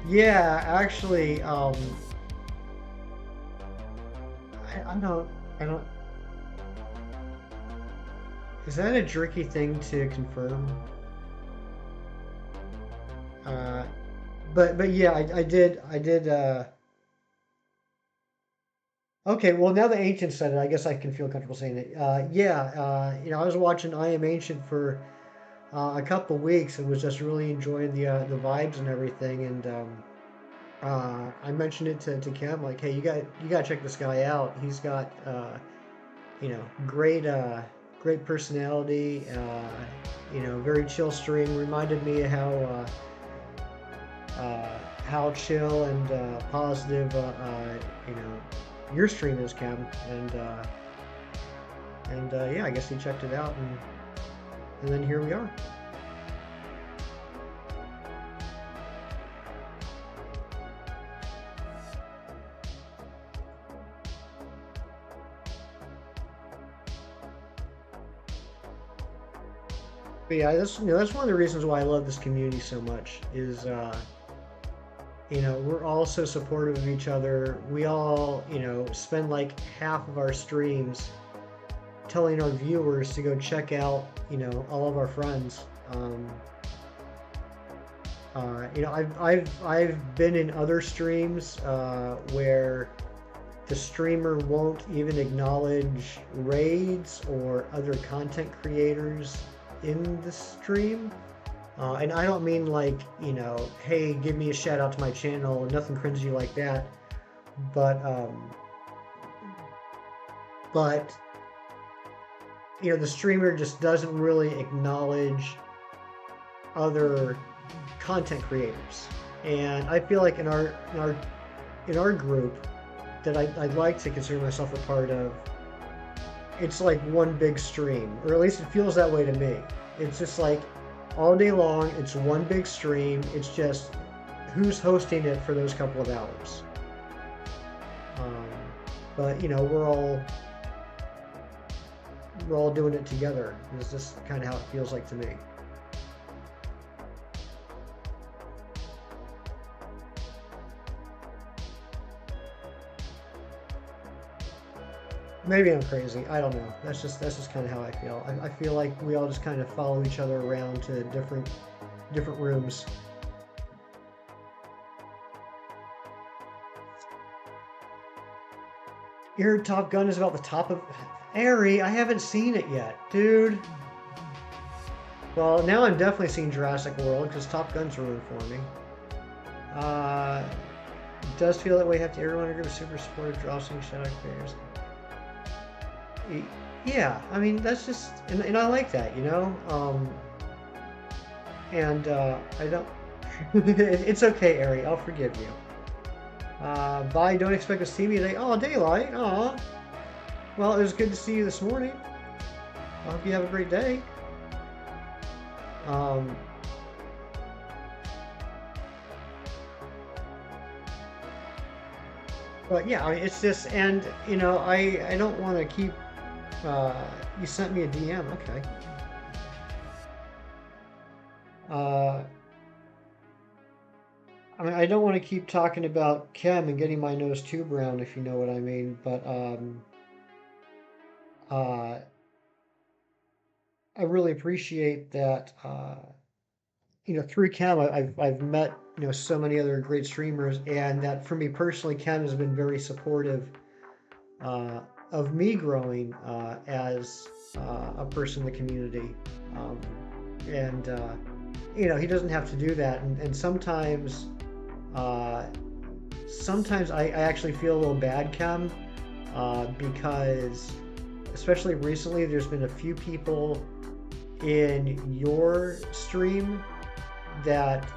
Yeah, actually, I don't. Is that a tricky thing to confirm? But yeah, I did. Okay, well now the Ancient said it, I guess I can feel comfortable saying it. Yeah, I was watching I Am Ancient for a couple weeks and was just really enjoying the vibes and everything. And I mentioned it to Kim, like, hey, you got to check this guy out. He's got great great personality. Very chill stream. Reminded me of how chill and positive your stream is, Kim. And yeah, I guess he checked it out, and then here we are. But yeah, that's one of the reasons why I love this community so much. Is we're all so supportive of each other. We all spend like half of our streams telling our viewers to go check out all of our friends. I've been in other streams where the streamer won't even acknowledge raids or other content creators in the stream. And I don't mean like, hey, give me a shout out to my channel, nothing cringy like that. But the streamer just doesn't really acknowledge other content creators. And I feel like in our in our group that I'd like to consider myself a part of, it's like one big stream, or at least it feels that way to me. It's just like all day long, it's one big stream. It's just who's hosting it for those couple of hours. Um, but you know, we're all doing it together. It's just kind of how it feels like to me. Maybe I'm crazy. I don't know. That's just kind of how I feel. I feel like we all just kind of follow each other around to different rooms. You heard Top Gun is about the top of Airy. I haven't seen it yet, dude. Well, now I'm definitely seeing Jurassic World because Top Gun's ruined for me. It does feel that way. Have to everyone agree with super supportive drawing shadow creators. Yeah, I mean that's just, and I like that, you know. I don't. It's okay, Ari. I'll forgive you. Bye. Don't expect to see me today. Oh, daylight. Aw. Well, it was good to see you this morning. I hope you have a great day. But yeah, I mean, it's just, and you know, I don't want to keep. You sent me a DM. Okay. I mean, I don't want to keep talking about chem and getting my nose too brown, if you know what I mean. But uh, I really appreciate that. You know, through chem, I've met, you know, so many other great streamers, and that for me personally, chem has been very supportive uh, of me growing as a person in the community. Um, and you know, he doesn't have to do that, and sometimes. Sometimes I actually feel a little bad, Chem, because especially recently there's been a few people in your stream that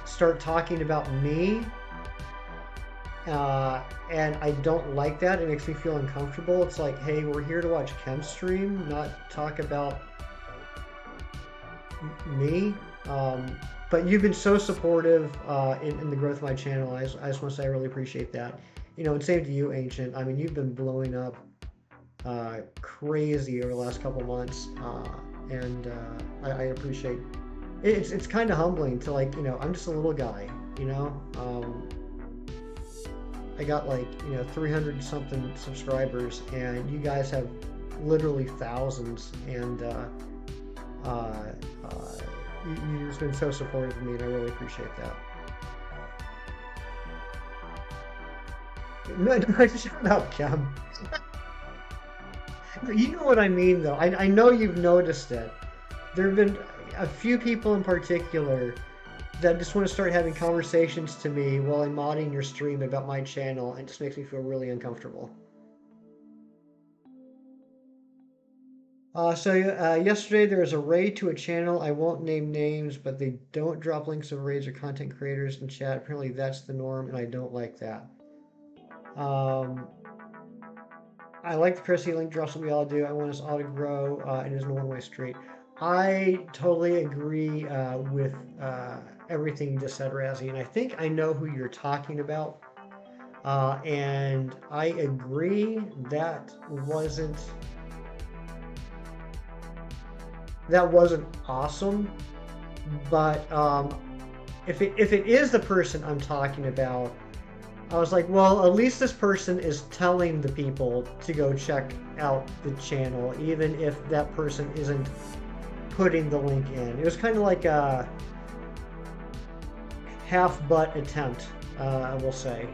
start talking about me, and I don't like that. It makes me feel uncomfortable. It's like, hey, we're here to watch Chem's stream, not talk about me. But you've been so supportive in the growth of my channel. I just want to say I really appreciate that. You know, and same to you, Ancient. I mean, you've been blowing up crazy over the last couple months, and I appreciate it. It's kind of humbling to, like, you know, I'm just a little guy, you know. I got like, you know, 300 something subscribers, and you guys have literally thousands, and you've just been so supportive of me, and I really appreciate that. No, shut up, Cam. You know what I mean, though. I know you've noticed it. There have been a few people in particular that just want to start having conversations to me while I'm modding your stream about my channel, and it just makes me feel really uncomfortable. Yesterday there was a raid to a channel. I won't name names, but they don't drop links of raids or content creators in chat. Apparently that's the norm, and I don't like that. I like the Chrissy link drops that we all do. I want us all to grow. It isn't a one-way street. I totally agree with everything you just said, Razzie, and I think I know who you're talking about. And I agree that wasn't awesome, but if it is the person I'm talking about, I was like, well, at least this person is telling the people to go check out the channel, even if that person isn't putting the link in. It was kind of like a half-butt attempt, I will say.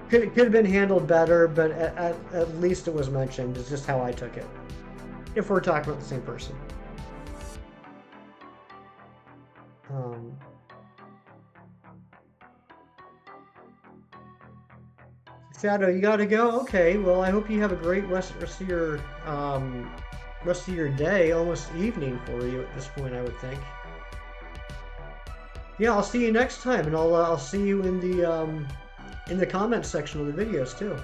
Could have been handled better, but at least it was mentioned. It's just how I took it. If we're talking about the same person. Shadow, you gotta go? Okay, well, I hope you have a great rest of your day. Almost evening for you at this point, I would think. Yeah, I'll see you next time, and I'll see you in the comments section of the videos too.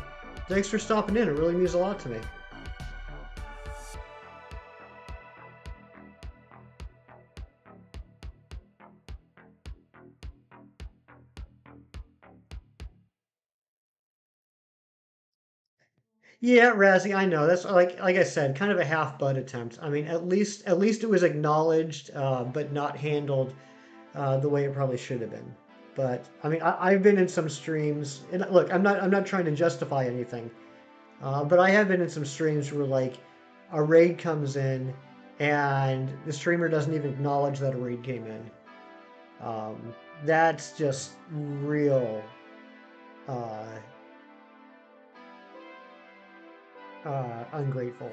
Thanks for stopping in. It really means a lot to me. Yeah, Razzie, I know. That's like I said, kind of a half butt attempt. I mean, at least it was acknowledged, but not handled the way it probably should have been. But I mean, I've been in some streams, and look, I'm not trying to justify anything, but I have been in some streams where like a raid comes in, and the streamer doesn't even acknowledge that a raid came in. That's just real uh, ungrateful.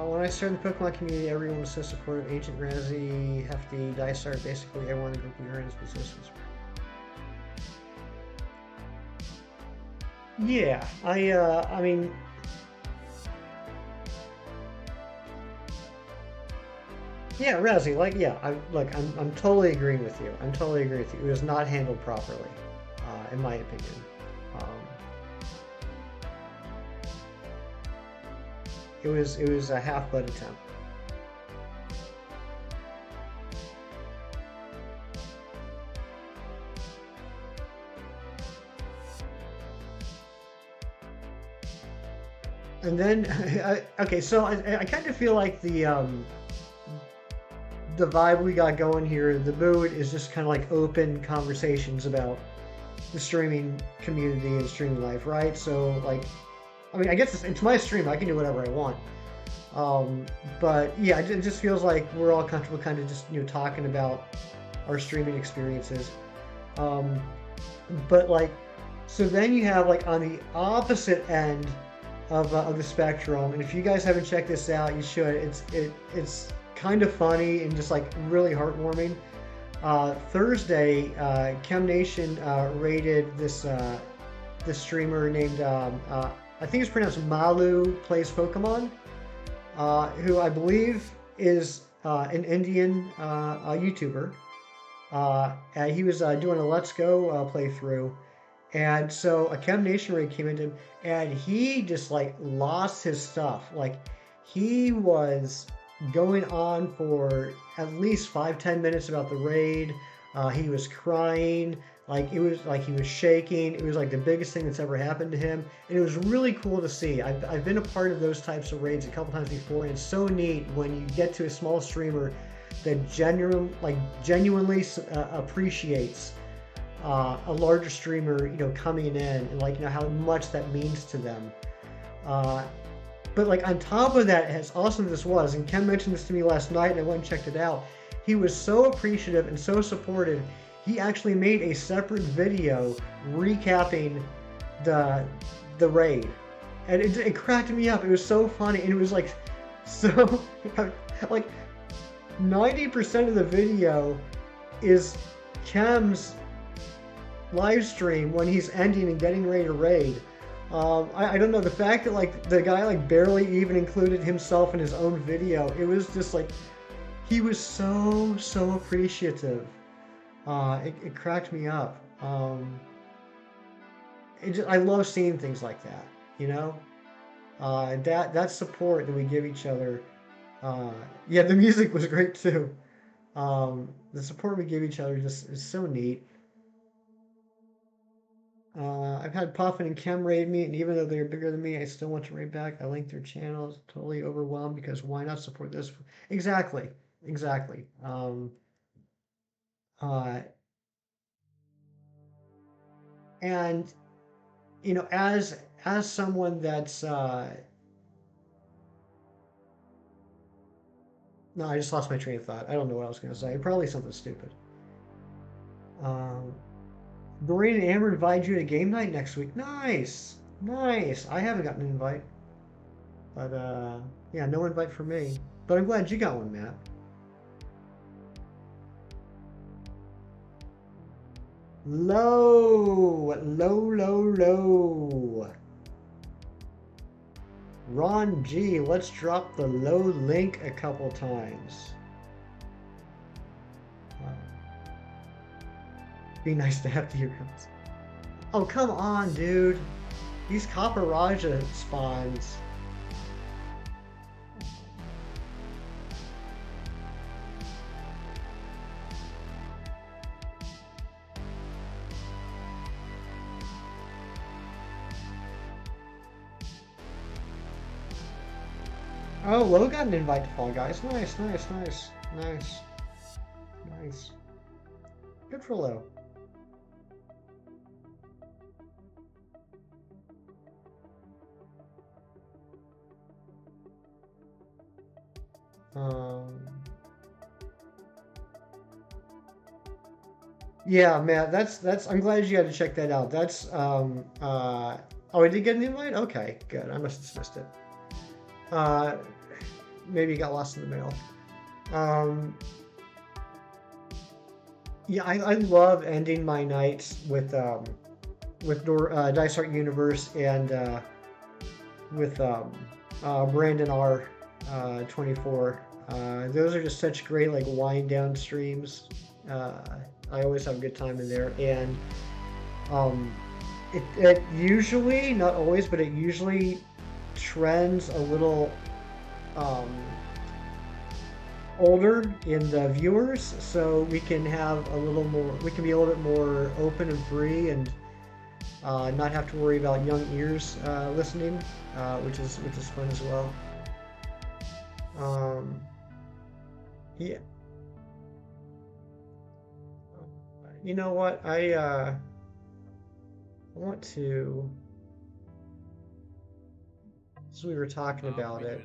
When I started the Pokemon community, everyone was so supportive. Agent Razzie, Hefty, Dysart, basically everyone in the group we were in his positions. Yeah, I mean, yeah, Razzie, like, yeah, I'm totally agreeing with you. I'm totally agreeing with you. It was not handled properly, in my opinion. Um, it was a half butt attempt. And then, okay, so I kind of feel like the vibe we got going here, the mood is just kind of like open conversations about the streaming community and streaming life, right? So like, I mean, I guess it's my stream. I can do whatever I want. Um, but yeah, it just feels like we're all comfortable, kind of just talking about our streaming experiences. Um, but like, so then you have like on the opposite end of the spectrum, and if you guys haven't checked this out, you should. It's kind of funny and just like really heartwarming. Thursday, Chem Nation rated this streamer named I think it's pronounced Malu Plays Pokemon, who I believe is an Indian YouTuber. And he was doing a Let's Go playthrough, and so a Chem Nation raid came into him, and he just like lost his stuff. Like he was going on for at least 5-10 minutes about the raid. He was crying, like it was like he was shaking. It was like the biggest thing that's ever happened to him, and it was really cool to see. I've been a part of those types of raids a couple times before, and it's so neat when you get to a small streamer that genuinely appreciates a larger streamer, coming in, and like how much that means to them. Uh, but like on top of that, as awesome as this was, and Ken mentioned this to me last night, and I went and checked it out. He was so appreciative and so supportive. He actually made a separate video recapping the the raid, and it cracked me up. It was so funny, and it was like so like 90% of the video is Chem's live stream when he's ending and getting ready to raid. I don't know, the fact that like the guy like barely even included himself in his own video, it was just like he was so appreciative. It cracked me up. I love seeing things like that. You know, that support that we give each other. Yeah, the music was great too. The support we give each other just is so neat. I've had Puffin and Kem raid me, and even though they're bigger than me, I still want to raid back. I link their channels, totally overwhelmed because why not support this? Exactly, exactly. Uh, and as someone that's no, I just lost my train of thought. I don't know what I was going to say. Probably something stupid. Um, Doreen and Amber invite you to game night next week. Nice, nice. I haven't gotten an invite, but yeah, no invite for me. But I'm glad you got one, Matt. Low, low, low, low. Ron G, let's drop the low link a couple times. Be nice to have the heroes. Oh, come on, dude. These Copper Raja spawns. Oh, Lo got an invite to Fall Guys. Nice, nice, nice, nice, nice. Good for Lo. Yeah, man, that's. I'm glad you had to check that out. That's Oh, I did get an invite. Okay, good. I must have missed it. Uh, Maybe it got lost in the mail. Um, yeah, I love ending my nights with Dice Art Universe and with Brandon R 24. Those are just such great like wind down streams. I always have a good time in there, and um, it usually, not always, but it usually trends a little um, older in the viewers, so we can have a little more. We can be a little bit more open and free, and not have to worry about young ears listening, which is fun as well. Um, yeah, you know what? I want to. As we were talking about it,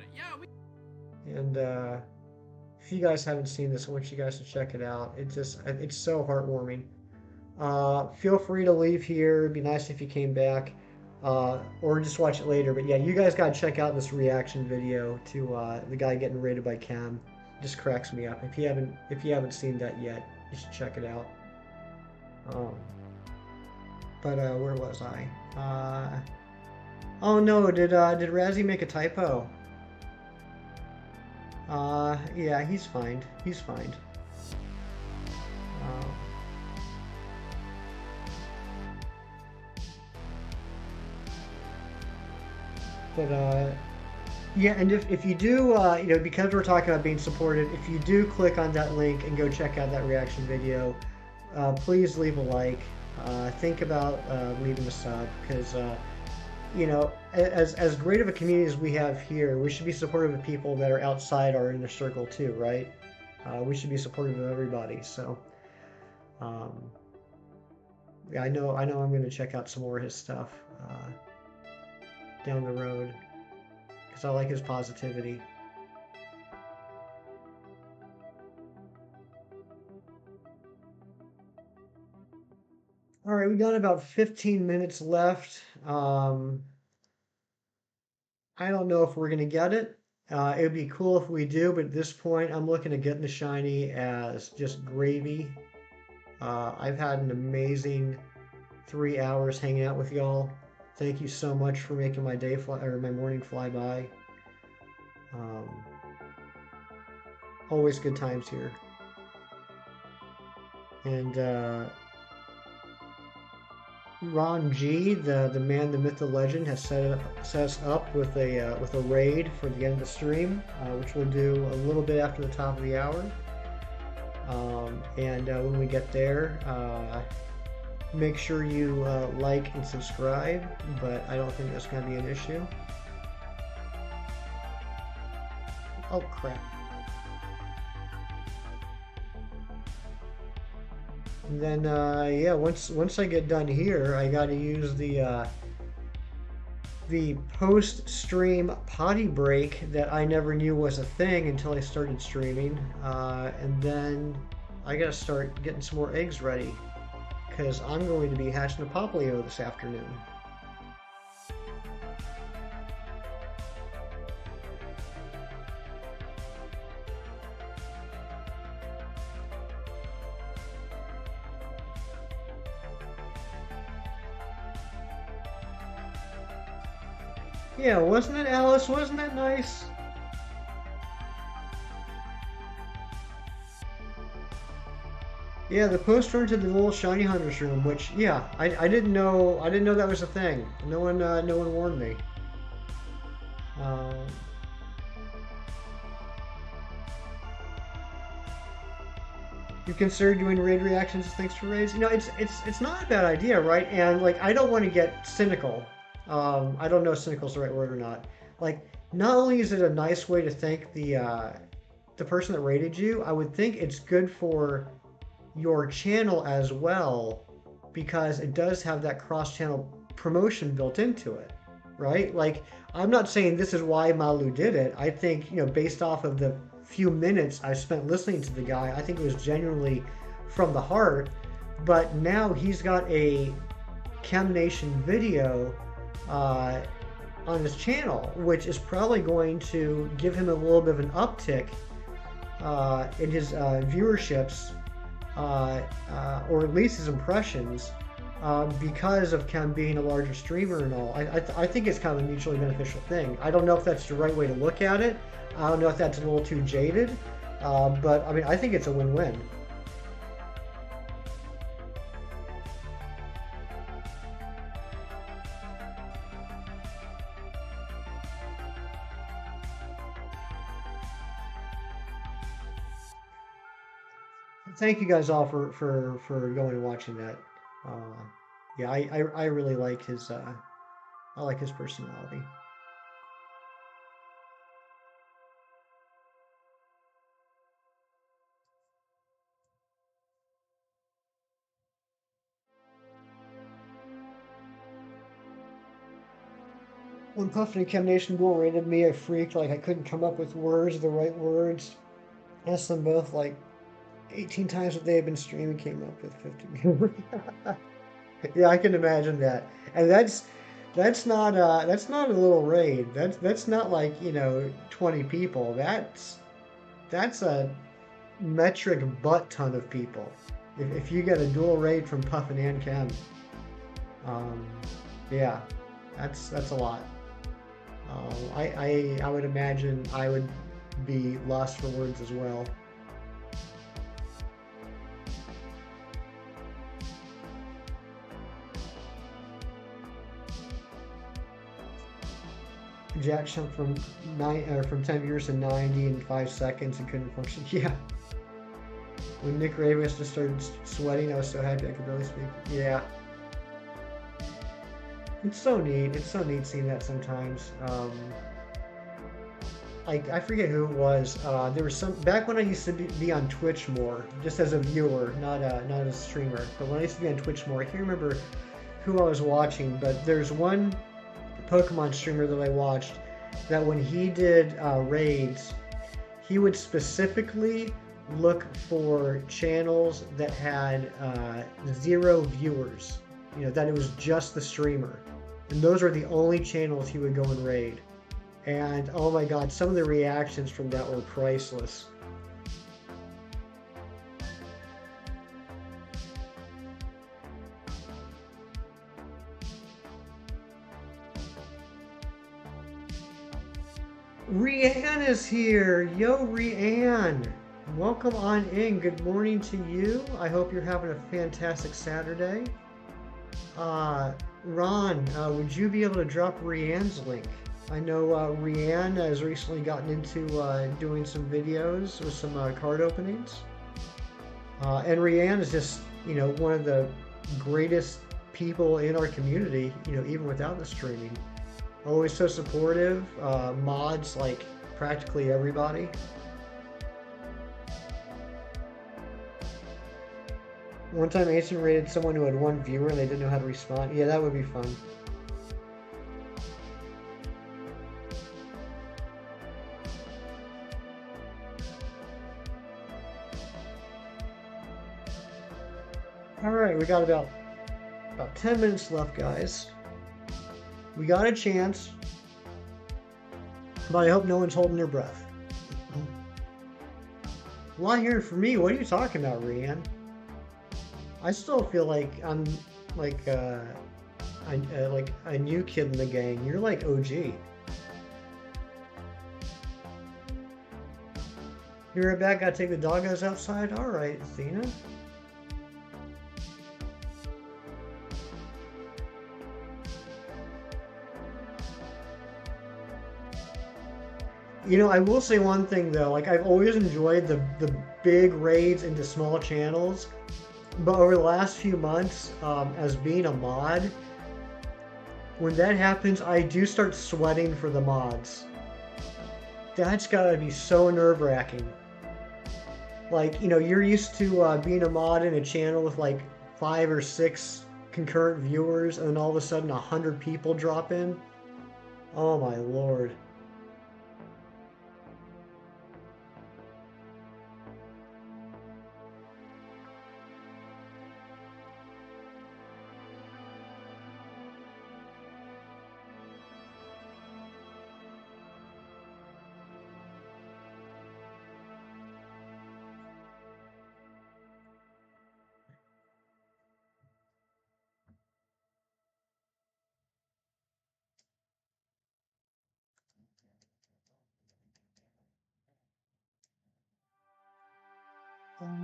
and if you guys haven't seen this, I want you guys to check it out. It's so heartwarming. Feel free to leave here. It'd be nice if you came back, or just watch it later. But yeah, you guys gotta check out this reaction video to the guy getting raided by Cam. It just cracks me up. If you haven't seen that yet, you should check it out. Um, but where was I? Oh no, did Razzie make a typo? Yeah, he's fine. He's fine. Uh, but yeah, and if you do, because we're talking about being supported, if you do click on that link and go check out that reaction video, please leave a like. Think about leaving a sub, because as great of a community as we have here, we should be supportive of people that are outside our inner circle too, right? We should be supportive of everybody. So, um, yeah, I know I'm going to check out some more of his stuff down the road because I like his positivity. All right, we got about 15 minutes left. I don't know if we're gonna get it. It would be cool if we do, but at this point, I'm looking at getting the shiny as just gravy. I've had an amazing 3 hours hanging out with y'all. Thank you so much for making my day fly or my morning fly by. Um, Always good times here. And Ron G, the man, the myth, the legend, has set us up with a raid for the end of the stream, which we'll do a little bit after the top of the hour. And when we get there, make sure you like and subscribe. But I don't think that's going to be an issue. Oh crap! And then yeah, once I get done here, I got to use the post-stream potty break that I never knew was a thing until I started streaming, and then I got to start getting some more eggs ready because I'm going to be hatching a Poplio this afternoon. Yeah, wasn't it, Alice? Wasn't that nice? Yeah, the poster into the little shiny hunters room, which yeah, I didn't know that was a thing. No one warned me. Um, you consider doing raid reactions as thanks for raids? You know, it's not a bad idea, right? And like, I don't want to get cynical. I don't know if cynical is the right word or not. Like, not only is it a nice way to thank the person that rated you, I would think it's good for your channel as well because it does have that cross-channel promotion built into it, right? Like, I'm not saying this is why Malu did it. I think, you know, based off of the few minutes I spent listening to the guy, I think it was genuinely from the heart. But now he's got a Chem Nation video uh, on his channel, which is probably going to give him a little bit of an uptick in his viewerships or at least his impressions because of Chem being a larger streamer and all. I think it's kind of a mutually beneficial thing. I don't know if that's the right way to look at it. I don't know if that's a little too jaded, but I mean, I think it's a win-win. Thank you guys all for going and watching that. Uh, yeah, I really like his I like his personality. When Puffin and Chem Nation Duel rated me, I freaked like I couldn't come up with words, the right words. Asked them both like 18 times what they had been streaming, came up with 50. Yeah, I can imagine that. And that's not a little raid. That's not like, you know, 20 people. That's a metric butt ton of people. If you get a dual raid from Puffin and Chem, um, yeah, that's a lot. I would imagine I would be lost for words as well. Jack jumped from from 10 viewers to 90 in 5 seconds and couldn't function. Yeah. When Nick Ravis just started sweating, I was so happy I could barely speak. Yeah. It's so neat. It's so neat seeing that sometimes. I forget who it was. There was some back when I used to be on Twitch more, just as a viewer, not as a streamer. But when I used to be on Twitch more, I can't remember who I was watching. But there's one Pokemon streamer that I watched that when he did raids, he would specifically look for channels that had 0 viewers. You know, that it was just the streamer. And those are the only channels he would go and raid. And oh my god, some of the reactions from that were priceless. Rianne is here! Yo, Rianne! Welcome on in. Good morning to you. I hope you're having a fantastic Saturday. Ron, would you be able to drop Rianne's link? I know Rianne has recently gotten into doing some videos with some card openings. And Rianne is just, you know, one of the greatest people in our community, you know, even without the streaming. Always so supportive, mods like practically everybody. One time Ancient rated someone who had 1 viewer and they didn't know how to respond. Yeah, that would be fun. Alright, we got about 10 minutes left, guys. We got a chance, but I hope no one's holding their breath. A lot here for me. What are you talking about, Rianne? I still feel like I'm like like a new kid in the gang. You're like OG. You're right back. Gotta take the doggos outside. All right, Athena. You know, I will say one thing though. Like I've always enjoyed the big raids into small channels, but over the last few months, as being a mod, when that happens, I do start sweating for the mods. That's gotta be so nerve-wracking. Like, you know, you're used to being a mod in a channel with like 5 or 6 concurrent viewers, and then all of a sudden 100 people drop in. Oh my lord.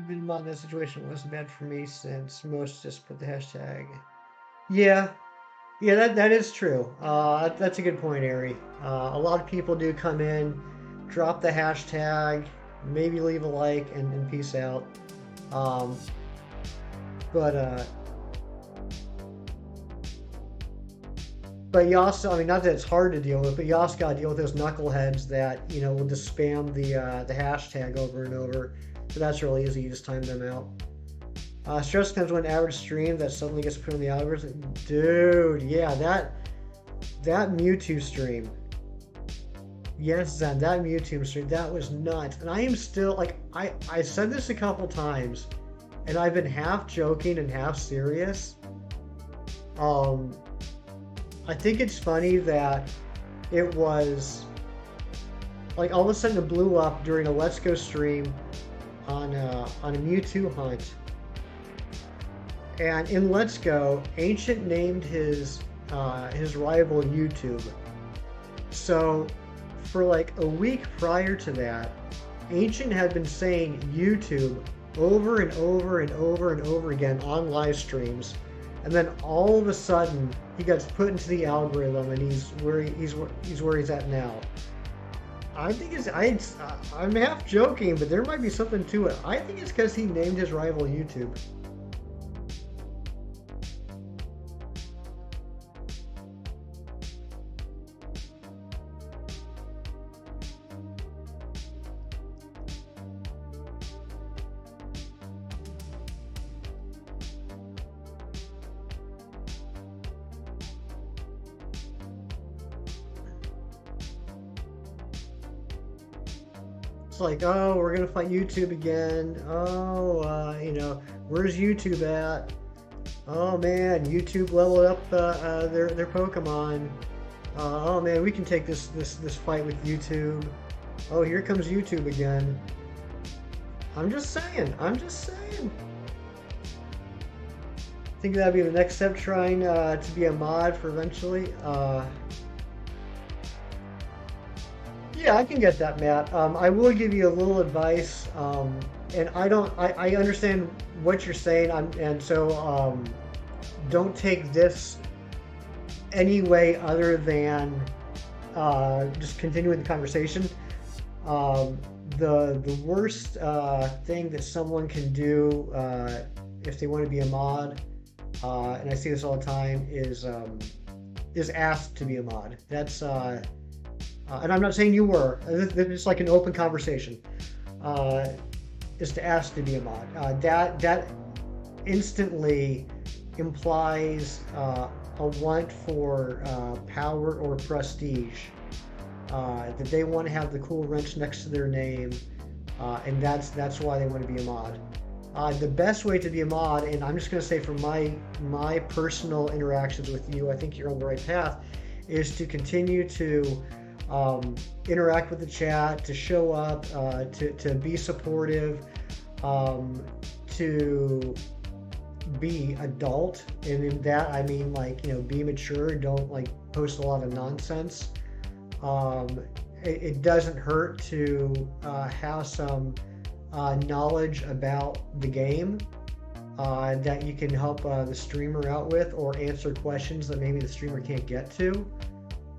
Been mod in that situation wasn't bad for me since most just put the hashtag. Yeah, yeah, that is true. That's a good point, Ari. A lot of people do come in, drop the hashtag, maybe leave a like, and peace out. Um, but uh, but you also, I mean, not that it's hard to deal with, but you also got to deal with those knuckleheads that will just spam the hashtag over and over. So that's really easy. You just time them out. Stress comes when average stream that suddenly gets put on the algorithm. Dude, yeah, that Mewtwo stream. Yes, Zen, that Mewtwo stream, that was nuts. And I am still like I said this a couple times, and I've been half joking and half serious. Um, I think it's funny that it was like all of a sudden it blew up during a Let's Go stream on a Mewtwo hunt. And in Let's Go, Ancient named his rival YouTube. So for like a week prior to that, Ancient had been saying YouTube over and over and over and over again on live streams, and then all of a sudden he gets put into the algorithm, and he's where he's at now. I think I'm half joking, but there might be something to it. I think it's because he named his rival YouTube. It's like, oh, we're gonna fight YouTube again. Oh, where's YouTube at? Oh man, YouTube leveled up their Pokemon. Oh man, we can take this fight with YouTube. Oh, here comes YouTube again. I'm just saying. Think that'd be the next step, trying to be a mod for eventually. Yeah, I can get that, Matt. I will give you a little advice, and I understand what you're saying, and so don't take this any way other than just continuing the conversation. The worst thing that someone can do if they want to be a mod, and I see this all the time, is ask to be a mod. That's and I'm not saying you were. It's like an open conversation. Is to ask to be a mod. That instantly implies a want for power or prestige. That they want to have the cool wrench next to their name, and that's why they want to be a mod. The best way to be a mod, and I'm just going to say from my personal interactions with you, I think you're on the right path, is to continue to interact with the chat, to show up, to be supportive, to be adult, and in that I mean like be mature. Don't like post a lot of nonsense. Um, it doesn't hurt to have some knowledge about the game that you can help the streamer out with, or answer questions that maybe the streamer can't get to.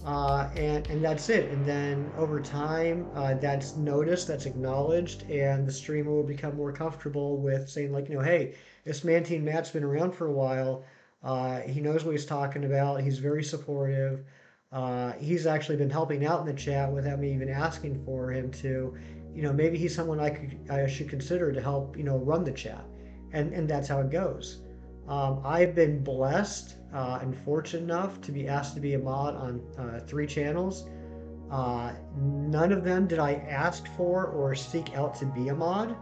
And that's it. And then over time, that's noticed, that's acknowledged, and the streamer will become more comfortable with saying like, hey, this man Team Matt's been around for a while. He knows what he's talking about. He's very supportive. He's actually been helping out in the chat without me even asking for him to. Maybe he's someone I should consider to help run the chat, and that's how it goes. I've been blessed and fortunate enough to be asked to be a mod on 3 channels. None of them did I ask for or seek out to be a mod,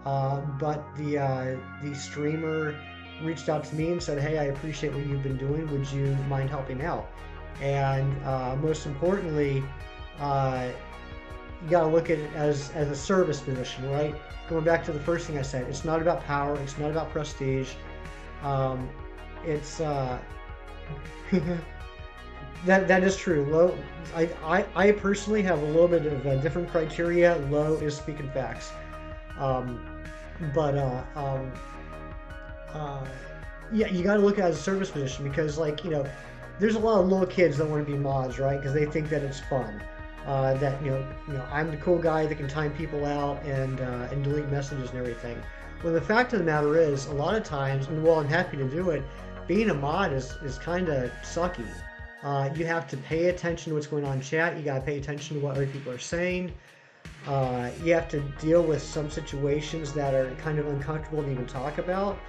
but the streamer reached out to me and said, "Hey, I appreciate what you've been doing. Would you mind helping out?" And most importantly, you got to look at it as a service position, right? Going back to the first thing I said, it's not about power, it's not about prestige. Um, it's that is true. Low, I personally have a little bit of a different criteria. Low is speaking facts, um, but uh, yeah, you got to look at it as a service position, because there's a lot of little kids that want to be mods, right? Because they think that it's fun. That I'm the cool guy that can time people out and delete messages and everything. Well, the fact of the matter is, a lot of times, and while I'm happy to do it, being a mod is kind of sucky. You have to pay attention to what's going on in chat. You got to pay attention to what other people are saying. You have to deal with some situations that are kind of uncomfortable to even talk about.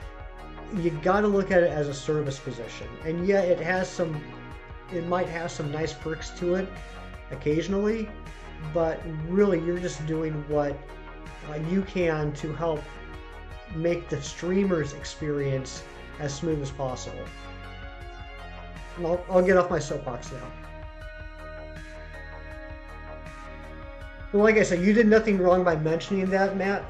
You got to look at it as a service position, and yeah, it might have some nice perks to it occasionally, but really you're just doing what you can to help make the streamer's experience as smooth as possible. And I'll get off my soapbox now. Well, like I said, you did nothing wrong by mentioning that, Matt.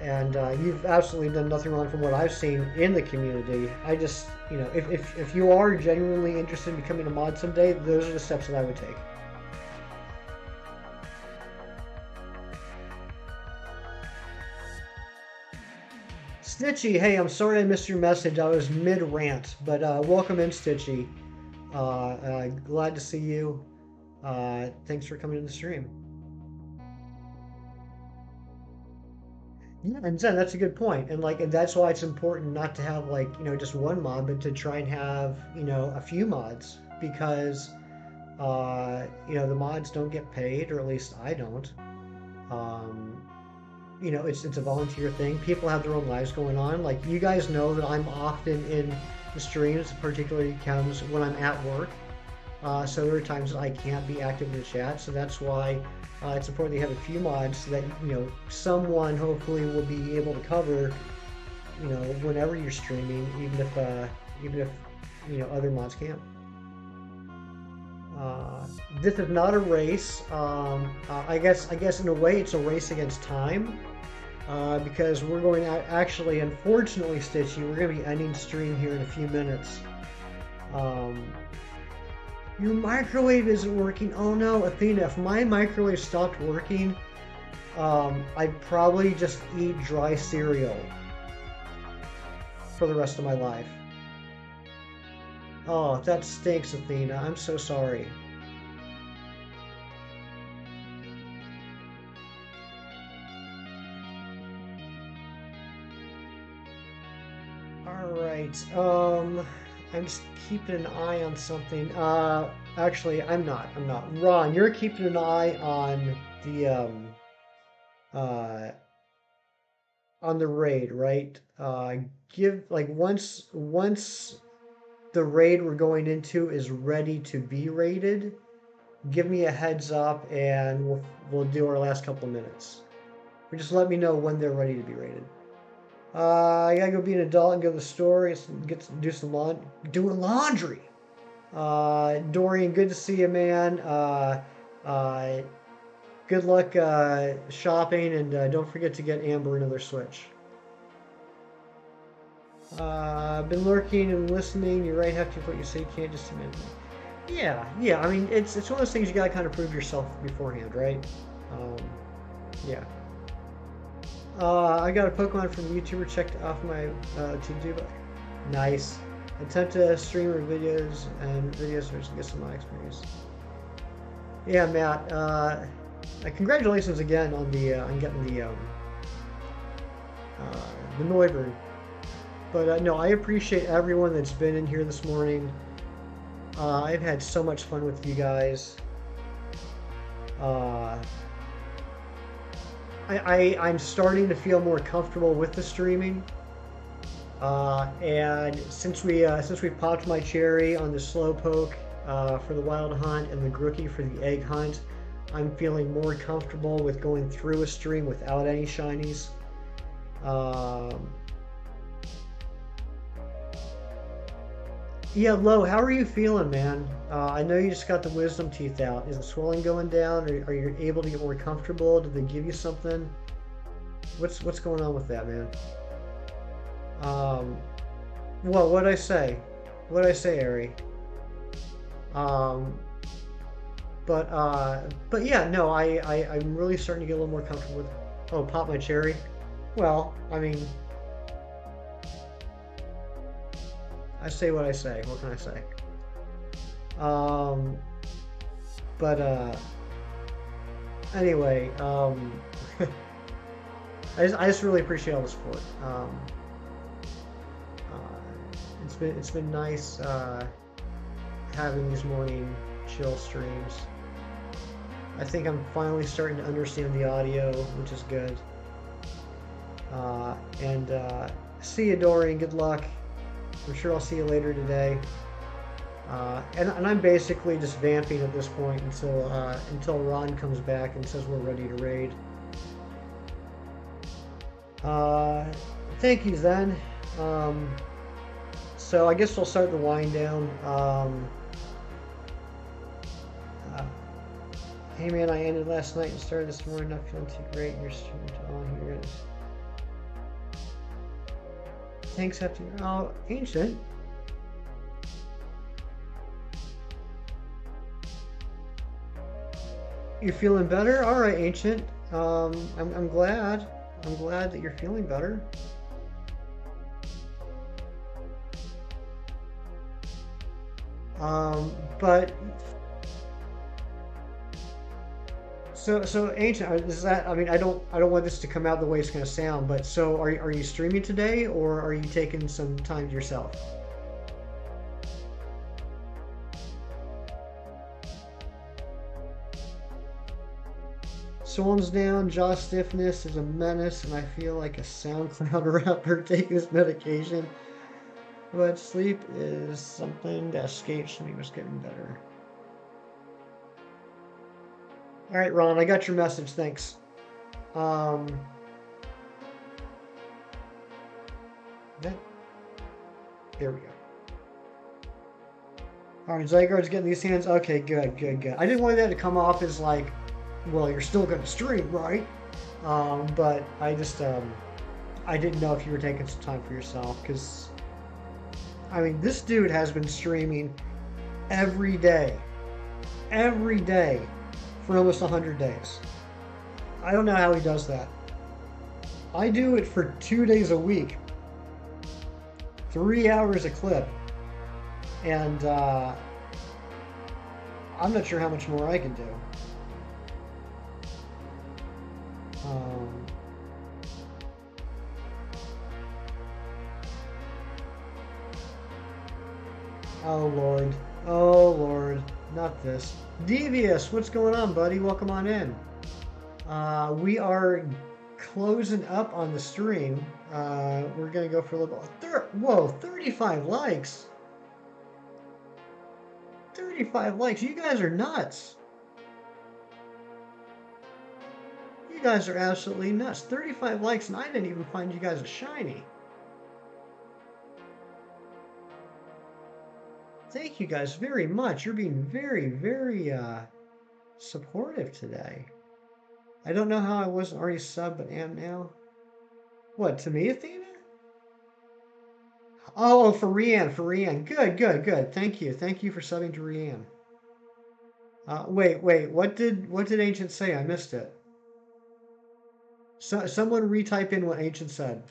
And you've absolutely done nothing wrong from what I've seen in the community. I just, if you are genuinely interested in becoming a mod someday, those are the steps that I would take. Stitchy, hey, I'm sorry I missed your message. I was mid-rant, but welcome in, Stitchy. Glad to see you. Thanks for coming to the stream. Yeah, and Zen, that's a good point. And that's why it's important not to have just one mod, but to try and have, a few mods, because the mods don't get paid, or at least I don't. It's a volunteer thing. People have their own lives going on. Like, you guys know that I'm often in the streams, particularly comes when I'm at work. So there are times that I can't be active in the chat. So that's why it's important to have a few mods, so that someone hopefully will be able to cover whenever you're streaming, even if other mods can't. This is not a race. I guess in a way it's a race against time, because we're going to actually, unfortunately, Stitchy, we're going to be ending stream here in a few minutes. Your microwave isn't working. Oh no, Athena, if my microwave stopped working, I'd probably just eat dry cereal for the rest of my life. Oh, that stinks, Athena. I'm so sorry. Alright, I'm just keeping an eye on something. Actually, I'm not. Ron, you're keeping an eye on the raid, right? Once the raid we're going into is ready to be raided, give me a heads up, and we'll do our last couple of minutes. Or just let me know when they're ready to be raided. I gotta go be an adult and go to the store, do some laundry. Dorian, good to see you, man. Good luck shopping, and don't forget to get Amber another Switch. Been lurking and listening. You're right, have to what you say. You can't just admit it. Yeah. I mean, it's one of those things you gotta kind of prove yourself beforehand, right? Um, yeah. I got a Pokemon from a YouTuber checked off my to do. Nice. Attempt to stream or videos and videos to get some of my experience. Yeah, Matt. Congratulations again on the on getting the Noivern. But no, I appreciate everyone that's been in here this morning. I've had so much fun with you guys. Uh, I'm starting to feel more comfortable with the streaming. And since we popped my cherry on the Slowpoke for the wild hunt and the Grookey for the egg hunt, I'm feeling more comfortable with going through a stream without any shinies. Yeah, Lo, how are you feeling, man? I know you just got the wisdom teeth out. Is the swelling going down? Or are you able to get more comfortable? Did they give you something? What's going on with that, man? Um, well, what'd I say? What'd I say, Ari? Um, but yeah, no, I'm really starting to get a little more comfortable with. Oh, pop my cherry. Well, I mean, I say what I say. What can I say? Um, but anyway, I just really appreciate all the support. It's been nice having these morning chill streams. I think I'm finally starting to understand the audio, which is good. And see you, Dorian. Good luck. I'm sure I'll see you later today. And I'm basically just vamping at this point until Ron comes back and says we're ready to raid. Thank you, Zen. So I guess we'll start the wind down. Hey man, I ended last night and started this morning. Not feeling too great. You're streaming on here. Thanks, after Ancient. You're feeling better? All right, Ancient. I'm glad. I'm glad that you're feeling better. But so Ancient, is that? I mean, I don't want this to come out the way it's going to sound. But so are you streaming today, or are you taking some time to yourself? Swollen's down, jaw stiffness is a menace, and I feel like a SoundCloud rapper taking this medication. But sleep is something that escapes me was getting better. Alright, Ron, I got your message, thanks. There we go. Alright, Zygarde's getting these hands. Okay, good. I didn't want that to come off as like, well, you're still going to stream, right? But I just, I didn't know if you were taking some time for yourself, because, I mean, this dude has been streaming every day for almost 100 days. I don't know how he does that. I do it for 2 days a week, 3 hours a clip, and I'm not sure how much more I can do. Oh Lord, not this. Devious, what's going on, buddy? Welcome on in. We are closing up on the stream. We're gonna go for a little bit. Whoa, 35 likes. 35 likes. You guys are nuts. You guys are absolutely nuts. 35 likes, and I didn't even find you guys a shiny. Thank you guys very much. You're being very, very supportive today. I don't know how I wasn't already subbed, but am now. What, to me, Athena? Oh, for Rianne, for Rianne. Good, good, good. Thank you. Thank you for subbing to Rianne. Wait. What did Ancient say? I missed it. So, someone retype in what Ancient said.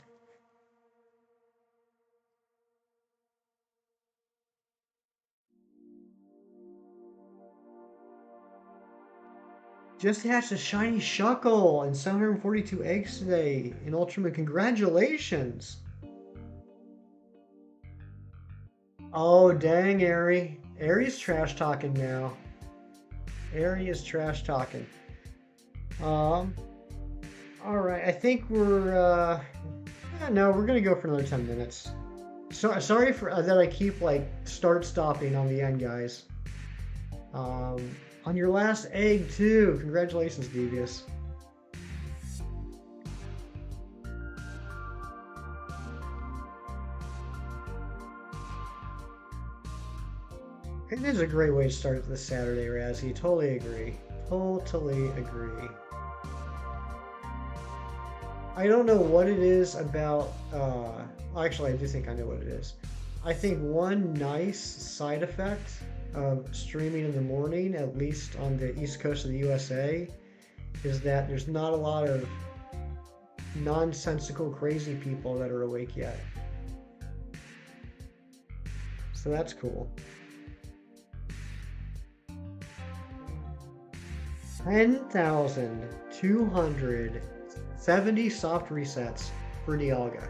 Just hatched a shiny Shuckle and 742 eggs today in Ultraman. Congratulations! Oh, dang, Ari. Ari's trash talking now. Ari is trash talking. Um, alright, I think no, we're gonna go for another 10 minutes. Sorry for that I keep, like, start-stopping on the end, guys. On your last egg, too. Congratulations, Devious. It is a great way to start this Saturday, Razzie. Totally agree. Totally agree. I don't know what it is about. Actually, I do think I know what it is. I think one nice side effect of streaming in the morning, at least on the east coast of the USA, is that there's not a lot of nonsensical, crazy people that are awake yet. So that's cool. 10,270 soft resets for Dialga.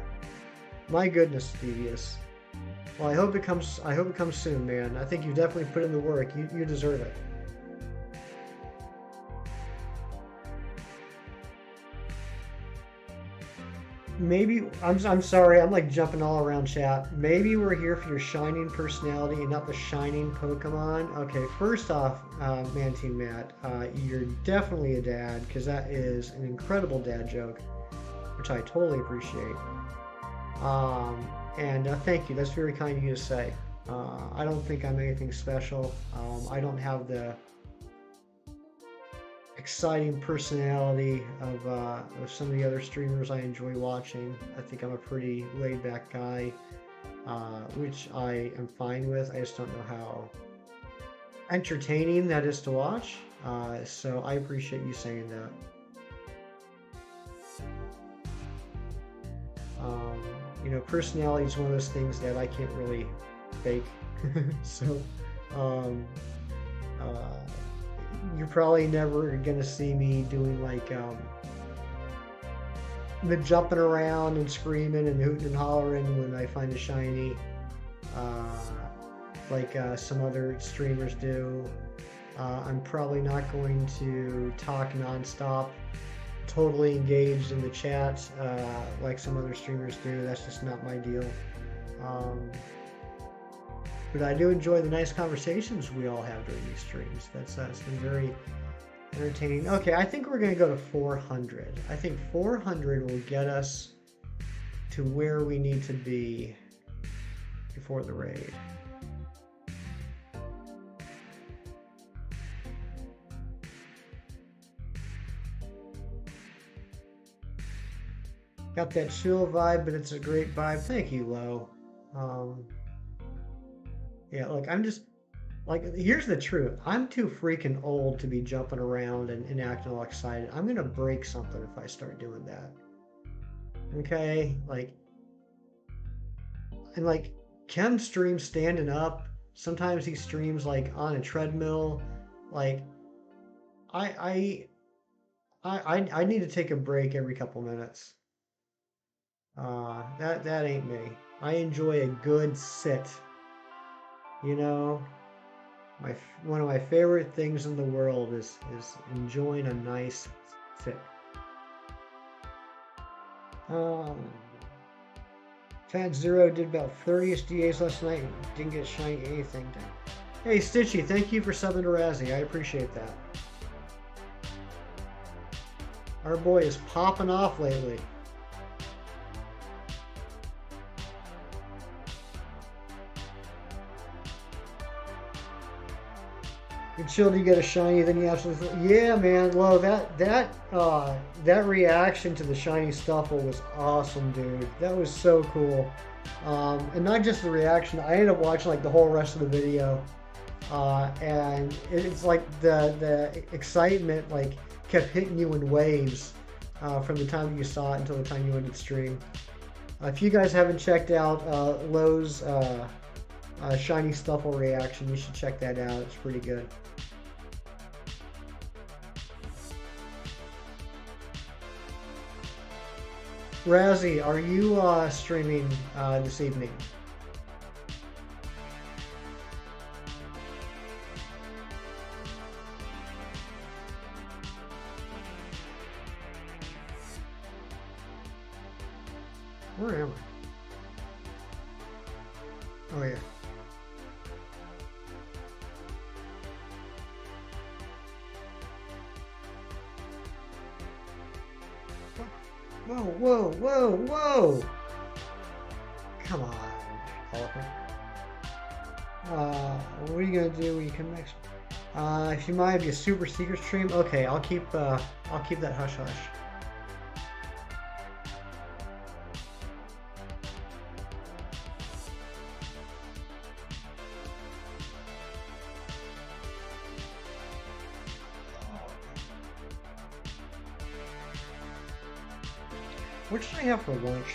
My goodness, Devious. Well, I hope it comes soon, man. I think you definitely put in the work. You deserve it. Maybe I'm sorry, I'm like jumping all around chat. Maybe we're here for your shining personality and not the shining Pokemon. Okay, first off, Team Matt, you're definitely a dad because that is an incredible dad joke, which I totally appreciate. And thank you. That's very kind of you to say. I don't think I'm anything special. I don't have the exciting personality of some of the other streamers I enjoy watching. I think I'm a pretty laid-back guy, which I am fine with. I just don't know how entertaining that is to watch. So I appreciate you saying that. You know, personality is one of those things that I can't really fake. So, you're probably never gonna see me doing like the jumping around and screaming and hooting and hollering when I find a shiny, like some other streamers do. I'm probably not going to talk nonstop, totally engaged in the chat like some other streamers do. That's just not my deal. But I do enjoy the nice conversations we all have during these streams. It's been very entertaining. Okay, I think we're going to go to 400. I think 400 will get us to where we need to be before the raid. Got that chill vibe, but it's a great vibe. Thank you, Lo. Yeah, look, I'm just, like, here's the truth. I'm too freaking old to be jumping around and acting all excited. I'm gonna break something if I start doing that. Okay? Like, and like, Kem streams standing up. Sometimes he streams, like, on a treadmill. Like, I need to take a break every couple minutes. That ain't me. I enjoy a good sit. You know, one of my favorite things in the world is enjoying a nice sit. Fat Zero did about 30 SDAs last night and didn't get shiny anything done. Hey Stitchy, thank you for subbing to Razzie. I appreciate that. Our boy is popping off lately. Until you get a shiny, then you absolutely, yeah, man. Well, that reaction to the shiny Stuffle was awesome, dude. That was so cool. And not just the reaction. I ended up watching like the whole rest of the video, and it's like the excitement like kept hitting you in waves from the time you saw it until the time you ended the stream. If you guys haven't checked out Lowe's shiny Stuffle reaction, you should check that out. It's pretty good. Razzie, are you streaming this evening? Where am I? Oh, yeah. Whoa, whoa, whoa, whoa! Come on, elephant. What are you gonna do when you come next? If you might be a super secret stream, okay, I'll keep that hush hush. What should I have for lunch?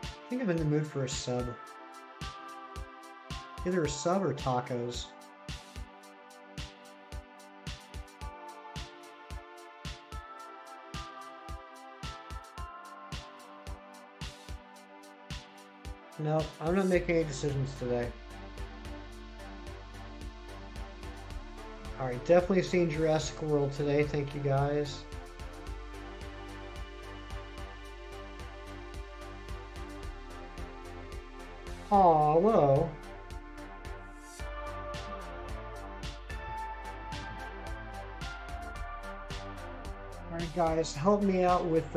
I think I'm in the mood for a sub. Either a sub or tacos. No, I'm not making any decisions today. Alright, definitely seen Jurassic World today. Thank you guys. Aw, hello. Alright guys, help me out with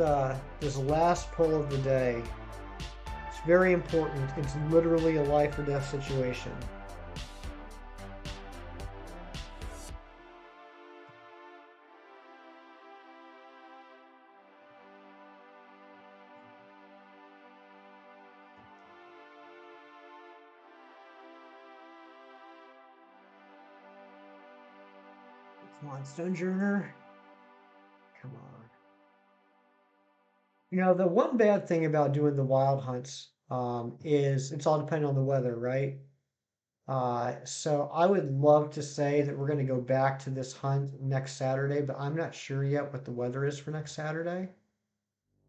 this last poll of the day. It's very important. It's literally a life or death situation. Come on, Stonejourner. Come on. You know, the one bad thing about doing the wild hunts is it's all dependent on the weather, right? So I would love to say that we're going to go back to this hunt next Saturday, but I'm not sure yet what the weather is for next Saturday.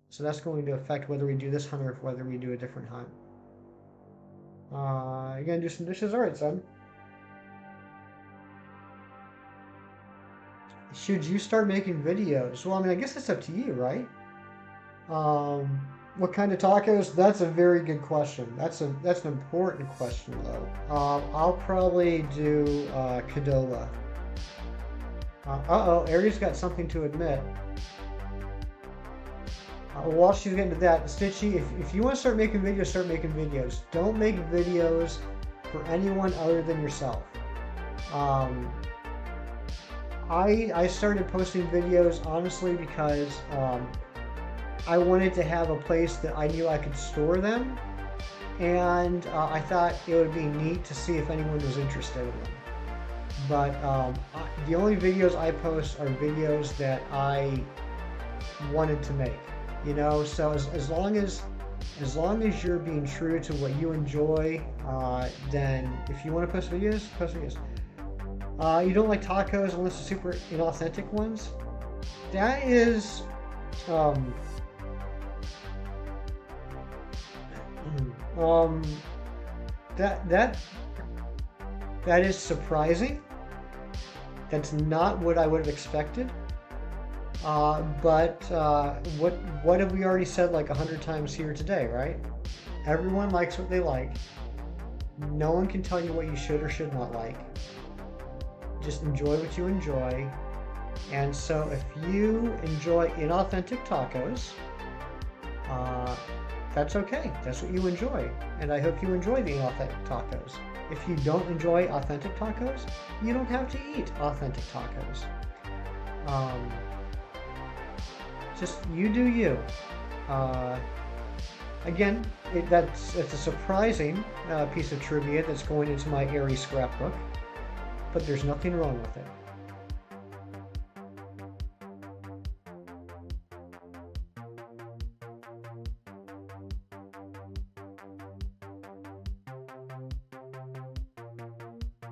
So that's going to affect whether we do this hunt or whether we do a different hunt. You gonna do some dishes? All right, son. Should you start making videos? Well, I mean, I guess it's up to you, right? What kind of tacos? That's a very good question. That's an important question, though. I'll probably do Qdoba. Uh-oh, Aries got something to admit. While she's getting to that, Stitchy, if you want to start making videos, start making videos. Don't make videos for anyone other than yourself. I started posting videos honestly because I wanted to have a place that I knew I could store them, and I thought it would be neat to see if anyone was interested in them. But the only videos I post are videos that I wanted to make, you know. So as long as you're being true to what you enjoy, then if you want to post videos, post videos. You don't like tacos unless they're super inauthentic ones? That is, that is surprising. That's not what I would have expected. But what have we already said like 100 times here today, right? Everyone likes what they like. No one can tell you what you should or should not like. Just enjoy what you enjoy. And so if you enjoy inauthentic tacos, that's okay. That's what you enjoy. And I hope you enjoy the authentic tacos. If you don't enjoy authentic tacos, you don't have to eat authentic tacos. Um, just you do you. Uh, Again, it's a surprising piece of trivia that's going into my airy scrapbook, but there's nothing wrong with it.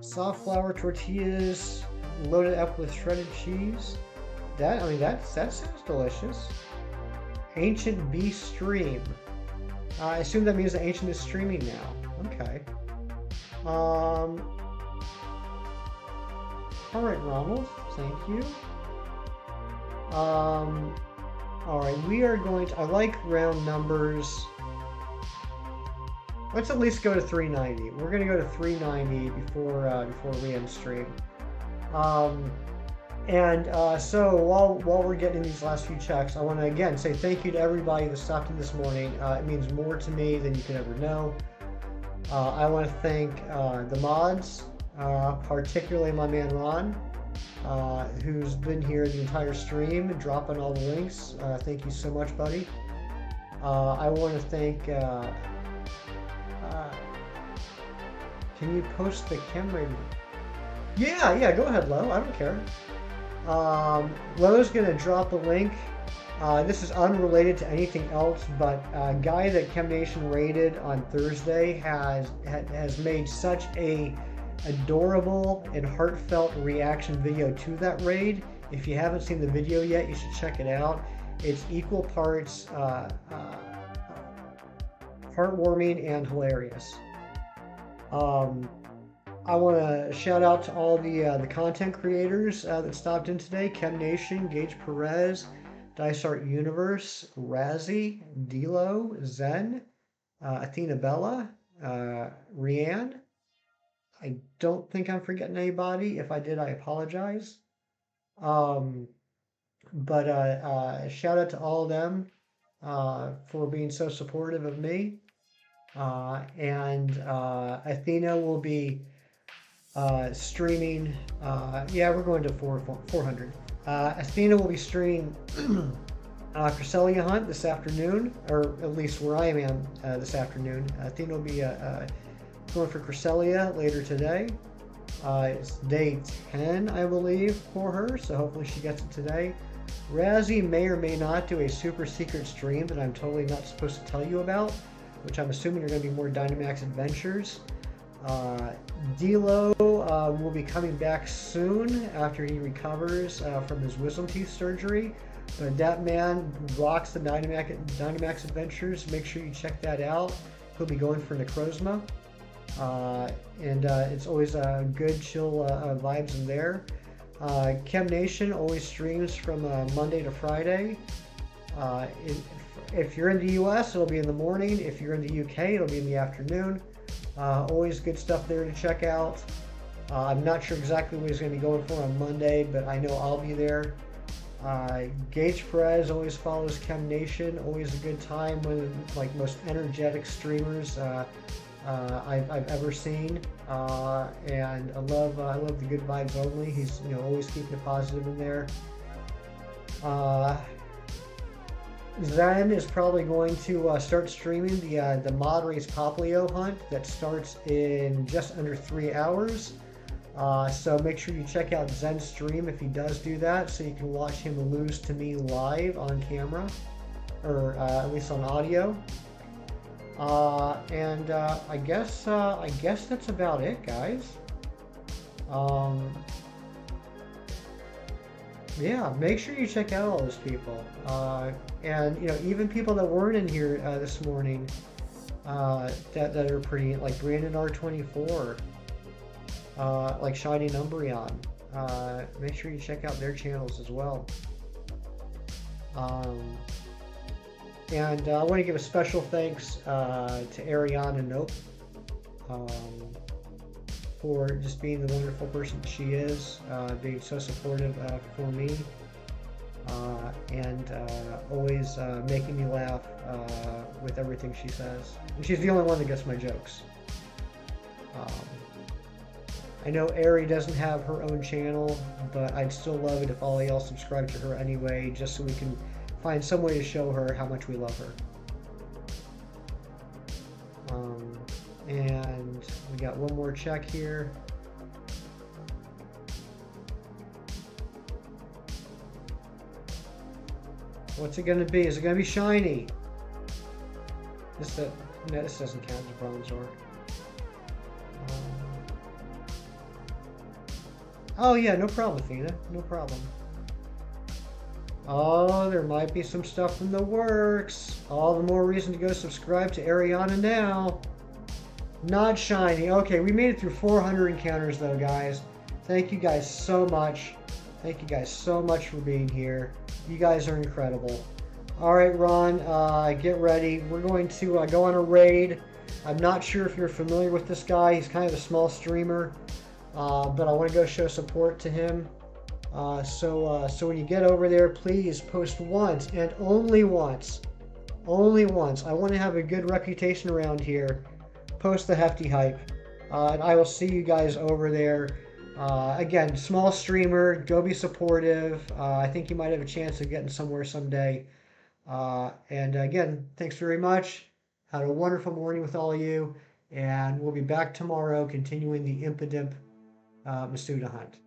Soft flour tortillas loaded up with shredded cheese. That sounds delicious. Ancient beef stream. I assume that means the ancient is streaming now. Okay. All right, Ronald. Thank you. All right, we are going to. I like round numbers. Let's at least go to 390. We're gonna go to 390 before we end stream. So while we're getting these last few checks, I want to again say thank you to everybody that stopped in this morning. It means more to me than you could ever know. I want to thank the mods, particularly my man Ron, who's been here the entire stream, dropping all the links. Thank you so much, buddy. I want to thank. Can you post the camera? Yeah, go ahead, Lo. I don't care. Lo's gonna drop a link. This is unrelated to anything else, but a guy that ChemNation raided on Thursday has made such a adorable and heartfelt reaction video to that raid. If you haven't seen the video yet, you should check it out. It's equal parts heartwarming and hilarious. I want to shout out to all the content creators that stopped in today: ChemNation, Gage Perez, Dice Art Universe, Razzie, Dilo, Zen, Athena Bella, Rianne. I don't think I'm forgetting anybody. If I did, I apologize. But shout out to all of them for being so supportive of me. Athena will be streaming. Yeah, we're going to 400. Athena will be streaming Cresselia Hunt this afternoon, or at least where I am this afternoon. Athena will be going for Cresselia later today. It's day 10, I believe, for her, so hopefully she gets it today. Razzie may or may not do a super secret stream that I'm totally not supposed to tell you about, which I'm assuming are going to be more Dynamax adventures. Dilo will be coming back soon after he recovers from his wisdom teeth surgery. But that man rocks the Dynamax adventures. Make sure you check that out. He'll be going for Necrozma. It's always good, chill vibes in there. ChemNation always streams from Monday to Friday. If you're in the US, it'll be in the morning. If you're in the UK, it'll be in the afternoon. Always good stuff there to check out. I'm not sure exactly what he's going to be going for on Monday, but I know I'll be there. Gage Perez always follows ChemNation. Always a good time. One of the most energetic streamers I've ever seen. And I love the good vibes only. He's always keeping it positive in there. Zen is probably going to start streaming the Mod Race Poplio hunt that starts in just under 3 hours. So make sure you check out Zen's stream if he does do that, so you can watch him lose to me live on camera, or at least on audio. I guess that's about it, guys. Yeah, make sure you check out all those people. Even people that weren't in here this morning that are pretty, like Brandon R24, like Shining Umbreon. Make sure you check out their channels as well. I want to give a special thanks to Ariana Nope for just being the wonderful person she is, being so supportive for me. and always making me laugh with everything she says. And she's the only one that gets my jokes. Um, I know Ari doesn't have her own channel, but I'd still love it if all y'all subscribe to her anyway, just so we can find some way to show her how much we love her. And we got one more check here. What's it going to be? Is it going to be shiny? No, this doesn't count as a bronze ore. Oh yeah, no problem, Athena. No problem. Oh, there might be some stuff in the works. All the more reason to go subscribe to Ariana now. Not shiny. Okay, we made it through 400 encounters though, guys. Thank you guys so much. Thank you guys so much for being here. You guys are incredible. All right, Ron, get ready. We're going to go on a raid. I'm not sure if you're familiar with this guy. He's kind of a small streamer, but I want to go show support to him. So when you get over there, please post once and only once. Only once. I want to have a good reputation around here. Post the hefty hype. And I will see you guys over there. Again, small streamer. Go be supportive. I think you might have a chance of getting somewhere someday. And again, thanks very much. Had a wonderful morning with all of you. And we'll be back tomorrow continuing the Impidimp Masuda hunt.